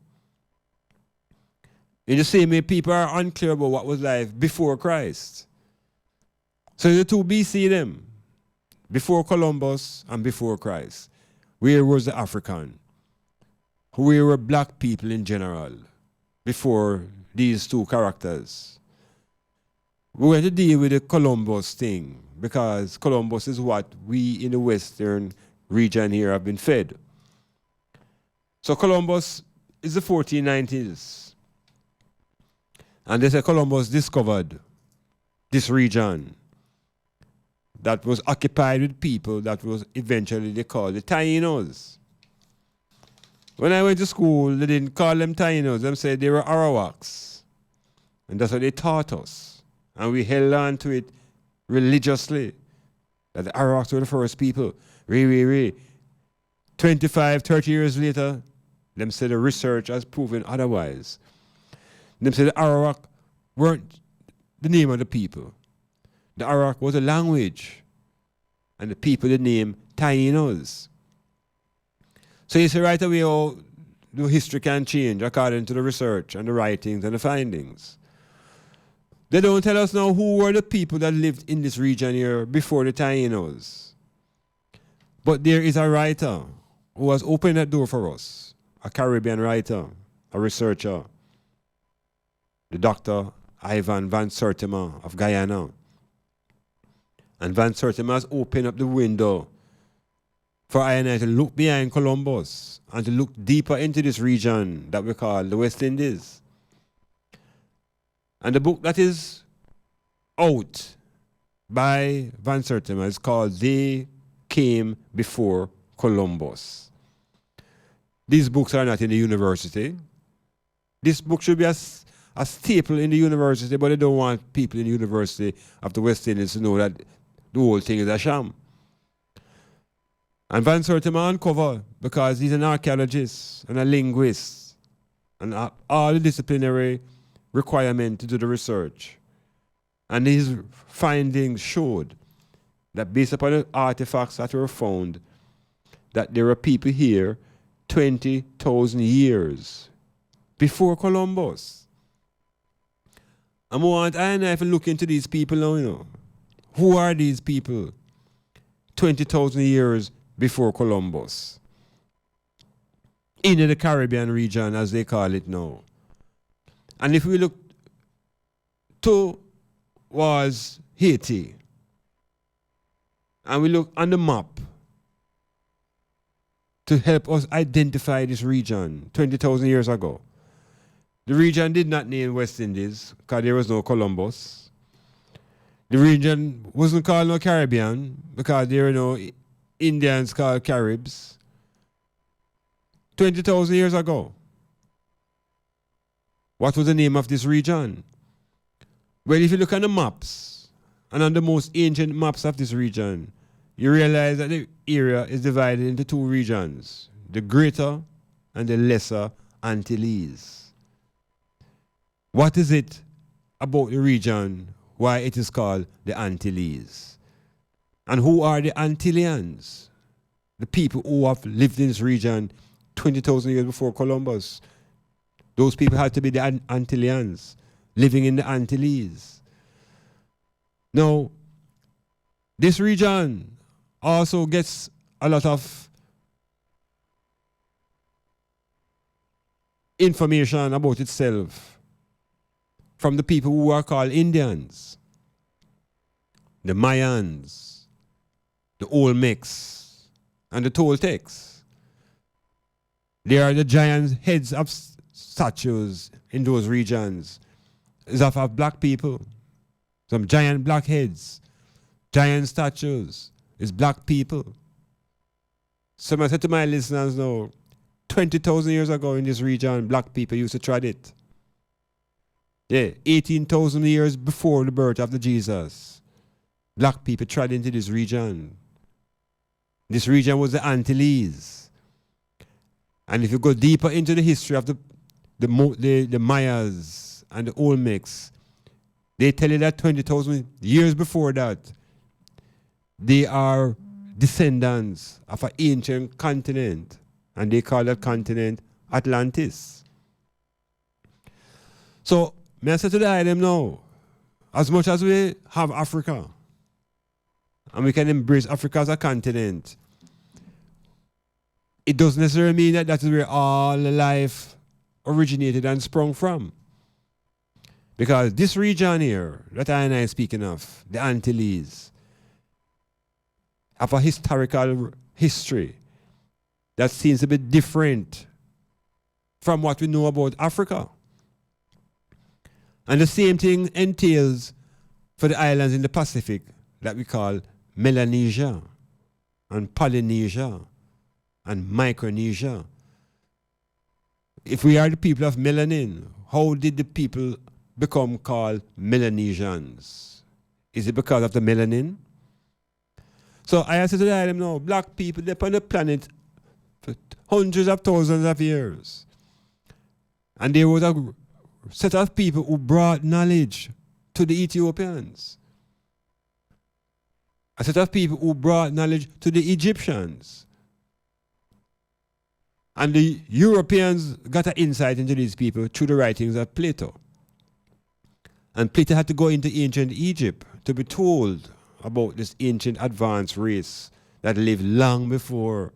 Speaker 3: In the same way, people are unclear about what was life before Christ. So the two BC them, before Columbus and before Christ. Where was the African? Where were black people in general before these two characters? We're going to deal with the Columbus thing because Columbus is what we in the Western region here have been fed. So Columbus is the 1490s. And they say Columbus discovered this region that was occupied with people that was eventually they called the Tainos. When I went to school, they didn't call them Tainos. They said they were Arawaks. And that's what they taught us. And we held on to it religiously. That the Arawaks were the first people. 25, 30 years later, them said the research has proven otherwise. Them said the Arawak weren't the name of the people. The Arawak was a language. And the people the name Tainos. So you see right away how the history can change according to the research and the writings and the findings. They don't tell us now who were the people that lived in this region here before the Tainos. But there is a writer who has opened that door for us, a Caribbean writer, a researcher, the Dr. Ivan Van Sertima of Guyana. And Van Sertima has opened up the window for I and I to look behind Columbus and to look deeper into this region that we call the West Indies. And the book that is out by Van Sertima is called They Came Before Columbus. These books are not in the university. This book should be a staple in the university, but they don't want people in the University of the West Indies to know that the whole thing is a sham. And Van Sertima uncover because he's an archaeologist and a linguist and all the disciplinary requirement to do the research. And his findings showed that based upon the artifacts that were found, that there were people here 20,000 years before Columbus. And I want I and I to look into these people now, you know. Who are these people 20,000 years before Columbus? In the Caribbean region, as they call it now. And if we look towards Haiti, and we look on the map to help us identify this region 20,000 years ago. The region did not name West Indies because there was no Columbus. The region wasn't called no Caribbean because there were no Indians called Caribs. 20,000 years ago. What was the name of this region? Well, if you look at the maps, and on the most ancient maps of this region, you realize that the area is divided into two regions, the Greater and the Lesser Antilles. What is it about the region why it is called the Antilles? And who are the Antillians? The people who have lived in this region 20,000 years before Columbus. Those people had to be the Antillians, living in the Antilles. Now, this region also gets a lot of information about itself from the people who are called Indians, the Mayans, the Olmecs, and the Toltecs. They are the giant heads of statues in those regions. It's of black people. Some giant black heads, giant statues. It's black people. So I said to my listeners now, 20,000 years ago in this region, black people used to trod it. Yeah, 18,000 years before the birth of the Jesus, black people trod into this region. This region was the Antilles. And if you go deeper into the history of the Mayas and the Olmecs, they tell you that 20,000 years before that, they are descendants of an ancient continent, and they call that continent Atlantis. So, may I say to the item now, as much as we have Africa, and we can embrace Africa as a continent, it doesn't necessarily mean that that is where all life originated and sprung from. Because this region here, that I am speaking of, the Antilles, have a historical history that seems a bit different from what we know about Africa. And the same thing entails for the islands in the Pacific that we call Melanesia and Polynesia and Micronesia. If we are the people of melanin, how did the people become called Melanesians? Is it because of the melanin? So I answer to the item now, black people, they're on the planet for hundreds of thousands of years. And there was a set of people who brought knowledge to the Ethiopians. A set of people who brought knowledge to the Egyptians. And the Europeans got an insight into these people through the writings of Plato. And Plato had to go into ancient Egypt to be told about this ancient advanced race that lived long before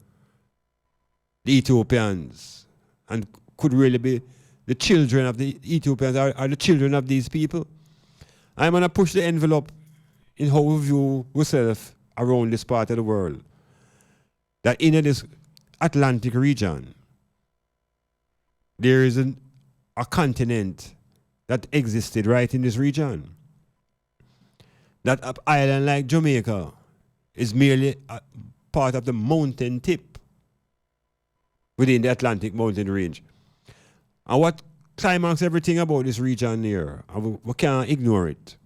Speaker 3: the Ethiopians and could really be the children of the Ethiopians are the children of these people. I'm going to push the envelope in how we view ourselves around this part of the world. That in this Atlantic region, there is a continent that existed right in this region. That an island like Jamaica is merely a part of the mountain tip within the Atlantic mountain range. And what climax everything about this region here, we can't ignore it.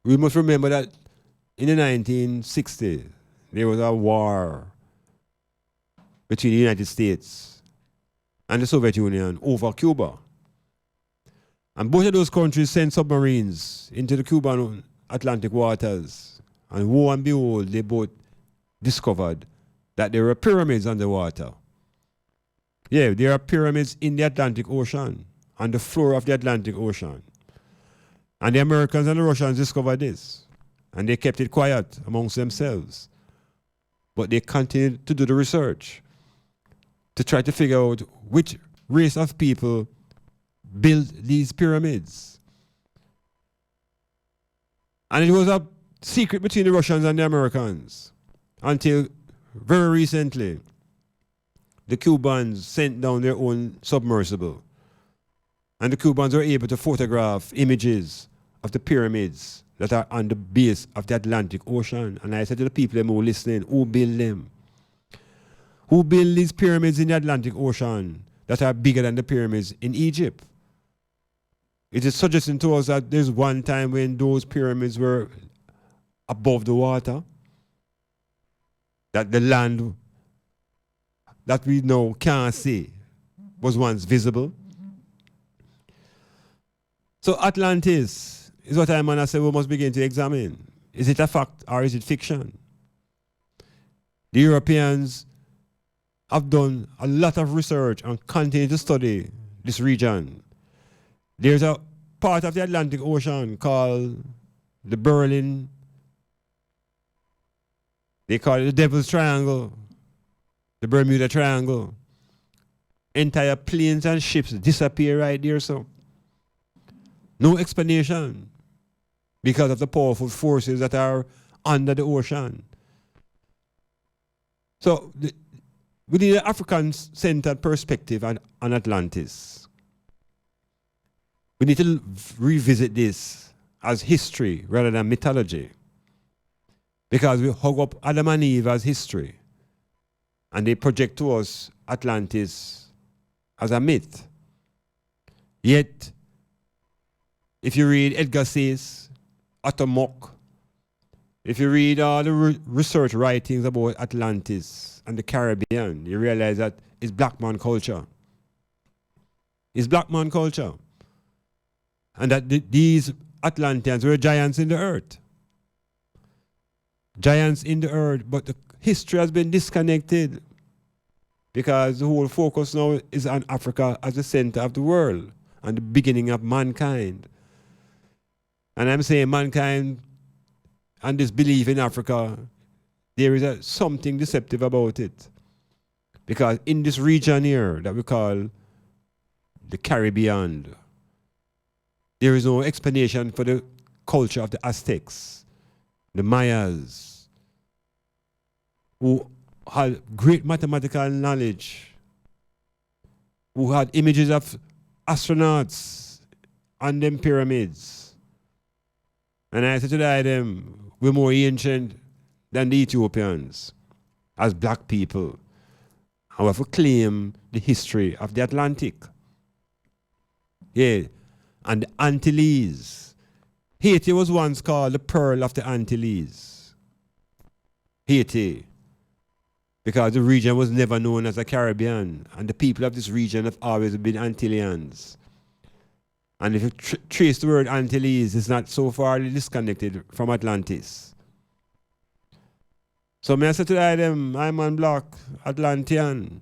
Speaker 3: We must remember that in the 1960s, there was a war between the United States and the Soviet Union over Cuba. And both of those countries sent submarines into the Cuban Atlantic waters. And lo and behold, they both discovered that there were pyramids underwater. Yeah, there are pyramids in the Atlantic Ocean, on the floor of the Atlantic Ocean. And the Americans and the Russians discovered this. And they kept it quiet amongst themselves. But they continued to do the research to try to figure out which race of people built these pyramids. And it was a secret between the Russians and the Americans until very recently the Cubans sent down their own submersible. And the Cubans were able to photograph images of the pyramids that are on the base of the Atlantic Ocean. And I said to the people who are listening, who built them? Who built these pyramids in the Atlantic Ocean that are bigger than the pyramids in Egypt? It is suggesting to us that there's one time when those pyramids were above the water, that the land that we now can't see was once visible. So Atlantis is what I'm going to say we must begin to examine. Is it a fact or is it fiction? The Europeans have done a lot of research and continue to study this region. There's a part of the Atlantic Ocean called the Berlin. They call it the Devil's Triangle, the Bermuda Triangle. Entire planes and ships disappear right there. So No explanation because of the powerful forces that are under the ocean. So we need an African-centered perspective on Atlantis. We need to revisit this as history rather than mythology. Because we hug up Adam and Eve as history. And they project to us Atlantis as a myth. Yet, if you read Edgar Say's Otto Mock, if you read all the research writings about Atlantis and the Caribbean, you realize that it's black man culture. It's black man culture. And that these Atlanteans were giants in the earth. Giants in the earth, but the history has been disconnected because the whole focus now is on Africa as the center of the world and the beginning of mankind. And I'm saying mankind and this belief in Africa, there is something deceptive about it. Because in this region here that we call the Caribbean, there is no explanation for the culture of the Aztecs, the Mayas, who had great mathematical knowledge, who had images of astronauts on them pyramids. And I said to them, we're more ancient than the Ethiopians as black people. And we have to claim the history of the Atlantic. Yeah, and the Antilles. Haiti was once called the Pearl of the Antilles. Haiti. Because the region was never known as a Caribbean. And the people of this region have always been Antillians. And if you trace the word Antilles, it's not so far disconnected from Atlantis. So I said to them, Iman Blak, Atlantean.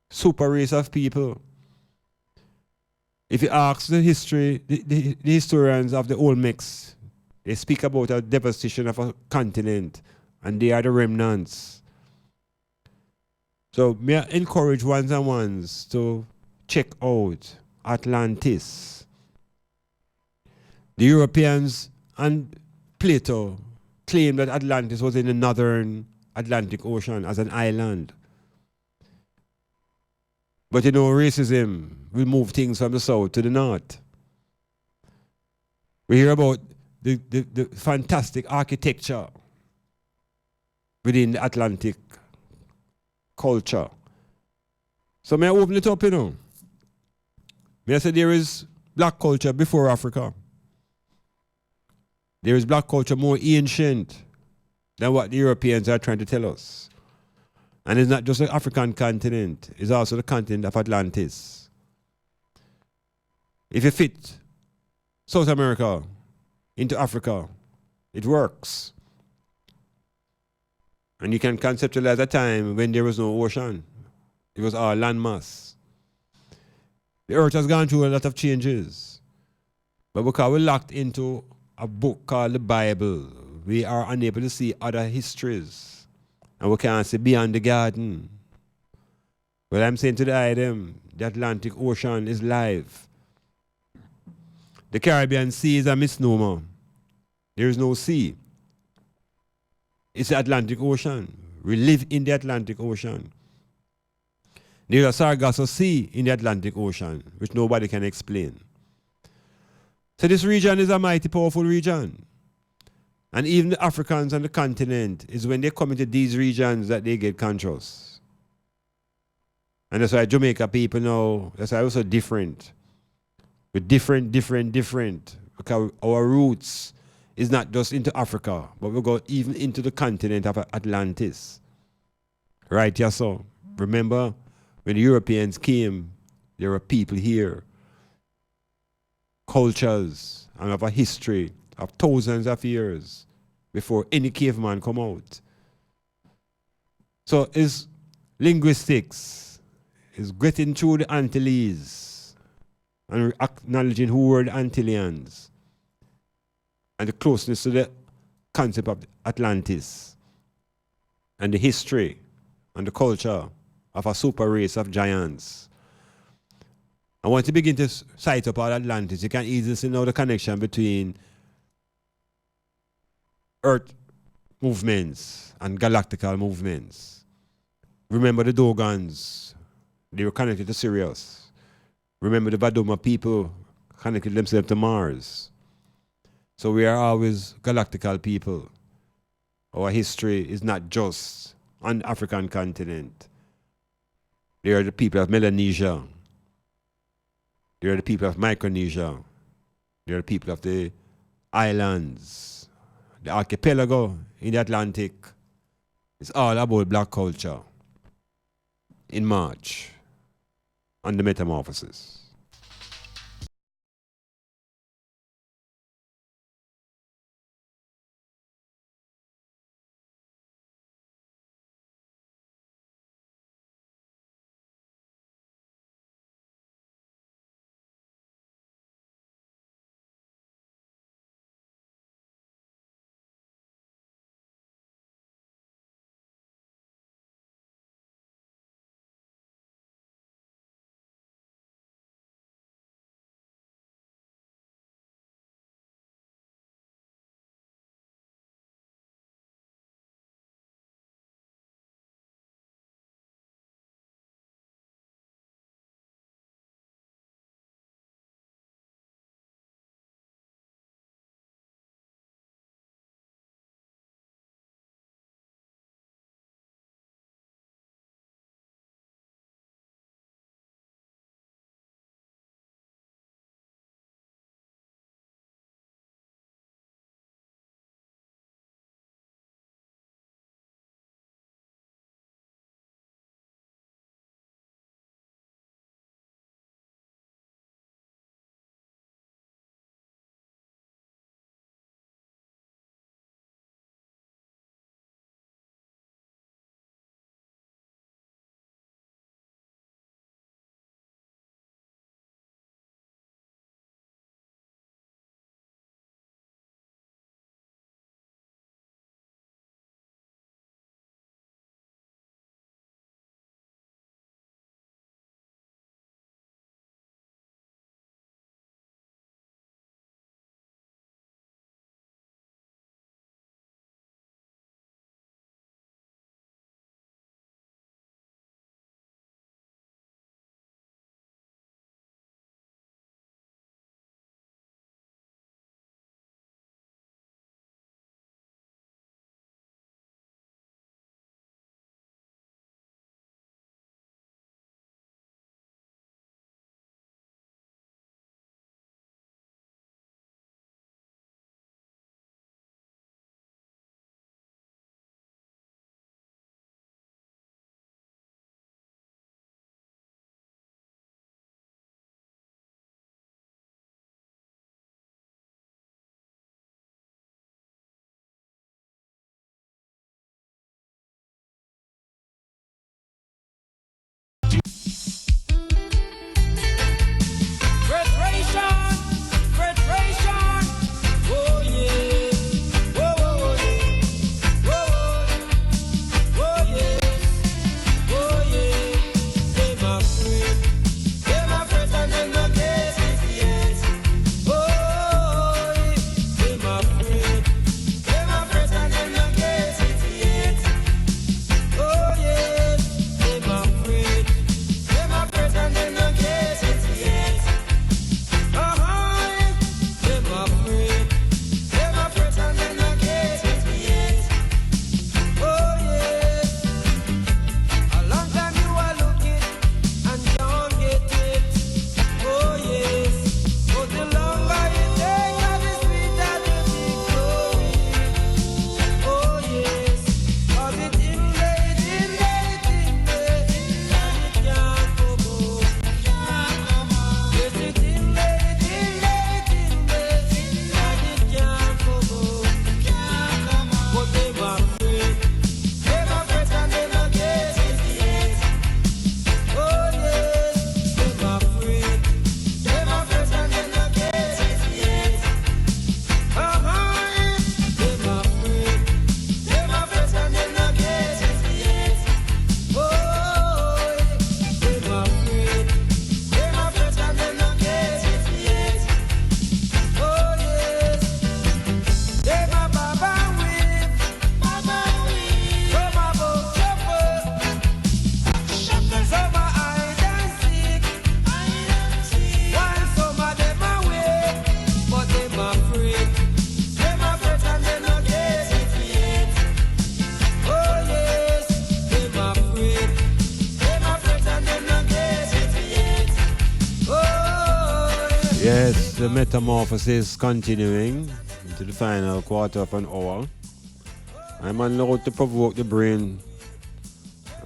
Speaker 3: Super race of people. If you ask the historians of the Olmecs, they speak about a devastation of a continent, and they are the remnants. So may I encourage ones and ones to check out Atlantis. The Europeans and Plato claimed that Atlantis was in the northern Atlantic Ocean as an island. But you know, racism will move things from the south to the north. We hear about the fantastic architecture within the Atlantic culture. So may I open it up, you know? May I say there is black culture before Africa. There is black culture more ancient than what the Europeans are trying to tell us. And it's not just the African continent, it's also the continent of Atlantis. If you fit South America into Africa, it works. And you can conceptualize a time when there was no ocean. It was all landmass. The earth has gone through a lot of changes. But because we're locked into a book called the Bible, we are unable to see other histories. And we can't see beyond the garden. Well, I'm saying to the item, the Atlantic Ocean is live. The Caribbean Sea is a misnomer. There is no sea. It's the Atlantic Ocean. We live in the Atlantic Ocean. There's a Sargasso Sea in the Atlantic Ocean, which nobody can explain. So this region is a mighty powerful region. And even the Africans on the continent is when they come into these regions that they get conscious. And that's why Jamaica people know, that's why we're so different. We're different. Because our roots is not just into Africa, but we go even into the continent of Atlantis. Right, yes, so. Remember, when the Europeans came, there were people here. Cultures, and of a history of thousands of years before any caveman come out. So it's linguistics, it's getting through the Antilles and acknowledging who were the Antillians and the closeness to the concept of Atlantis and the history and the culture of a super race of giants. And once you begin to sight up all Atlantis, you can easily see now the connection between Earth movements and galactical movements. Remember the Dogons, they were connected to Sirius. Remember the Baduma people connected themselves to Mars. So we are always galactical people. Our history is not just on the African continent. They are the people of Melanesia. They are the people of Micronesia. They are the people of the islands, the archipelago in the Atlantic. It's all about black culture in March on the Metamorphosis. the metamorphosis continuing into the final quarter of an hour. I'm on the road to provoke the brain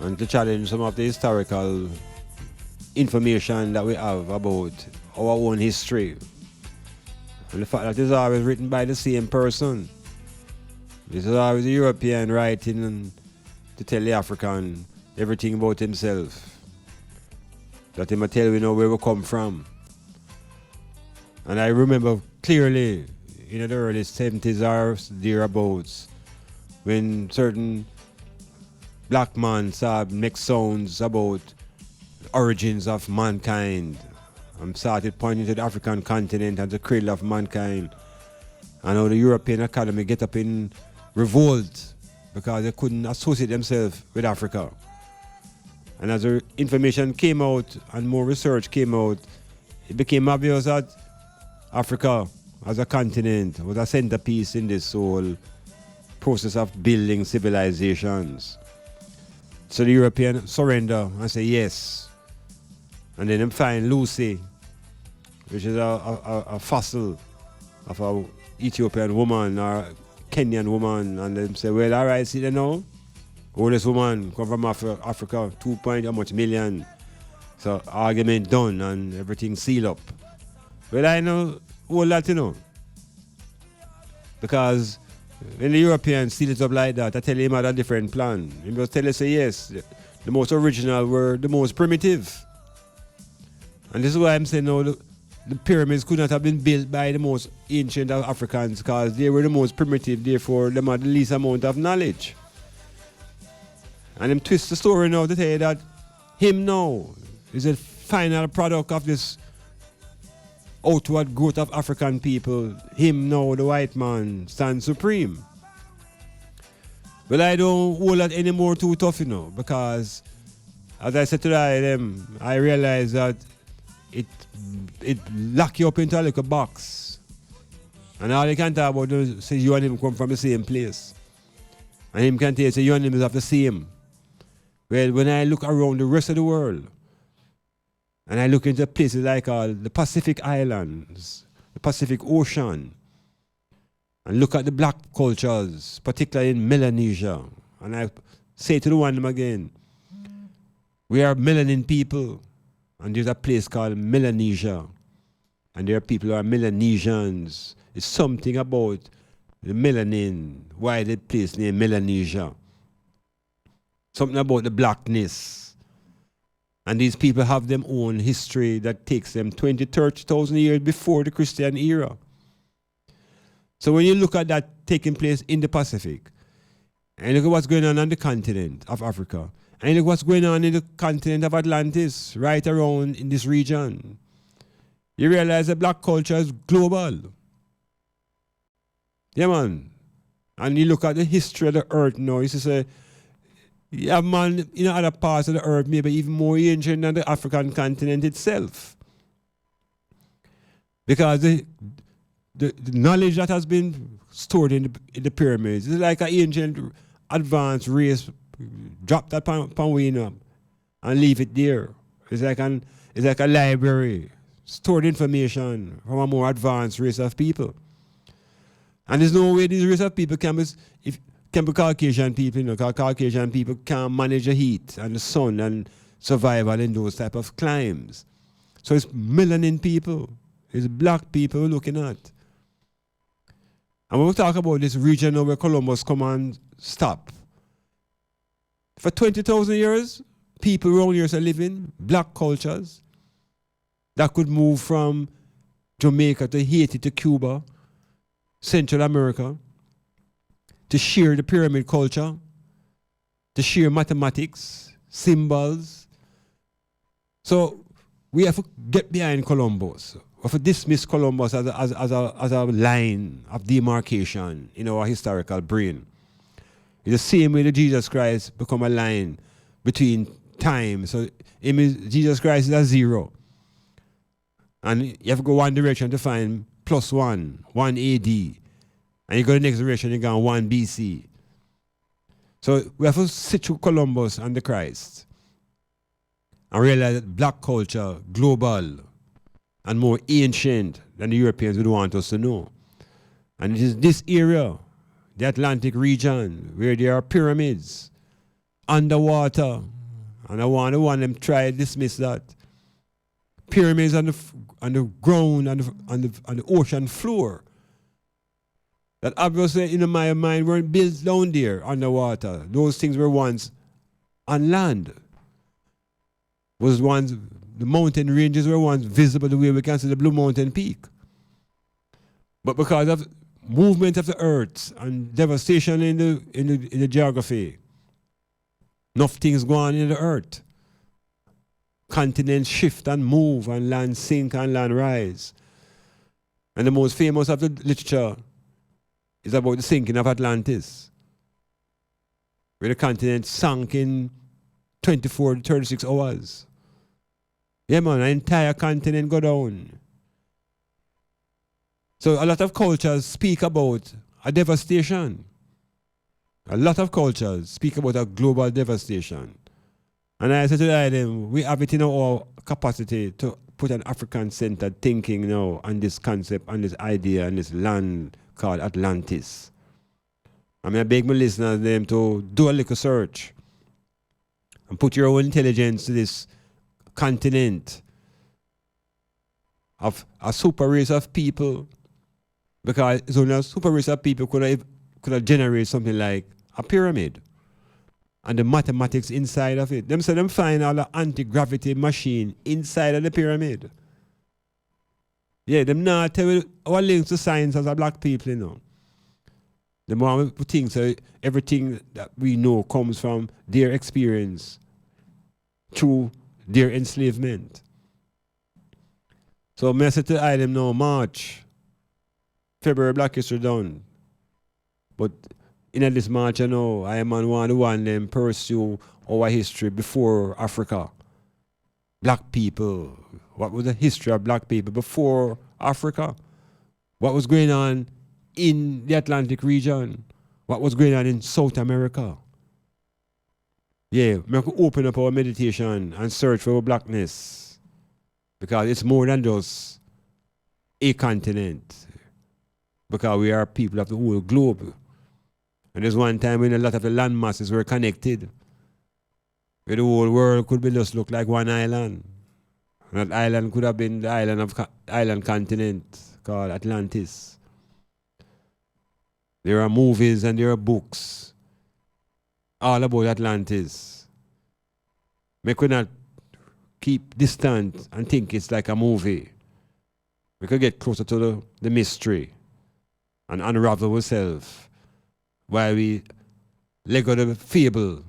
Speaker 3: and to challenge some of the historical information that we have about our own history. And the fact that it's always written by the same person. This is always a European writing to tell the African everything about himself. That he might tell we know where we come from. And I remember clearly in the early 70s or thereabouts when certain black men started make sounds about origins of mankind and started pointing to the African continent as the cradle of mankind. And how the European Academy get up in revolt because they couldn't associate themselves with Africa. And as the information came out and more research came out, it became obvious that Africa as a continent was a centerpiece in this whole process of building civilizations. So the European surrender and say yes. And then them find Lucy, which is a fossil of an Ethiopian woman or Kenyan woman, and them say, well, all right, see they know. Oldest woman come from Africa, 2 point how much million. So argument done and everything sealed up. Well, I know all that, you know. Because when the Europeans seal it up like that, I tell him had a different plan. He just tell us, say, yes, the most original were the most primitive. And this is why I'm saying now the pyramids could not have been built by the most ancient of Africans because they were the most primitive, therefore they had the least amount of knowledge. And them twist the story now to tell you that him now is a final product of this outward growth of African people. Him now, the white man, stands supreme. Well, I don't hold that anymore too tough, you know, because as I said to them, I realize that it lock you up into a little box. And all they can talk about is say you and him come from the same place. And him can tell you say you and him is of the same. Well, when I look around the rest of the world, and I look into places like the Pacific Islands, the Pacific Ocean, and look at the black cultures, particularly in Melanesia, and I say to the one of them again, we are melanin people, and there's a place called Melanesia, and there are people who are Melanesians. It's something about the melanin, why the place named Melanesia. Something about the blackness. And these people have their own history that takes them 20, 30,000 years before the Christian era. So when you look at that taking place in the Pacific, and look at what's going on the continent of Africa, and look what's going on in the continent of Atlantis, right around in this region, you realize that black culture is global. Yeah, man. And you look at the history of the earth now, you say, yeah, man, in other parts of the earth, maybe even more ancient than the African continent itself. Because the knowledge that has been stored in the pyramids is like an ancient advanced race, drop that pan wing up and leave it there. It's like a library, stored information from a more advanced race of people. And there's no way these race of people can be Caucasian people, you know, because Caucasian people can't manage the heat and the sun and survival in those type of climes. So it's melanin people, it's black people we're looking at. And when we talk about this region where Columbus come and stop, for 20,000 years, people around here are living, black cultures, that could move from Jamaica to Haiti to Cuba, Central America, to share the pyramid culture, to share mathematics, symbols. So we have to get behind Columbus. We have to dismiss Columbus as a line of demarcation in our historical brain. It's the same way that Jesus Christ become a line between time. So Jesus Christ is a zero. And you have to go one direction to find +1, 1 AD. And you go to the next direction, you go on 1 BC. So we have to sit through Columbus and the Christ and realize that black culture, global, and more ancient than the Europeans would want us to know. And it is this area, the Atlantic region, where there are pyramids underwater. And I want them to try to dismiss that. Pyramids on the ground, on the ocean floor. That obviously in my mind weren't built down there underwater. Those things were once on land. The mountain ranges were once visible the way we can see the Blue Mountain Peak. But because of movement of the earth and devastation in the geography, enough things go on in the earth. Continents shift and move, and land sink and land rise. And the most famous of the literature is about the sinking of Atlantis, where the continent sank in 24 to 36 hours. Yeah, man, an entire continent go down. So a lot of cultures speak about a devastation. A lot of cultures speak about a global devastation. And I said to them, we have it in our capacity to put an African-centered thinking now on this concept, on this idea, on this land called Atlantis. I mean, I beg my listeners them to do a little search and put your own intelligence to this continent of a super race of people, because it's only a super race of people could have generated something like a pyramid and the mathematics inside of it. Them say them find all the anti-gravity machine inside of the pyramid. Yeah, them not tell you our links to science as a black people, you know. The more we think so everything that we know comes from their experience through their enslavement. So I say to them now, March, February Black History done. But in this March, I know I am on one them pursue our history before Africa. Black people. What was the history of black people before Africa? What was going on in the Atlantic region? What was going on in South America? Yeah, we can open up our meditation and search for our blackness, because it's more than just a continent, because we are people of the whole globe. And there's one time when a lot of the land masses were connected, where the whole world could be just look like one island. And that island could have been the island continent called Atlantis. There are movies and there are books all about Atlantis. We could not keep distant and think it's like a movie. We could get closer to the mystery and unravel ourselves while we let go of the fable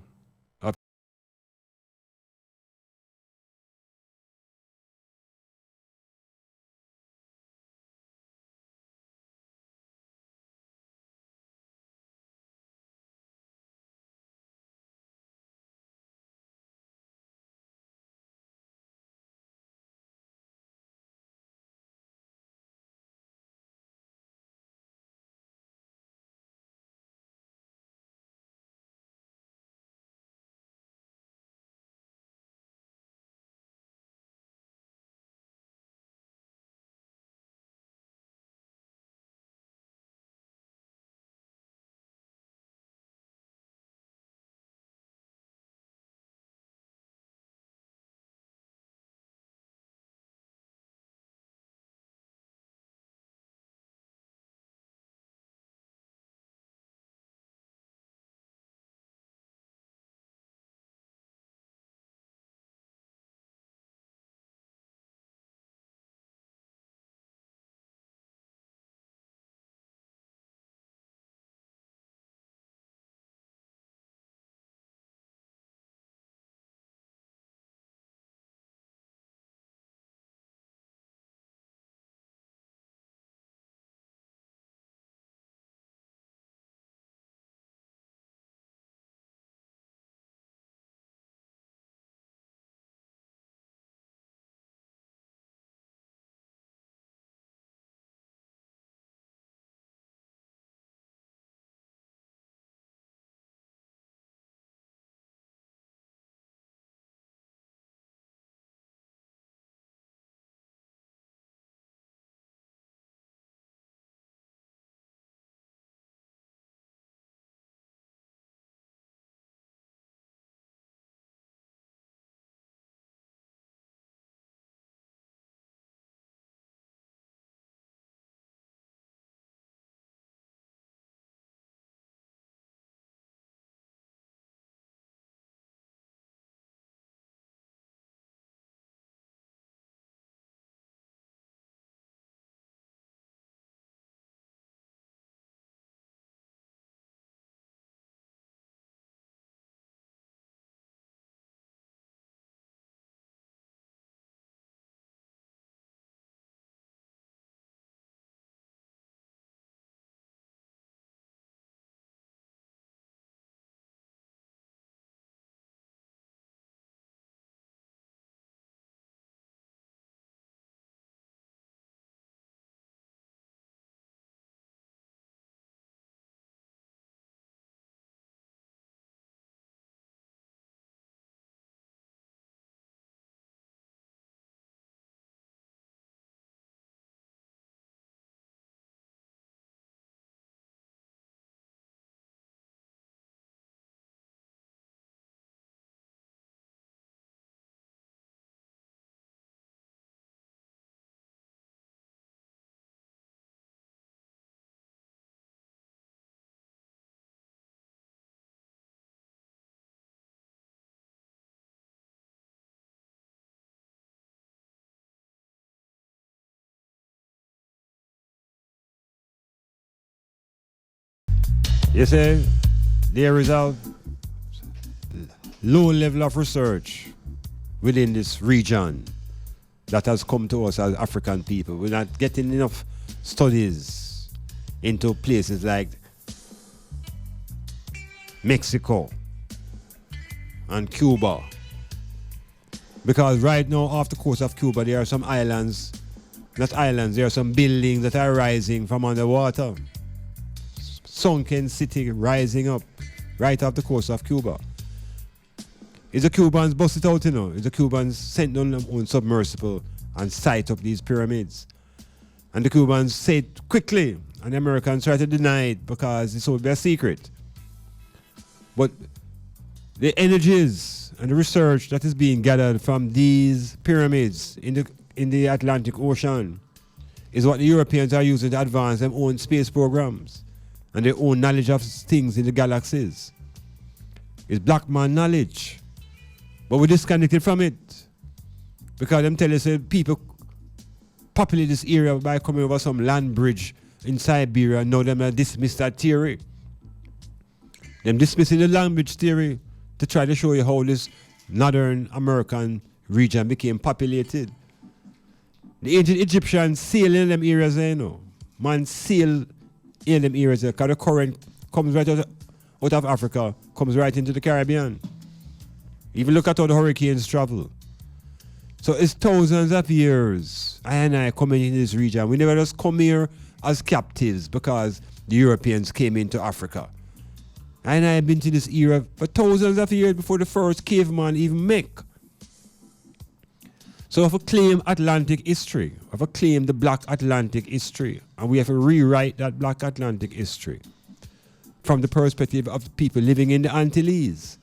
Speaker 3: You see, there is a low level of research within this region that has come to us as African people. We're not getting enough studies into places like Mexico and Cuba. Because right now, off the coast of Cuba, there are some islands, not islands, there are some buildings that are rising from underwater. Sunken city rising up right off the coast of Cuba. It's the Cubans bust it out, you know. It's the Cubans sent down their own submersible and sight up these pyramids. And the Cubans say it quickly, and the Americans try to deny it because it's all their secret. But the energies and the research that is being gathered from these pyramids in the Atlantic Ocean is what the Europeans are using to advance their own space programs and their own knowledge of things in the galaxies. It's black man knowledge. But we're disconnected from it. Because them tell us that people populate this area by coming over some land bridge in Siberia, and now them dismiss that theory. Them dismissing the land bridge theory to try to show you how this northern American region became populated. The ancient Egyptians sailed in them areas, you know. Man sailed in them areas because the current comes right out of Africa, comes right into the Caribbean. Even look at how the hurricanes travel. So it's thousands of years I coming in this region. We never just come here as captives because the Europeans came into Africa. I have been to this era for thousands of years before the first caveman even make. So if we claim Atlantic history, if we claim the Black Atlantic history, and we have to rewrite that Black Atlantic history from the perspective of the people living in the Antilles,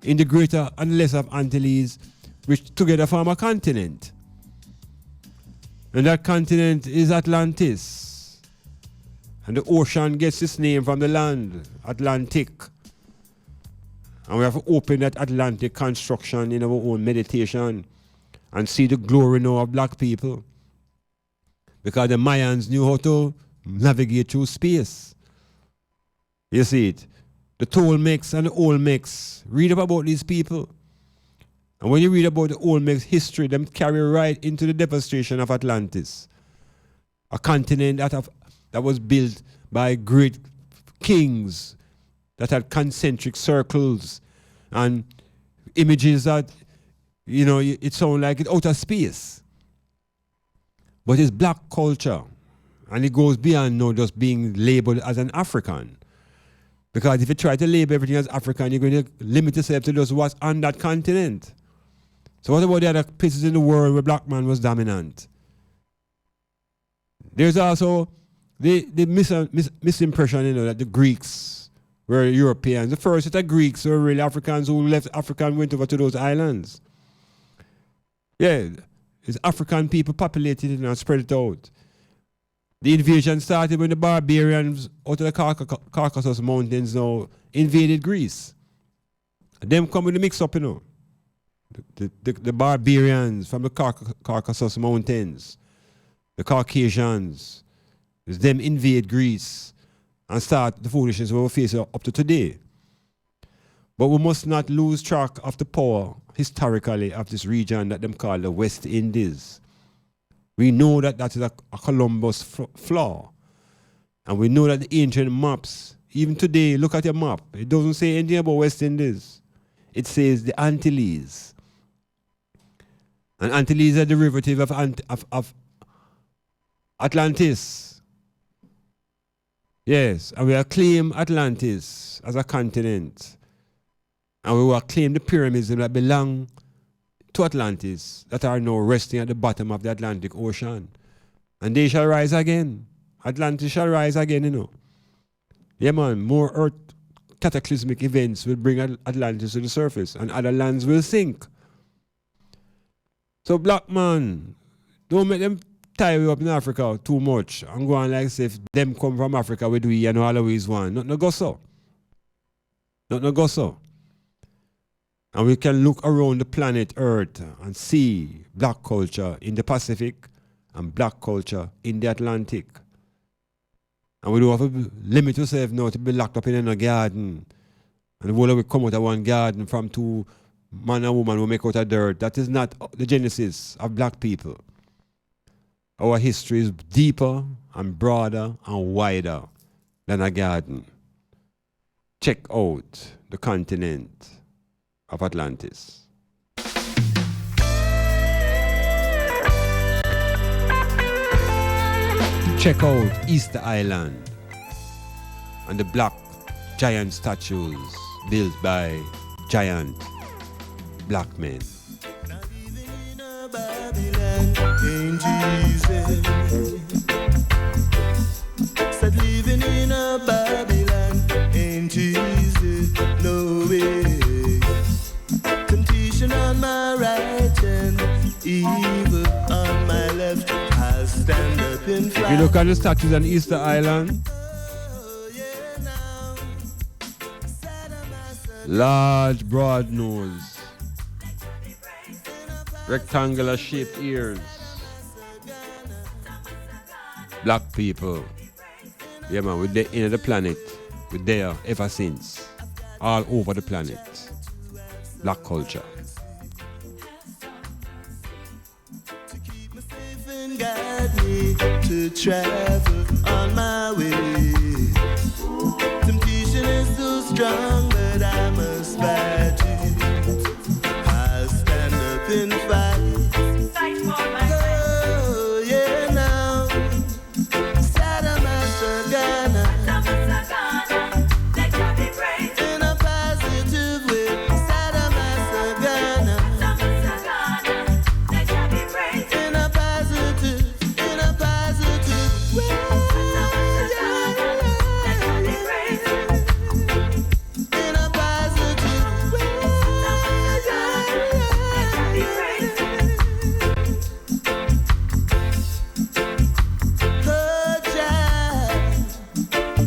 Speaker 3: in the greater and lesser Antilles, which together form a continent. And that continent is Atlantis. And the ocean gets its name from the land, Atlantic. And we have to open that Atlantic construction in our own meditation and see the glory now of black people. Because the Mayans knew how to navigate through space. You see it? The Tolmecs and the Olmecs. Read about these people. And when you read about the Olmecs' history, them carry right into the devastation of Atlantis. A continent that was built by great kings that had concentric circles and images that, you know, it sounds like it's outer space. But it's black culture. And it goes beyond now just being labeled as an African. Because if you try to label everything as African, you're going to limit yourself to just what's on that continent. So what about the other places in the world where black man was dominant? There's also the misimpression, you know, that the Greeks were Europeans. The first set of Greeks were really Africans who left Africa and went over to those islands. Yeah, it's African people populated it and spread it out. The invasion started when the barbarians out of the Caucasus Mountains now invaded Greece. And them come with the mix-up, you know. The barbarians from the Caucasus Mountains, the Caucasians, them invade Greece and start the foolishness we face up to today. But we must not lose track of the power historically of this region that them call the West Indies. We know that that is a Columbus flaw. And we know that the ancient maps, even today, look at your map. It doesn't say anything about West Indies. It says the Antilles. And Antilles are a derivative of Atlantis. Yes, and we will claim Atlantis as a continent. And we will claim the pyramids that belong to Atlantis that are now resting at the bottom of the Atlantic Ocean. And they shall rise again. Atlantis shall rise again, you know. Yeah, man, more earth cataclysmic events will bring Atlantis to the surface and other lands will sink. So, black man, don't make them tie you up in Africa too much and go on like say if them come from Africa, we do and always one. Not no go so. Not no go so. And we can look around the planet Earth and see black culture in the Pacific and black culture in the Atlantic. And we don't have to limit ourselves now to be locked up in a garden. And the world will come out of one garden from two man and woman who make out of dirt. That is not the genesis of black people. Our history is deeper and broader and wider than a garden. Check out the continent of Atlantis. Check out Easter Island and the black giant statues built by giant black men.
Speaker 2: Ain't easy. Said living in a Babylon ain't easy, no way. Temptation on my right hand, evil on my left. I'll stand up in
Speaker 3: If you look at the statues on Easter Island, large broad nose, rectangular shaped ears, black people. Yeah man, we're there in the planet. We're there ever since. All over the planet. Black culture.
Speaker 2: Guide me to travel on my way. Temptation is so strong, but I must fight it. I'll stand up and fight. Fight for my oh, yeah, now. Sadamasagana. Let God be praised. In a positive way. Sadamasagana. Let God be praised. In a positive way. In a positive way. Oh, child,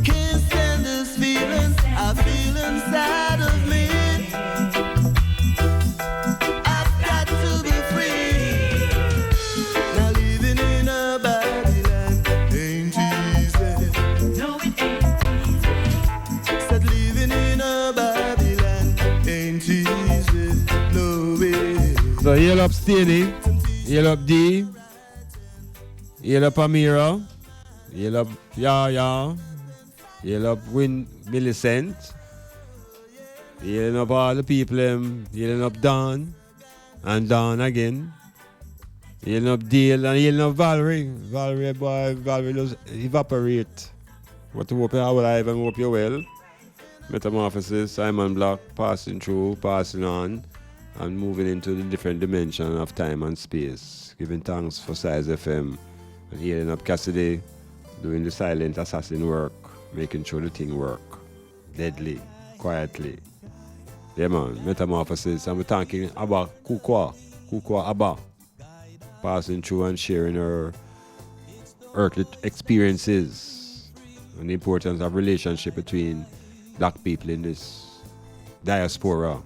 Speaker 2: can't stand this feeling I feel inside of me. I've got to be free. Now living in a Babylon ain't easy. No, it ain't easy. Said living in a Babylon ain't easy. No way.
Speaker 3: So yell up Steady, yell up D, yell up Amira, yell up Yaya, yell up Millicent, yelling up all the people, yelling up Don, and Don again, yelling up Dale, and yelling up Valerie. Valerie, boy, Valerie does evaporate. What to hope you're alive and hope you're well. Metamorphosis, Iman Blak, passing through, passing on, and moving into the different dimension of time and space. Giving thanks for StylzFM and healing up Cassidy, doing the silent assassin work, making sure the thing work. Deadly, quietly. Yeah man, Metamorphosis. And we're thanking ABBA, KUKUWA, ABBA, passing through and sharing her earthly experiences and the importance of relationship between black people in this diaspora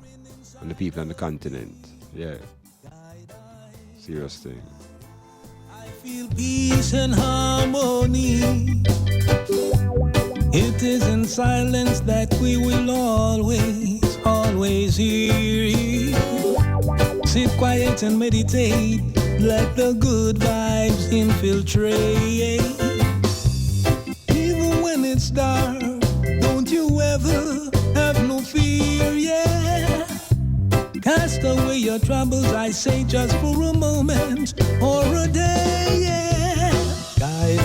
Speaker 3: and the people on the continent. Yeah. Serious thing.
Speaker 14: I feel peace and harmony. It is in silence that we will always hear. Sit quiet and meditate. Let the good vibes infiltrate. Even when it's dark, don't you ever have no fear, yeah. Cast away your troubles, I say, just for a moment or a day, yeah. Guide